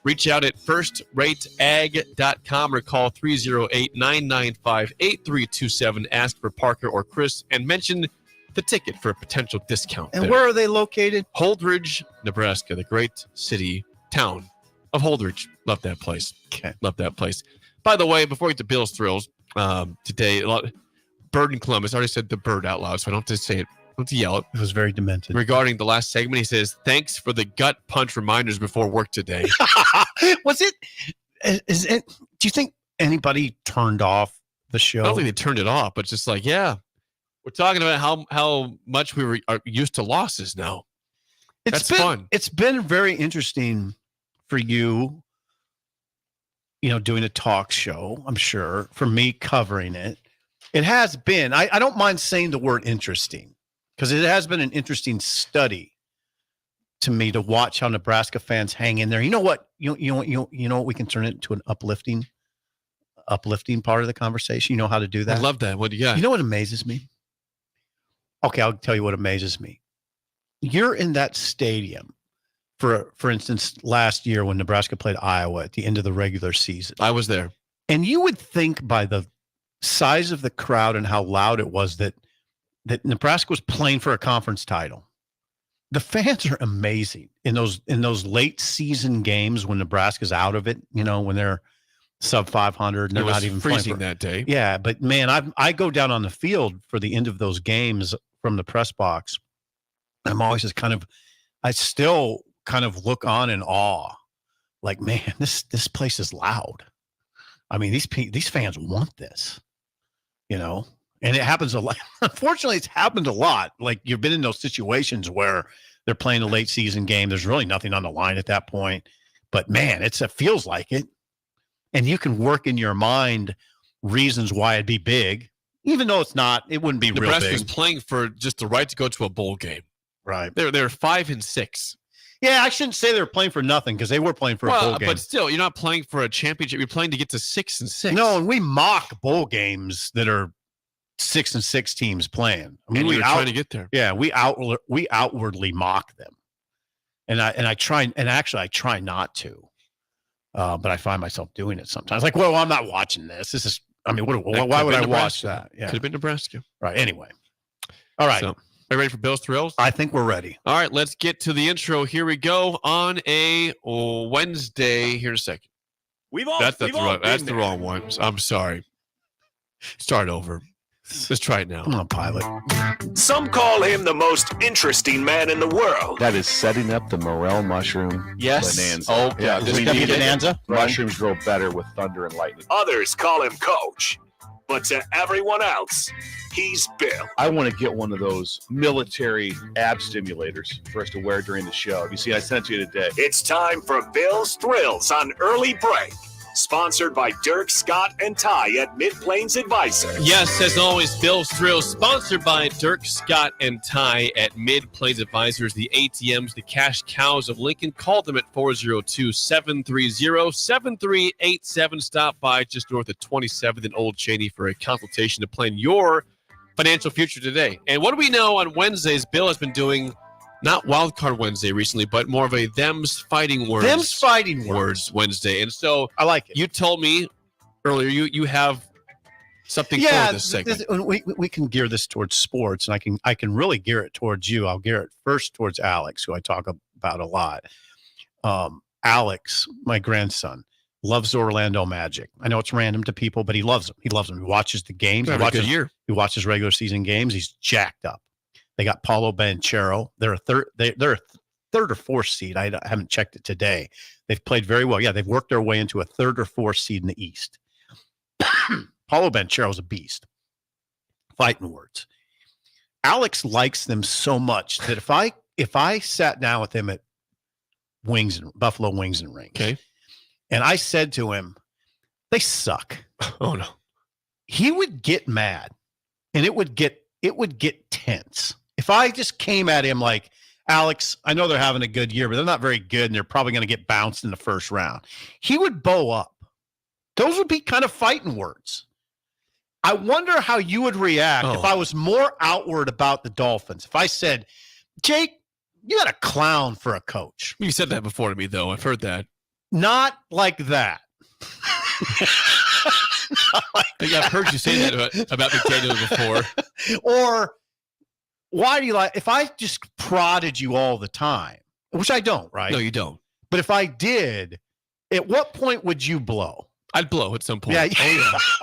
Reach out at firstrateag.com or call 308-995-8327. Ask for Parker or Chris and mention The Ticket for a potential discount. And where are they located? Holdridge, Nebraska, the great city, town of Holdridge. Love that place. Okay. Love that place. By the way, before we get to Bill's Thrills, today, Bird in Columbus, I already said the bird out loud, so I don't have to say it. I don't have to yell it. It was very demented. Regarding the last segment, he says, thanks for the gut punch reminders before work today. Was it? Is it? Do you think anybody turned off the show? I don't think they turned it off, but it's just like, yeah. We're talking about how much we are used to losses now. That's fun. It's been very interesting for you, doing a talk show, I'm sure, for me covering it. It has been. I don't mind saying the word interesting because it has been an interesting study to me to watch how Nebraska fans hang in there. You know what? You know what? We can turn it into an uplifting part of the conversation. You know how to do that? I love that. What do you got? You know what amazes me? Okay, I'll tell you what amazes me. You're in that stadium, for instance, last year when Nebraska played Iowa at the end of the regular season. I was there. And you would think by the size of the crowd and how loud it was that Nebraska was playing for a conference title. The fans are amazing in those late season games when Nebraska's out of it, when they're sub 500 and they're not even freezing playing that day. Yeah, but man, I go down on the field for the end of those games from the press box. I'm always just I still kind of look on in awe. Like, man, this place is loud. I mean, these fans want this, and it happens a lot. Unfortunately, it's happened a lot. Like, you've been in those situations where they're playing a late season game. There's really nothing on the line at that point. But man, it feels like it. And you can work in your mind reasons why it'd be big, even though it wouldn't be real big. Nebraska's playing for just the right to go to a bowl game. Right. They're 5-6. Yeah, I shouldn't say they're playing for nothing because they were playing for a bowl game. But still, you're not playing for a championship. You're playing to get to 6-6. No, and we mock bowl games that are 6-6 teams playing. I mean, we're trying to get there. Yeah, we outwardly mock them, and I try not to, but I find myself doing it sometimes. Like, well, I'm not watching this. This is, I mean, why would I watch that? Yeah, Could have been Nebraska. Right. Anyway, all right. So, are you ready for Bill's Thrills? I think we're ready. All right, let's get to the intro. Here we go on a Wednesday. Here in a second. That's the wrong one. I'm sorry. Start over. Let's try it now. Come on, pilot. Some call him the most interesting man in the world. That is setting up the morel mushroom bonanza. Oh, yeah. this bonanza? Mushrooms grow better with thunder and lightning. Others call him Coach. But to everyone else, he's Bill. I want to get one of those military ab stimulators for us to wear during the show. You see, I sent it to you today. It's time for Bill's Thrills on Early Break. Sponsored by Dirk, Scott, and Ty at Mid-Plains Advisors. Yes, as always, Bill's Thrills, sponsored by Dirk, Scott, and Ty at Mid-Plains Advisors, the ATMs, the cash cows of Lincoln. Call them at 402-730-7387. Stop by just north of 27th and Old Cheney for a consultation to plan your financial future today. And what do we know on Wednesdays? Bill has been doing not Wild Card Wednesday recently, but more of a Them's Fighting Words. Them's Fighting Words Wednesday. And so I like it. You told me earlier you have something for this segment. We can gear this towards sports, and I can really gear it towards you. I'll gear it first towards Alex, who I talk about a lot. Alex, my grandson, loves Orlando Magic. I know it's random to people, but he loves them. He loves them. He watches the games. He watches regular season games. He's jacked up. They got Paulo Banchero. They're a third or fourth seed. I haven't checked it today. They've played very well. Yeah, they've worked their way into a third or fourth seed in the East. Paulo Banchero's a beast. Fighting words. Alex likes them so much that if I sat down with him at Buffalo Wings and Rings, okay, and I said to him, "They suck." Oh no. He would get mad, and it would get tense. If I just came at him like, Alex, I know they're having a good year, but they're not very good, and they're probably going to get bounced in the first round. He would bow up. Those would be kind of fighting words. I wonder how you would react if I was more outward about the Dolphins. If I said, Jake, you got a clown for a coach. You said that before to me, though. I've heard that. Not like that. I think I've heard you say that about McDaniel before. Or why do you if I just prodded you all the time, which I don't, right? No, you don't. But if I did, at what point would you blow? I'd blow at some point. Yeah.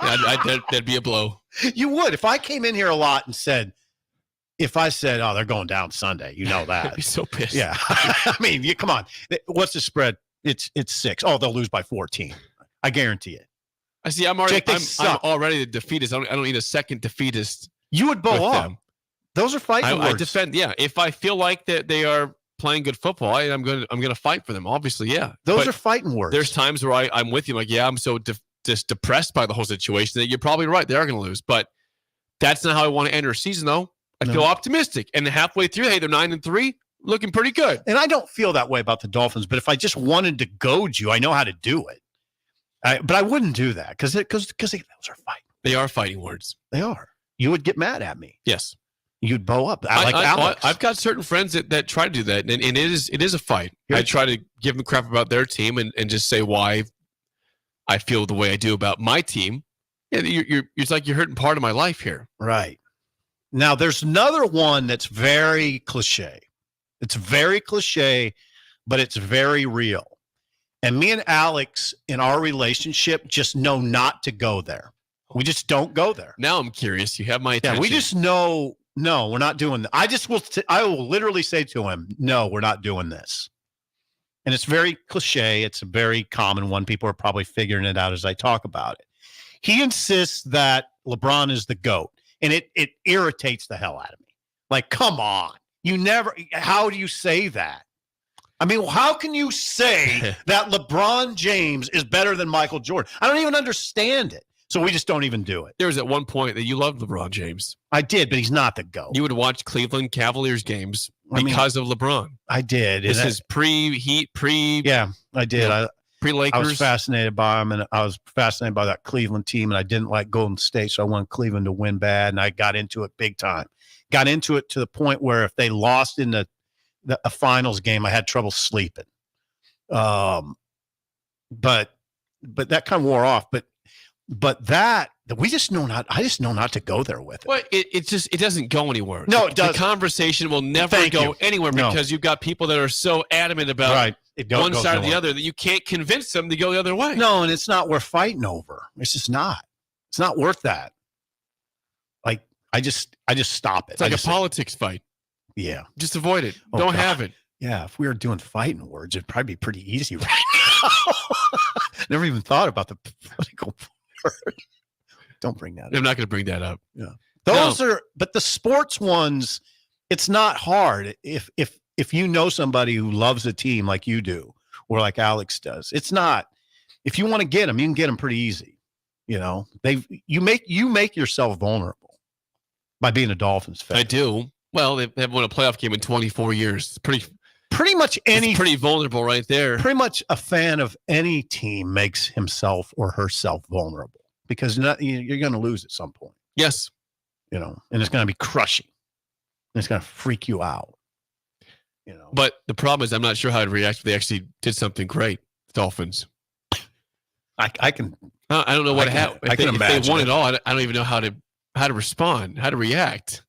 That'd be a blow. You would. If I came in here a lot and said, oh, they're going down Sunday, you know that. I'd be so pissed. Yeah. I mean, come on. What's the spread? It's 6. Oh, they'll lose by 14. I guarantee it. I see. I'm already the defeatist. I don't need a second defeatist. You would bow up. Those are fighting words. I defend. Yeah, if I feel like that they are playing good football, I'm gonna fight for them. Obviously, yeah. Those are fighting words. There's times where I'm with you. Like, yeah, I'm so just depressed by the whole situation that you're probably right. They are gonna lose, but that's not how I want to enter a season. Though I feel optimistic, and halfway through, hey, they're 9-3, looking pretty good. And I don't feel that way about the Dolphins. But if I just wanted to goad you, I know how to do it. But I wouldn't do that because those are fighting. They are fighting words. They are. You would get mad at me. Yes. You'd bow up. Alex. I've got certain friends that try to do that, and it is a fight. I try to give them crap about their team and just say why I feel the way I do about my team. Yeah, it's like you're hurting part of my life here. Right. Now, there's another one that's very cliche. It's very cliche, but it's very real. And me and Alex in our relationship just know not to go there. We just don't go there. Now I'm curious. You have my attention. Yeah, we just know, no, we're not doing that. I will literally say to him, no, we're not doing this. And it's very cliche. It's a very common one. People are probably figuring it out as I talk about it. He insists that LeBron is the GOAT, and it irritates the hell out of me. Like, come on. How do you say that? I mean, how can you say that LeBron James is better than Michael Jordan? I don't even understand it. So we just don't even do it. There was at one point that you loved LeBron James. I did, but he's not the GOAT. You would watch Cleveland Cavaliers games because of LeBron. I did. This is pre-Heat, Yeah, I did. Pre-Lakers. I was fascinated by him, and I was fascinated by that Cleveland team, and I didn't like Golden State, so I wanted Cleveland to win bad, and I got into it big time. Got into it to the point where if they lost in a finals game, I had trouble sleeping. But that kind of wore off. But that we just know not. I just know not to go there with it. Well, it doesn't go anywhere. No, it doesn't. The conversation will never go anywhere because you've got people that are so adamant about one side or the other that you can't convince them to go the other way. No, and it's not worth fighting over. It's just not. It's not worth that. Like I just stop it. It's like a politics fight. Yeah, just avoid it. Oh, Don't God. have it. Yeah, if we were doing fighting words, it'd probably be pretty easy right now. Never even thought about the political word. Don't bring that up. I'm not going to bring that up. Yeah. Those are, but the sports ones, it's not hard. If you know somebody who loves a team like you do, or like Alex does, it's not. If you want to get them, you can get them pretty easy. You know, you make yourself vulnerable by being a Dolphins fan. I do. Well, they haven't won a playoff game in 24 years. It's pretty much pretty vulnerable right there. Pretty much a fan of any team makes himself or herself vulnerable because you're going to lose at some point. Yes. You know, and it's going to be crushing. And it's going to freak you out. You know. But the problem is I'm not sure how to react if they actually did something great, the Dolphins. I can. I don't know what happened. I can imagine. If they won it all, I don't even know how to respond, how to react.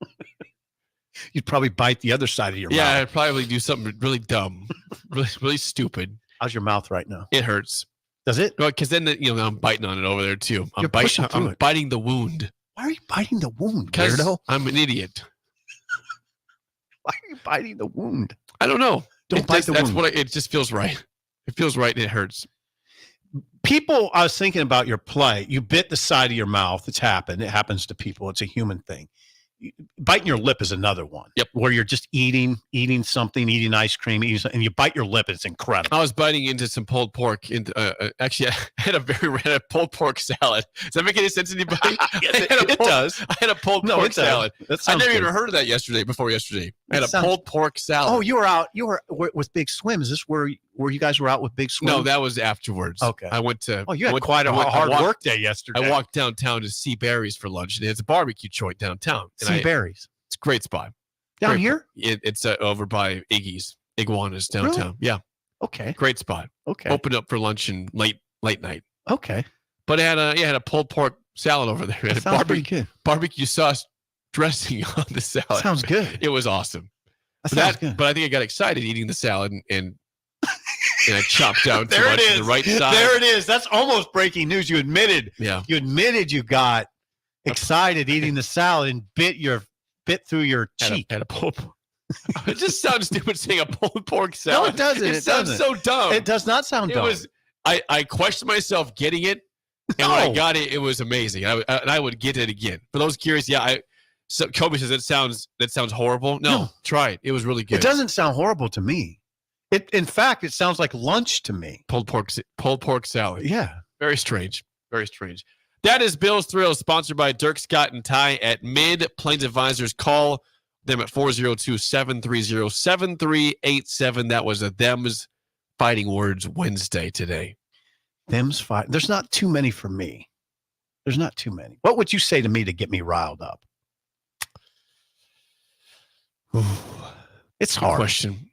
You'd probably bite the other side of your mouth. Yeah, I'd probably do something really dumb, really stupid. How's your mouth right now? It hurts. Does it? Well, because then I'm biting on it over there too. I'm biting the wound. Why are you biting the wound, Because weirdo? I'm an idiot. Why are you biting the wound? I don't know. Don't bite the that's wound. What it just feels right. It feels right and it hurts. People, I was thinking about your play. You bit the side of your mouth. It's happened. It happens to people. It's a human thing. Biting your lip is another one. Yep. Where you're just eating something, eating ice cream, and you bite your lip. It's incredible. I was biting into some pulled pork. Actually, I had a pulled pork salad. Does that make any sense to anybody? It does. I had a pulled pork salad. I never good. even heard of that before yesterday. I had a pulled pork salad. Oh, you were out. You were with Big Swim. Is this where you guys were out with Big Swim? No, that was afterwards. Okay. I went to. Oh, you had quite a hard work day yesterday. I walked downtown to see Barry's for lunch, and it's a barbecue joint downtown. See Barry's. It's a great spot. Down here? It's over by Iggy's, Iguanas downtown. Really? Yeah. Okay. Great spot. Okay. Opened up for lunch and late night. Okay. But it had a pulled pork salad over there. It had sounds pretty good. Barbecue sauce dressing on the salad. Sounds good. It was awesome. That sounds good. But I think I got excited eating the salad and I chopped down too There much it to is. the right side. There it is. That's almost breaking news. You admitted. Yeah. You admitted you got excited eating the salad and bit through your cheek. Had a pulled pork. It just sounds stupid saying a pulled pork salad. No, it doesn't. It sounds so dumb. It does not sound dumb. It was. I questioned myself getting it, and when I got it, it was amazing. I would get it again. For those curious, So Kobe says that sounds horrible. No, try it. It was really good. It doesn't sound horrible to me. In fact, it sounds like lunch to me. Pulled pork salad. Yeah. Very strange. Very strange. That is Bill's Thrills, sponsored by Dirk, Scott, and Ty at Mid Plains Advisors. Call them at 402-730-7387. That was a Them's Fighting Words Wednesday today. Them's fight. There's not too many for me. There's not too many. What would you say to me to get me riled up? It's hard. Question.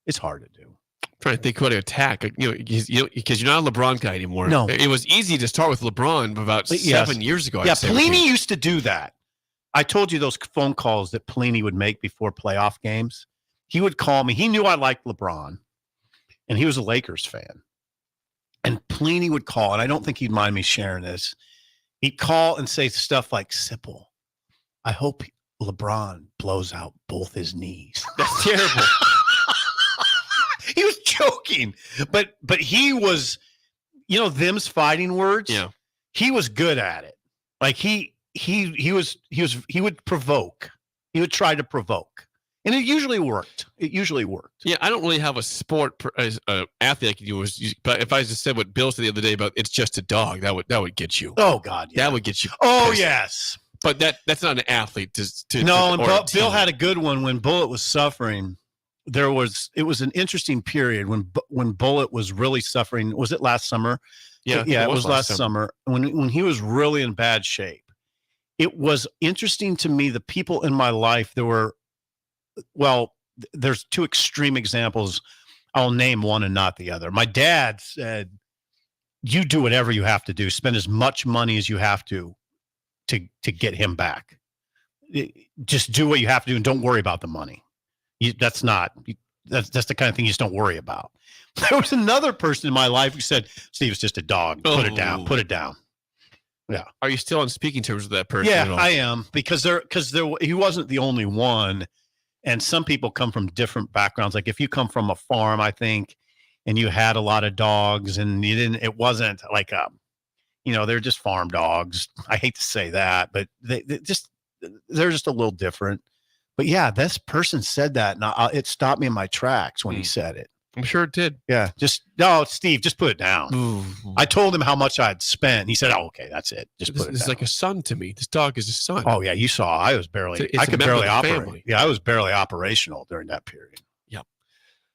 It's hard to do. I'm trying to think what to attack. Because you're not a LeBron guy anymore. No. It was easy to start with LeBron about 7 years ago. Yeah, Pelini used to do that. I told you those phone calls that Pelini would make before playoff games. He would call me. He knew I liked LeBron, and he was a Lakers fan. And Pelini would call, and I don't think he'd mind me sharing this. He'd call and say stuff like, Sipple, I hope LeBron blows out both his knees. That's terrible. He was joking, but he was, them's fighting words. Yeah, he was good at it. Like he would provoke. He would try to provoke. And it usually worked. Yeah, I don't really have a sport athlete I can use, but if I just said what Bill said the other day about it's just a dog, that would get you. Oh God, yeah. That would get you. Oh pissed. yes. But that's not an athlete. No, and Bill had a good one when Bullet was suffering. It was an interesting period when Bullet was really suffering. Was it last summer? Yeah, it was last summer when he was really in bad shape. It was interesting to me. The people in my life, there's two extreme examples. I'll name one and not the other. My dad said, "You do whatever you have to do. Spend as much money as you have to get him back. Just do what you have to do and don't worry about the money. That's the kind of thing you just don't worry about." There was another person in my life who said, "Steve, it's just a dog. Put it down. Put it down." Yeah. Are you still on speaking terms with that person? Yeah, I am, because he wasn't the only one. And some people come from different backgrounds. Like if you come from a farm, I think, and you had a lot of dogs, and it wasn't like they're just farm dogs. I hate to say that, but they're just a little different. But yeah, this person said that, and it stopped me in my tracks when he said it. I'm sure it did. Yeah, Steve, just put it down. Ooh. I told him how much I'd spent. He said, "Oh, okay, that's it. Just put it down." It's like a son to me. This dog is a son. Oh yeah, you saw. I was barely. I could barely operate. Yeah, I was barely operational during that period. Yep.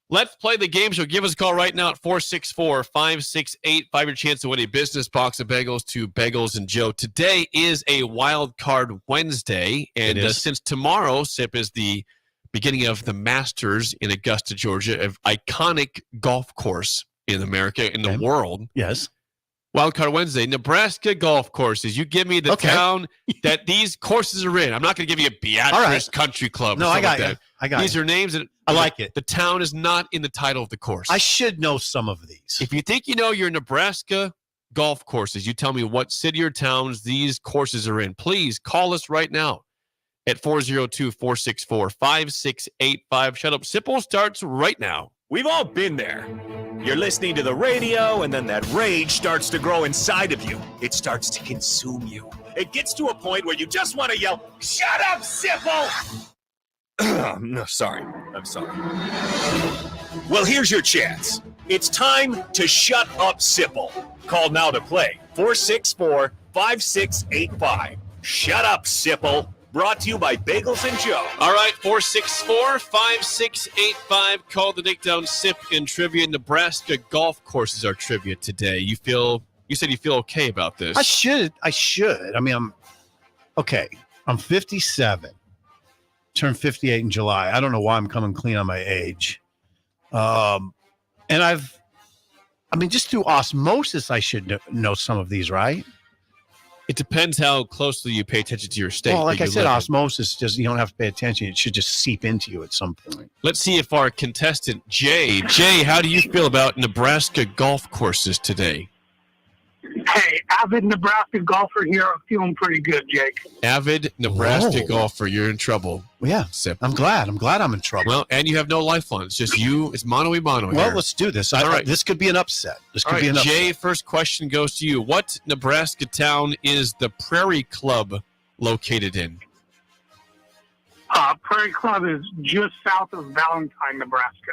Let's play the game show. Give us a call right now at 464-5685. Your chance to win a business box of bagels to Bagels and Joe. Today is a wild card Wednesday, and since tomorrow, SIP, is the beginning of the Masters in Augusta, Georgia, an iconic golf course in America, in the world. Yes. Wildcard Wednesday, Nebraska golf courses. You give me the town that these courses are in. I'm not going to give you a Beatrice Country Club. No, I got you. These are names that I like it. The town is not in the title of the course. I should know some of these. If you think you know your Nebraska golf courses, you tell me what city or towns these courses are in. Please call us right now at 402-464-5685. Shut Up Sipple starts right now. We've all been there. You're listening to the radio, and then that rage starts to grow inside of you. It starts to consume you. It gets to a point where you just want to yell, "Shut up, Sipple!" No, sorry. I'm sorry. Well, here's your chance. It's time to shut up, Sipple. Call now to play. 464-5685. Shut up, Sipple. Brought to you by Bagels and Joe. All right, 464-5685. Call the Nickdown Sip and Trivia. Nebraska golf courses are trivia today. You said you feel okay about this. I should. I mean, I'm 57. Turned 58 in July. I don't know why I'm coming clean on my age. And just through osmosis, I should know some of these, right? It depends how closely you pay attention to your state. Well, like I said, osmosis, you don't have to pay attention. It should just seep into you at some point. Let's see if our contestant, Jay, how do you feel about Nebraska golf courses today? Hey, avid Nebraska golfer here. I'm feeling pretty good, Jake. Avid Nebraska golfer. You're in trouble. Yeah. Sip. I'm glad I'm in trouble. Well, and you have no lifeline. It's just you. It's mano-a-mano Well, here. let's do this. All right. This could be an upset. Jay, first question goes to you. What Nebraska town is the Prairie Club located in? Prairie Club is just south of Valentine, Nebraska.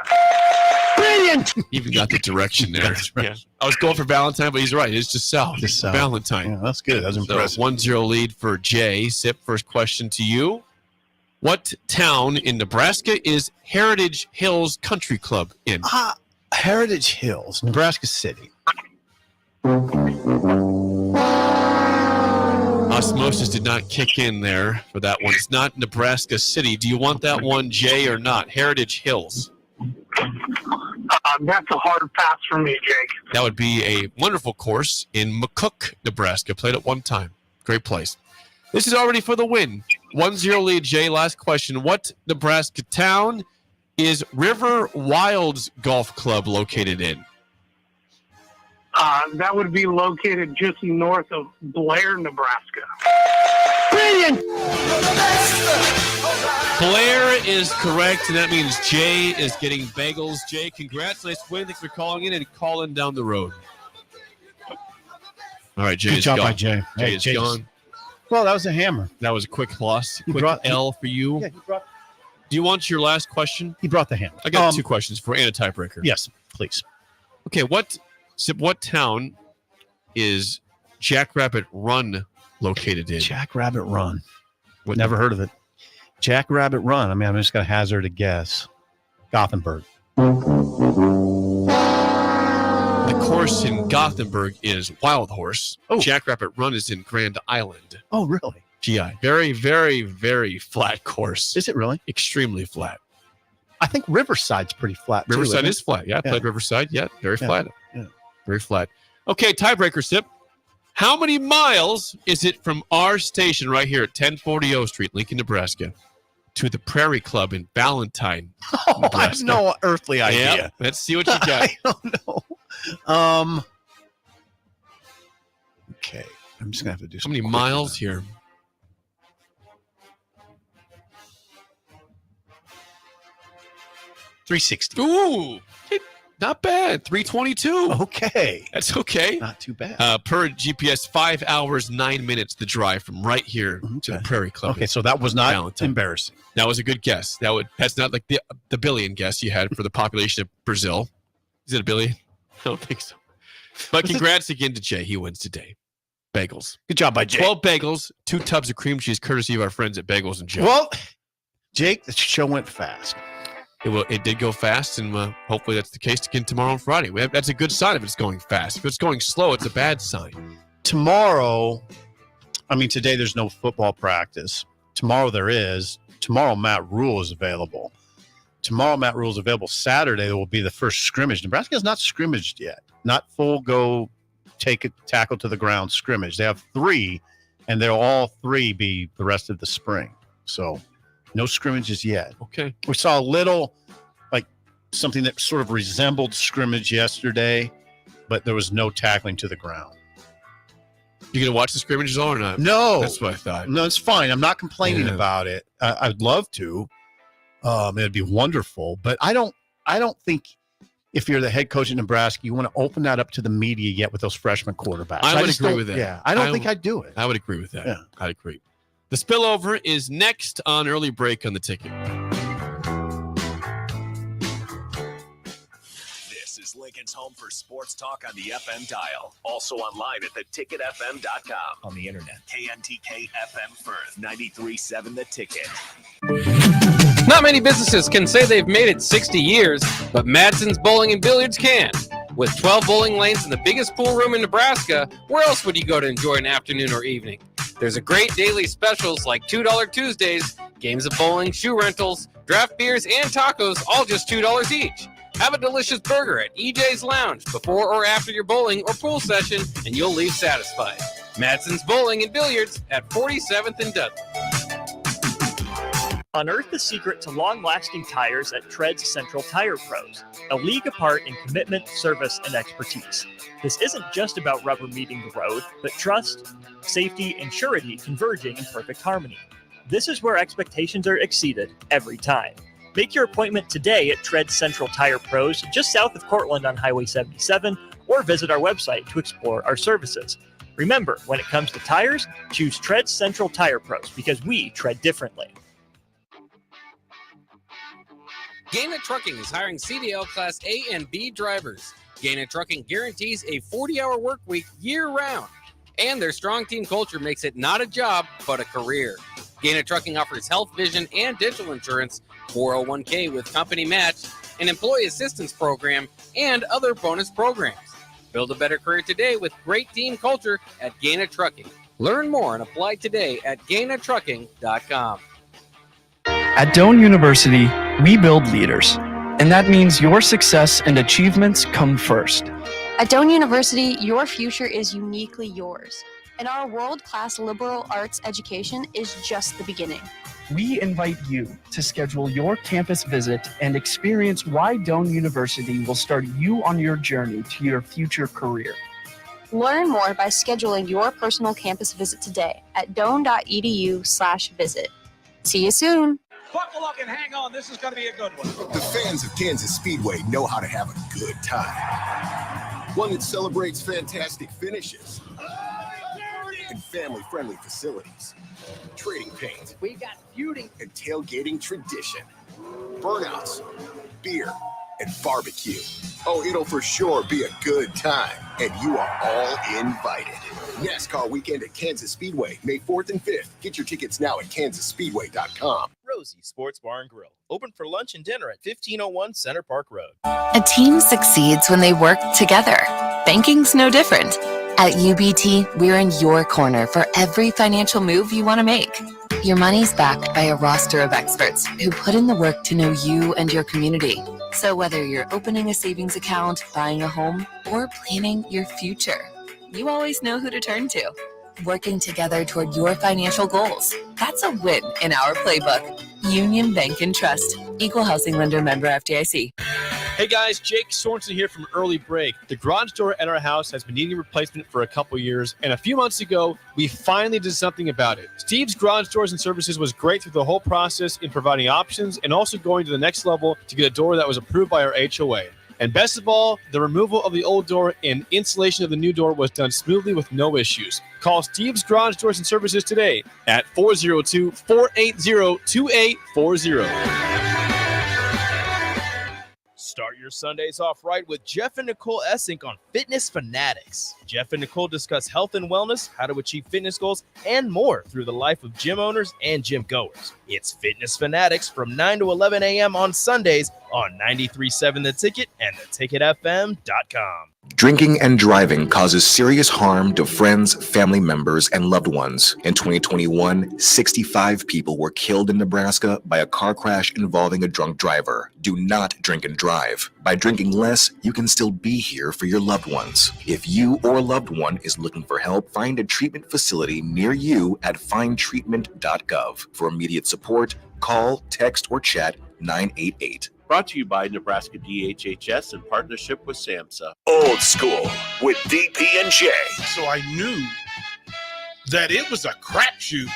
Brilliant! Even got the direction there. Right. Yeah. I was going for Valentine, but he's right. It's just south. Valentine. Yeah, that's good. That's impressive. 1-0 lead for Jay. Sip, first question to you. What town in Nebraska is Heritage Hills Country Club in? Heritage Hills, Nebraska City. Osmosis did not kick in there for that one. It's not Nebraska City. Do you want that one, Jay, or not? Heritage Hills. That's a hard pass for me, Jake. That would be a wonderful course in McCook, Nebraska. Played it one time. Great place. This is already for the win. 1-0 lead, Jay. Last question. What Nebraska town is River Wilds Golf Club located in? That would be located just north of Blair, Nebraska. Brilliant! Blair is correct, and that means Jay is getting bagels. Jay, congrats. Nice win. Thanks for calling in and calling down the road. All right, Jay Good is job gone. by Jay. Jay is gone. Well, that was a hammer. Quick L for you. Yeah, he dropped. Do you want your last question? He brought the hammer. I got 2 questions for and a tiebreaker. Yes, please. Okay, what town is Jackrabbit Run located in? Jackrabbit Run. Never heard of it. Jackrabbit Run. I mean, I'm just going to hazard a guess. Gothenburg. The course in Gothenburg is Wild Horse. Oh. Jackrabbit Run is in Grand Island. Oh, really? GI. Very, very, very flat course. Is it really? Extremely flat. I think Riverside's pretty flat. Riverside too, is flat. Yeah, I played Riverside. Yeah, very flat. Yeah. Very flat. Okay, tiebreaker, Sip. How many miles is it from our station right here at 1040 O Street, Lincoln, Nebraska, to the Prairie Club in Ballantyne, Nebraska? I have no earthly idea. Yep. Let's see what you got. I don't know. Okay. I'm just going to have to do How some many quick miles math. here? 360. Ooh, not bad. 322. Okay. That's okay. Not too bad. Per GPS, 5 hours, 9 minutes the drive from right here to the Prairie Club. Okay, so that was not Ballantyne. embarrassing. That was a good guess. That's not like the billion guess you had for the population of Brazil. Is it a billion? I don't think so. But congrats again to Jay. He wins today. Bagels. Good job by Jake. 12 bagels, 2 tubs of cream cheese, courtesy of our friends at Bagels and Joe. Well, Jake, the show went fast. It did go fast, and hopefully that's the case again tomorrow and Friday. That's a good sign if it's going fast. If it's going slow, it's a bad sign. Tomorrow, I mean, today there's no football practice. Tomorrow there is. Tomorrow, Matt Rule is available. Saturday, there will be the first scrimmage. Nebraska has not scrimmaged yet. Not full go, take a tackle to the ground scrimmage. They have 3, and they'll all 3 be the rest of the spring. So no scrimmages yet. Okay. We saw a little, like something that sort of resembled scrimmage yesterday, but there was no tackling to the ground. You going to watch the scrimmages all or not? No. That's what I thought. No, it's fine. I'm not complaining about it. I'd love to. It'd be wonderful, but I don't think if you're the head coach in Nebraska, you want to open that up to the media yet with those freshman quarterbacks. I would just agree don't- with that. Yeah, I don't think I'd do it. I would agree with that. Yeah. I'd agree. The Spillover is next on Early Break on the Ticket. This is Lincoln's home for sports talk on the FM dial. Also online at theticketfm.com. On the internet. KNTK FM Firth, 93.7 The Ticket. Not many businesses can say they've made it 60 years, but Madsen's Bowling and Billiards can. With 12 bowling lanes and the biggest pool room in Nebraska, where else would you go to enjoy an afternoon or evening? There's a great daily specials like $2 Tuesdays, games of bowling, shoe rentals, draft beers, and tacos, all just $2 each. Have a delicious burger at EJ's Lounge before or after your bowling or pool session, and you'll leave satisfied. Madsen's Bowling and Billiards at 47th and Dudley. Unearth the secret to long-lasting tires at Tread's Central Tire Pros, a league apart in commitment, service, and expertise. This isn't just about rubber meeting the road, but trust, safety, and surety converging in perfect harmony. This is where expectations are exceeded every time. Make your appointment today at Tread's Central Tire Pros, just south of Cortland on Highway 77, or visit our website to explore our services. Remember, when it comes to tires, choose Tread's Central Tire Pros because we tread differently. Gaina Trucking is hiring CDL Class A and B drivers. Gaina Trucking guarantees a 40-hour work week year-round. And their strong team culture makes it not a job, but a career. Gaina Trucking offers health, vision, and dental insurance, 401k with company match, an employee assistance program, and other bonus programs. Build a better career today with great team culture at Gaina Trucking. Learn more and apply today at GainaTrucking.com. At Doane University, we build leaders, and that means your success and achievements come first. At Doane University, your future is uniquely yours, and our world-class liberal arts education is just the beginning. We invite you to schedule your campus visit and experience why Doane University will start you on your journey to your future career. Learn more by scheduling your personal campus visit today at doane.edu/visit. See you soon. Buckle up and hang on. This is going to be a good one. The fans of Kansas Speedway know how to have a good time. One that celebrates fantastic finishes and family-friendly facilities. Trading paint. We got feuding and tailgating tradition. Burnouts, beer, and barbecue. Oh, it'll for sure be a good time, and you are all invited. NASCAR weekend at Kansas Speedway, May 4th and 5th. Get your tickets now at kansasspeedway.com. Rosie Sports Bar and Grill, open for lunch and dinner at 1501 Center Park Road. A team succeeds when they work together. Banking's no different. At UBT, we're in your corner for every financial move you want to make. Your money's backed by a roster of experts who put in the work to know you and your community. So whether you're opening a savings account, buying a home, or planning your future, you always know who to turn to. Working together toward your financial goals. That's a win in our playbook. Union Bank and Trust. Equal housing lender, member FDIC. Hey guys, Jake Sorensen here from Early Break. The garage door at our house has been needing replacement for a couple years, and a few months ago, we finally did something about it. Steve's Garage Doors and Services was great through the whole process in providing options and also going to the next level to get a door that was approved by our HOA. And best of all, the removal of the old door and installation of the new door was done smoothly with no issues. Call Steve's Garage Doors and Services today at 402-480-2840. Start your Sundays off right with Jeff and Nicole Essink on Fitness Fanatics. Jeff and Nicole discuss health and wellness, how to achieve fitness goals, and more through the life of gym owners and gym goers. It's Fitness Fanatics from 9 to 11 a.m. on Sundays on 93.7 The Ticket and theticketfm.com. Drinking and driving causes serious harm to friends, family members, and loved ones. In 2021, 65 people were killed in Nebraska by a car crash involving a drunk driver. Do not drink and drive. By drinking less, you can still be here for your loved ones. If you or a loved one is looking for help, find a treatment facility near you at findtreatment.gov. For immediate support, call, text, or chat 988. Brought to you by Nebraska DHHS in partnership with SAMHSA. Old School with DP&J. So I knew that it was a crapshoot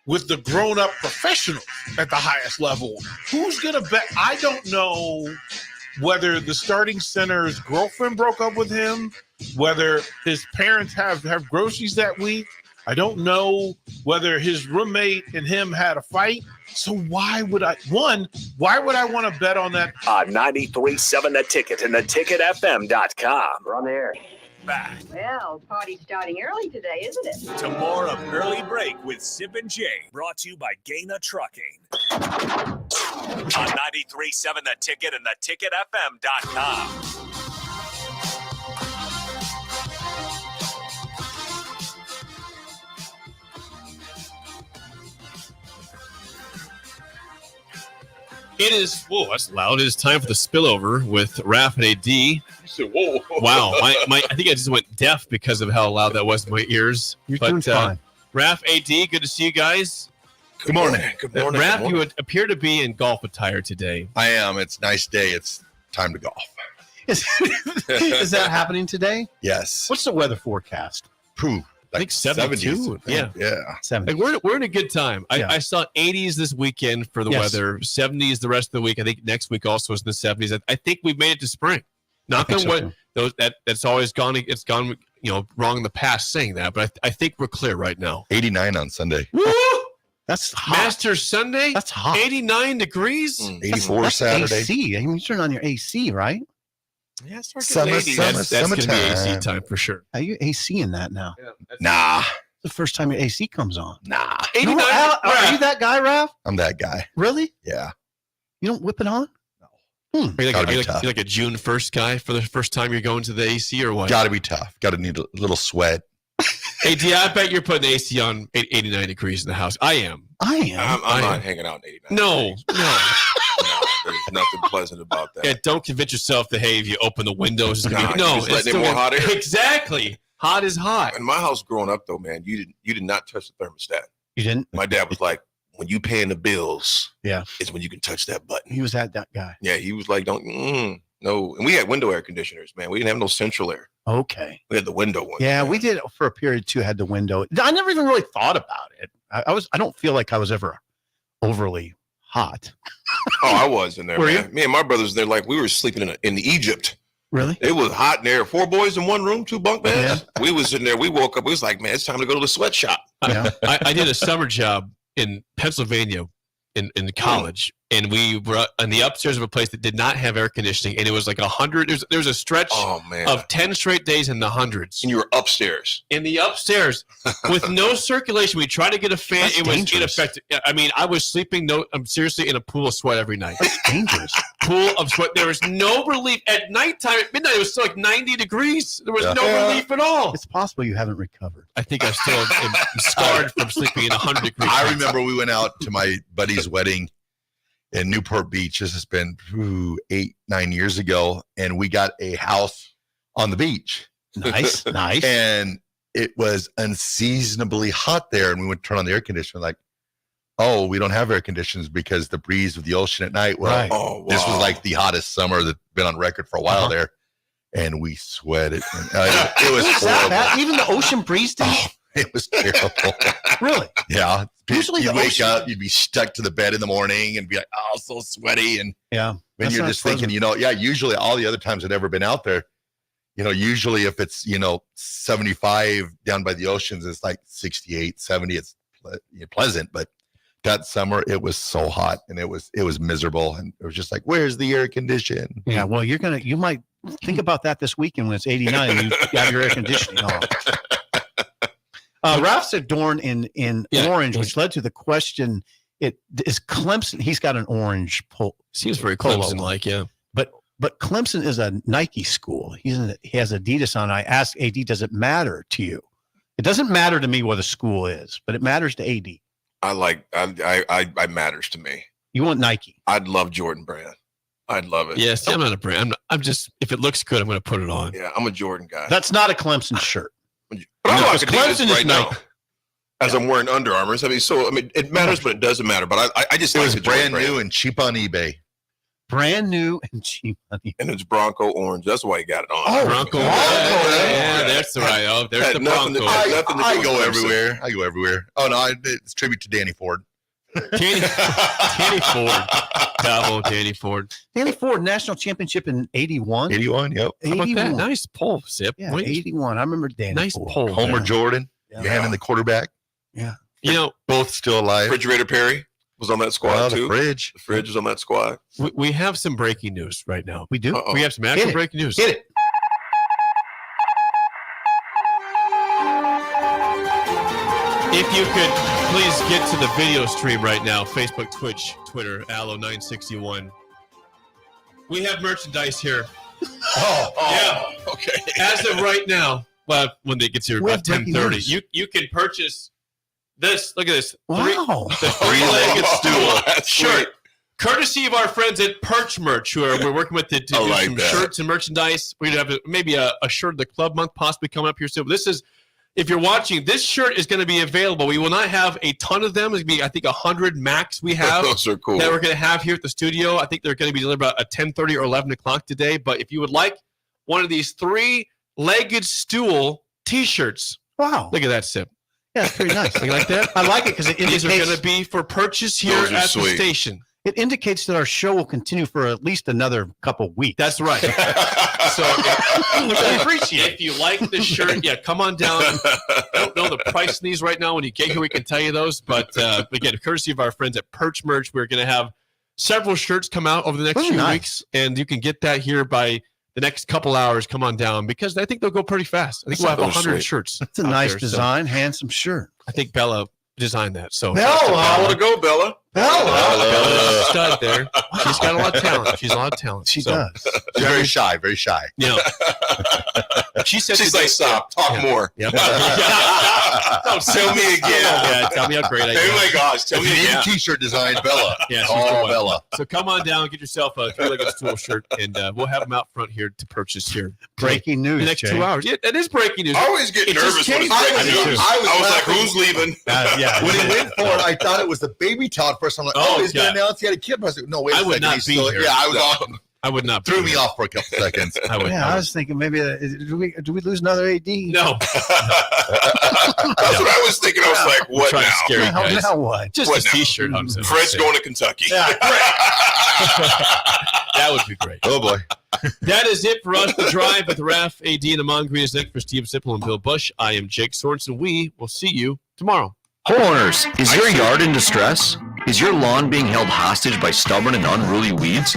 with the grown-up professionals at the highest level. Who's going to bet? I don't know whether the starting center's girlfriend broke up with him, whether his parents have groceries that week. I don't know whether his roommate and him had a fight. So why would I want to bet on that? 93.7 The Ticket and theticketfm.com. We're on the air. Back Well, party's starting early today, isn't it? to more of Early Break with Sip and Jay, brought to you by Gaina Trucking. On 93.7 The Ticket and theticketfm.com. It is, whoa, that's loud. It is time for the spillover with Raph and AD. You said, whoa. Wow. I think I just went deaf because of how loud that was in my ears. You're doing fine. Raph, AD, good to see you guys. Good morning. Good morning. Raph, Good morning. you would appear to be in golf attire today. I am. It's a nice day. It's time to golf. Is that happening today? Yes. What's the weather forecast? Pooh. I think 72. 70s. Yeah. Yeah. 70. Like we're in a good time. Yeah. I saw 80s this weekend for the Yes. weather, 70s the rest of the week. I think next week also is in the 70s. I think we've made it to spring. Not think that so, what too. that's always gone. It's gone, wrong in the past saying that, but I think we're clear right now. 89 on Sunday. Woo! That's hot. Masters Sunday. That's hot. 89 degrees. 84 That's Saturday. AC. I mean, you turn on your AC, right? Yeah, start Summer, getting 80s. That's going to be summertime. AC time for sure. Are you AC in that now? Nah. The first time your AC comes on. Nah. 89. Are you that guy, Raph? I'm that guy. Really? Yeah. You don't whip it on? Are you Gotta be like tough. you're like a June 1st guy for the first time you're going to the AC or what? Got to be tough. Got to need a little sweat. Hey, D, I bet you're putting AC on 89 degrees in the house. I am. I'm not hanging out in 89. No. There's nothing pleasant about that. Yeah, don't convince yourself that, hey, if you open the windows, it's Nah, going to be... you're No, just it's letting it still more gonna- hot air. Exactly. Hot is hot. In my house growing up, though, man, you did not touch the thermostat. You didn't? My dad was like, when you paying the bills, Yeah. is when you can touch that button. He was that guy. Yeah, he was like, no. And we had window air conditioners, man. We didn't have no central air. Okay. We had the window one. Yeah, we did for a period too, had the window. I never even really thought about it. I don't feel like I was ever overly hot. Oh, I was in there, Were man. you? Me and my brothers, they're like, we were sleeping in Egypt. Really? It was hot in there. 4 boys in one room, 2 bunk beds. Yeah. We was in there. We woke up. We was like, man, it's time to go to the sweatshop. Yeah. I did a summer job in Pennsylvania in college, and we were in the upstairs of a place that did not have air conditioning, and it was like 100. There was a stretch of 10 straight days in the hundreds. And you were upstairs. In the upstairs with no circulation. We tried to get a fan. That's it was dangerous. ineffective. I mean, I was sleeping. I'm seriously in a pool of sweat every night. That's dangerous. Pool of sweat. There was no relief at nighttime. At midnight, it was still like 90 degrees. There was no relief at all. It's possible you haven't recovered. I think I still am scarred from sleeping in 100 degrees. I remember we went out to my buddy's wedding in Newport Beach. This has been 8-9 years ago, and we got a house on the beach. Nice. And it was unseasonably hot there, and we would turn on the air conditioner. Like, oh, we don't have air conditioners because the breeze of the ocean at night. Well, this was like the hottest summer that's been on record for a while there, and we sweated. It was horrible. Even the ocean breeze did. It was terrible. Really? Yeah. Usually you'd the wake ocean- up, you'd be stuck to the bed in the morning and be like, oh, so sweaty. And yeah, when you're just thinking, usually all the other times I'd ever been out there, usually if it's, 75 down by the oceans, it's like 68, 70, it's pleasant. But that summer it was so hot and it was miserable. And it was just like, where's the air condition? Yeah. Well, you might think about that this weekend when it's 89 and you have your air conditioning on. Ralph said Dorn in orange, which led to the question: it is Clemson. He's got an orange pole. Seems very Clemson-like, yeah. But Clemson is a Nike school. He has Adidas on. I asked AD, does it matter to you? It doesn't matter to me what a school is, but it matters to AD. I matters to me. You want Nike? I'd love Jordan brand. I'd love it. Yes, I'm not a brand. I'm just, if it looks good, I'm going to put it on. Yeah, I'm a Jordan guy. That's not a Clemson shirt. But I'm like Clemson Adidas is right now. As I'm wearing Under Armours. It matters, but it doesn't matter. But I just it like was the Jordan brand new and cheap on eBay. Brand new and cheap on eBay. And it's Bronco orange. That's why you got it on. Oh, Bronco. Yeah, that's the right. Oh, there's the Bronco. I go everywhere. Oh no, it's tribute to Danny Ford. Danny Ford. Bravo, Danny Ford. Danny Ford, national championship in 81. 81, yep. How about that? Nice pull, Sip. Yeah, 81. I remember Danny Nice Ford. pull. Homer Jordan, man in the quarterback. Yeah. Both still alive. Refrigerator Perry was on that squad too. The fridge was on that squad. We have some breaking news right now. We do? Uh-oh. We have some actual breaking news. Hit it. If you could please get to the video stream right now, Facebook, Twitch, Twitter, Allo961. We have merchandise here. Yeah. Okay. As of right now, well, when they get to We about have breaking 10:30, news. you can purchase this. Look at this. Wow. The three-legged stool That's shirt. Courtesy of our friends at Perch Merch, who we're working with to do I like some that. shirts and merchandise. We're going to have maybe a shirt of the club month possibly coming up here soon. But this is, if you're watching, this shirt is going to be available. We will not have a ton of them. It's going to be, I think, 100 max we have. Those are cool. That we're going to have here at the studio. I think they're going to be delivered about at 10:30 or 11 o'clock today. But if you would like one of these three-legged stool T-shirts. Wow. Look at that, Sip. Yeah, it's pretty nice. You like that? I like it because it These are indicates going to be for purchase here Those are at the sweet. station. it indicates that our show will continue for at least another couple weeks. That's right. So Which I appreciate. if you like this shirt, yeah, come on down. I don't know the price of these right now. When you get here, we can tell you those. But again, courtesy of our friends at Perch Merch, we're going to have several shirts come out over the next few weeks, and you can get that here by the next couple hours. Come on down because I think they'll go pretty fast. I think we'll have 100 shirts. That's a out nice there, so design, handsome shirt. I think Bella designed that. So I want to go, Bella. Bella's a stud there. She's got a lot of talent. She's a lot of talent. She So, does. She's very shy, very shy. You know, she said She's today- like, stop, talk more. Yep. Don't tell me again. Yeah, tell me how great I am. Oh my gosh, tell me If you need again. a t-shirt design, Bella. Yeah, she's the Oh, one. Bella. So come on down, get yourself a three-legged stool shirt, and we'll have them out front here to purchase here. Breaking news, The next Jay. 2 hours. Yeah, it is breaking news. I always get It just nervous when it's changed. breaking I do news. too. I was like, laughing. who's leaving? Yeah. When he went for it, I thought it was the baby towel at first. I'm like, Oh, he's going yeah. to announce he had a kid. I was like, no, wait a I would second. not He's be still, here. Yeah, I was No. off. I would not. Threw be me here. off for a couple seconds. I would. Yeah, I was thinking maybe do we lose another AD? No. That's what I was thinking. I was like, what Trying to now? scare you Now, guys. now what? Just What a now? T-shirt. I'm saying. Fred's going to Kentucky. That would be great. Oh boy. That is it for us. The Drive with Raf, AD, and Amon Green is next for Steve Sipple and Bill Busch. I am Jake Sorensen. We will see you tomorrow. Homeowners, is your yard in distress? Is your lawn being held hostage by stubborn and unruly weeds?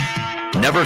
Never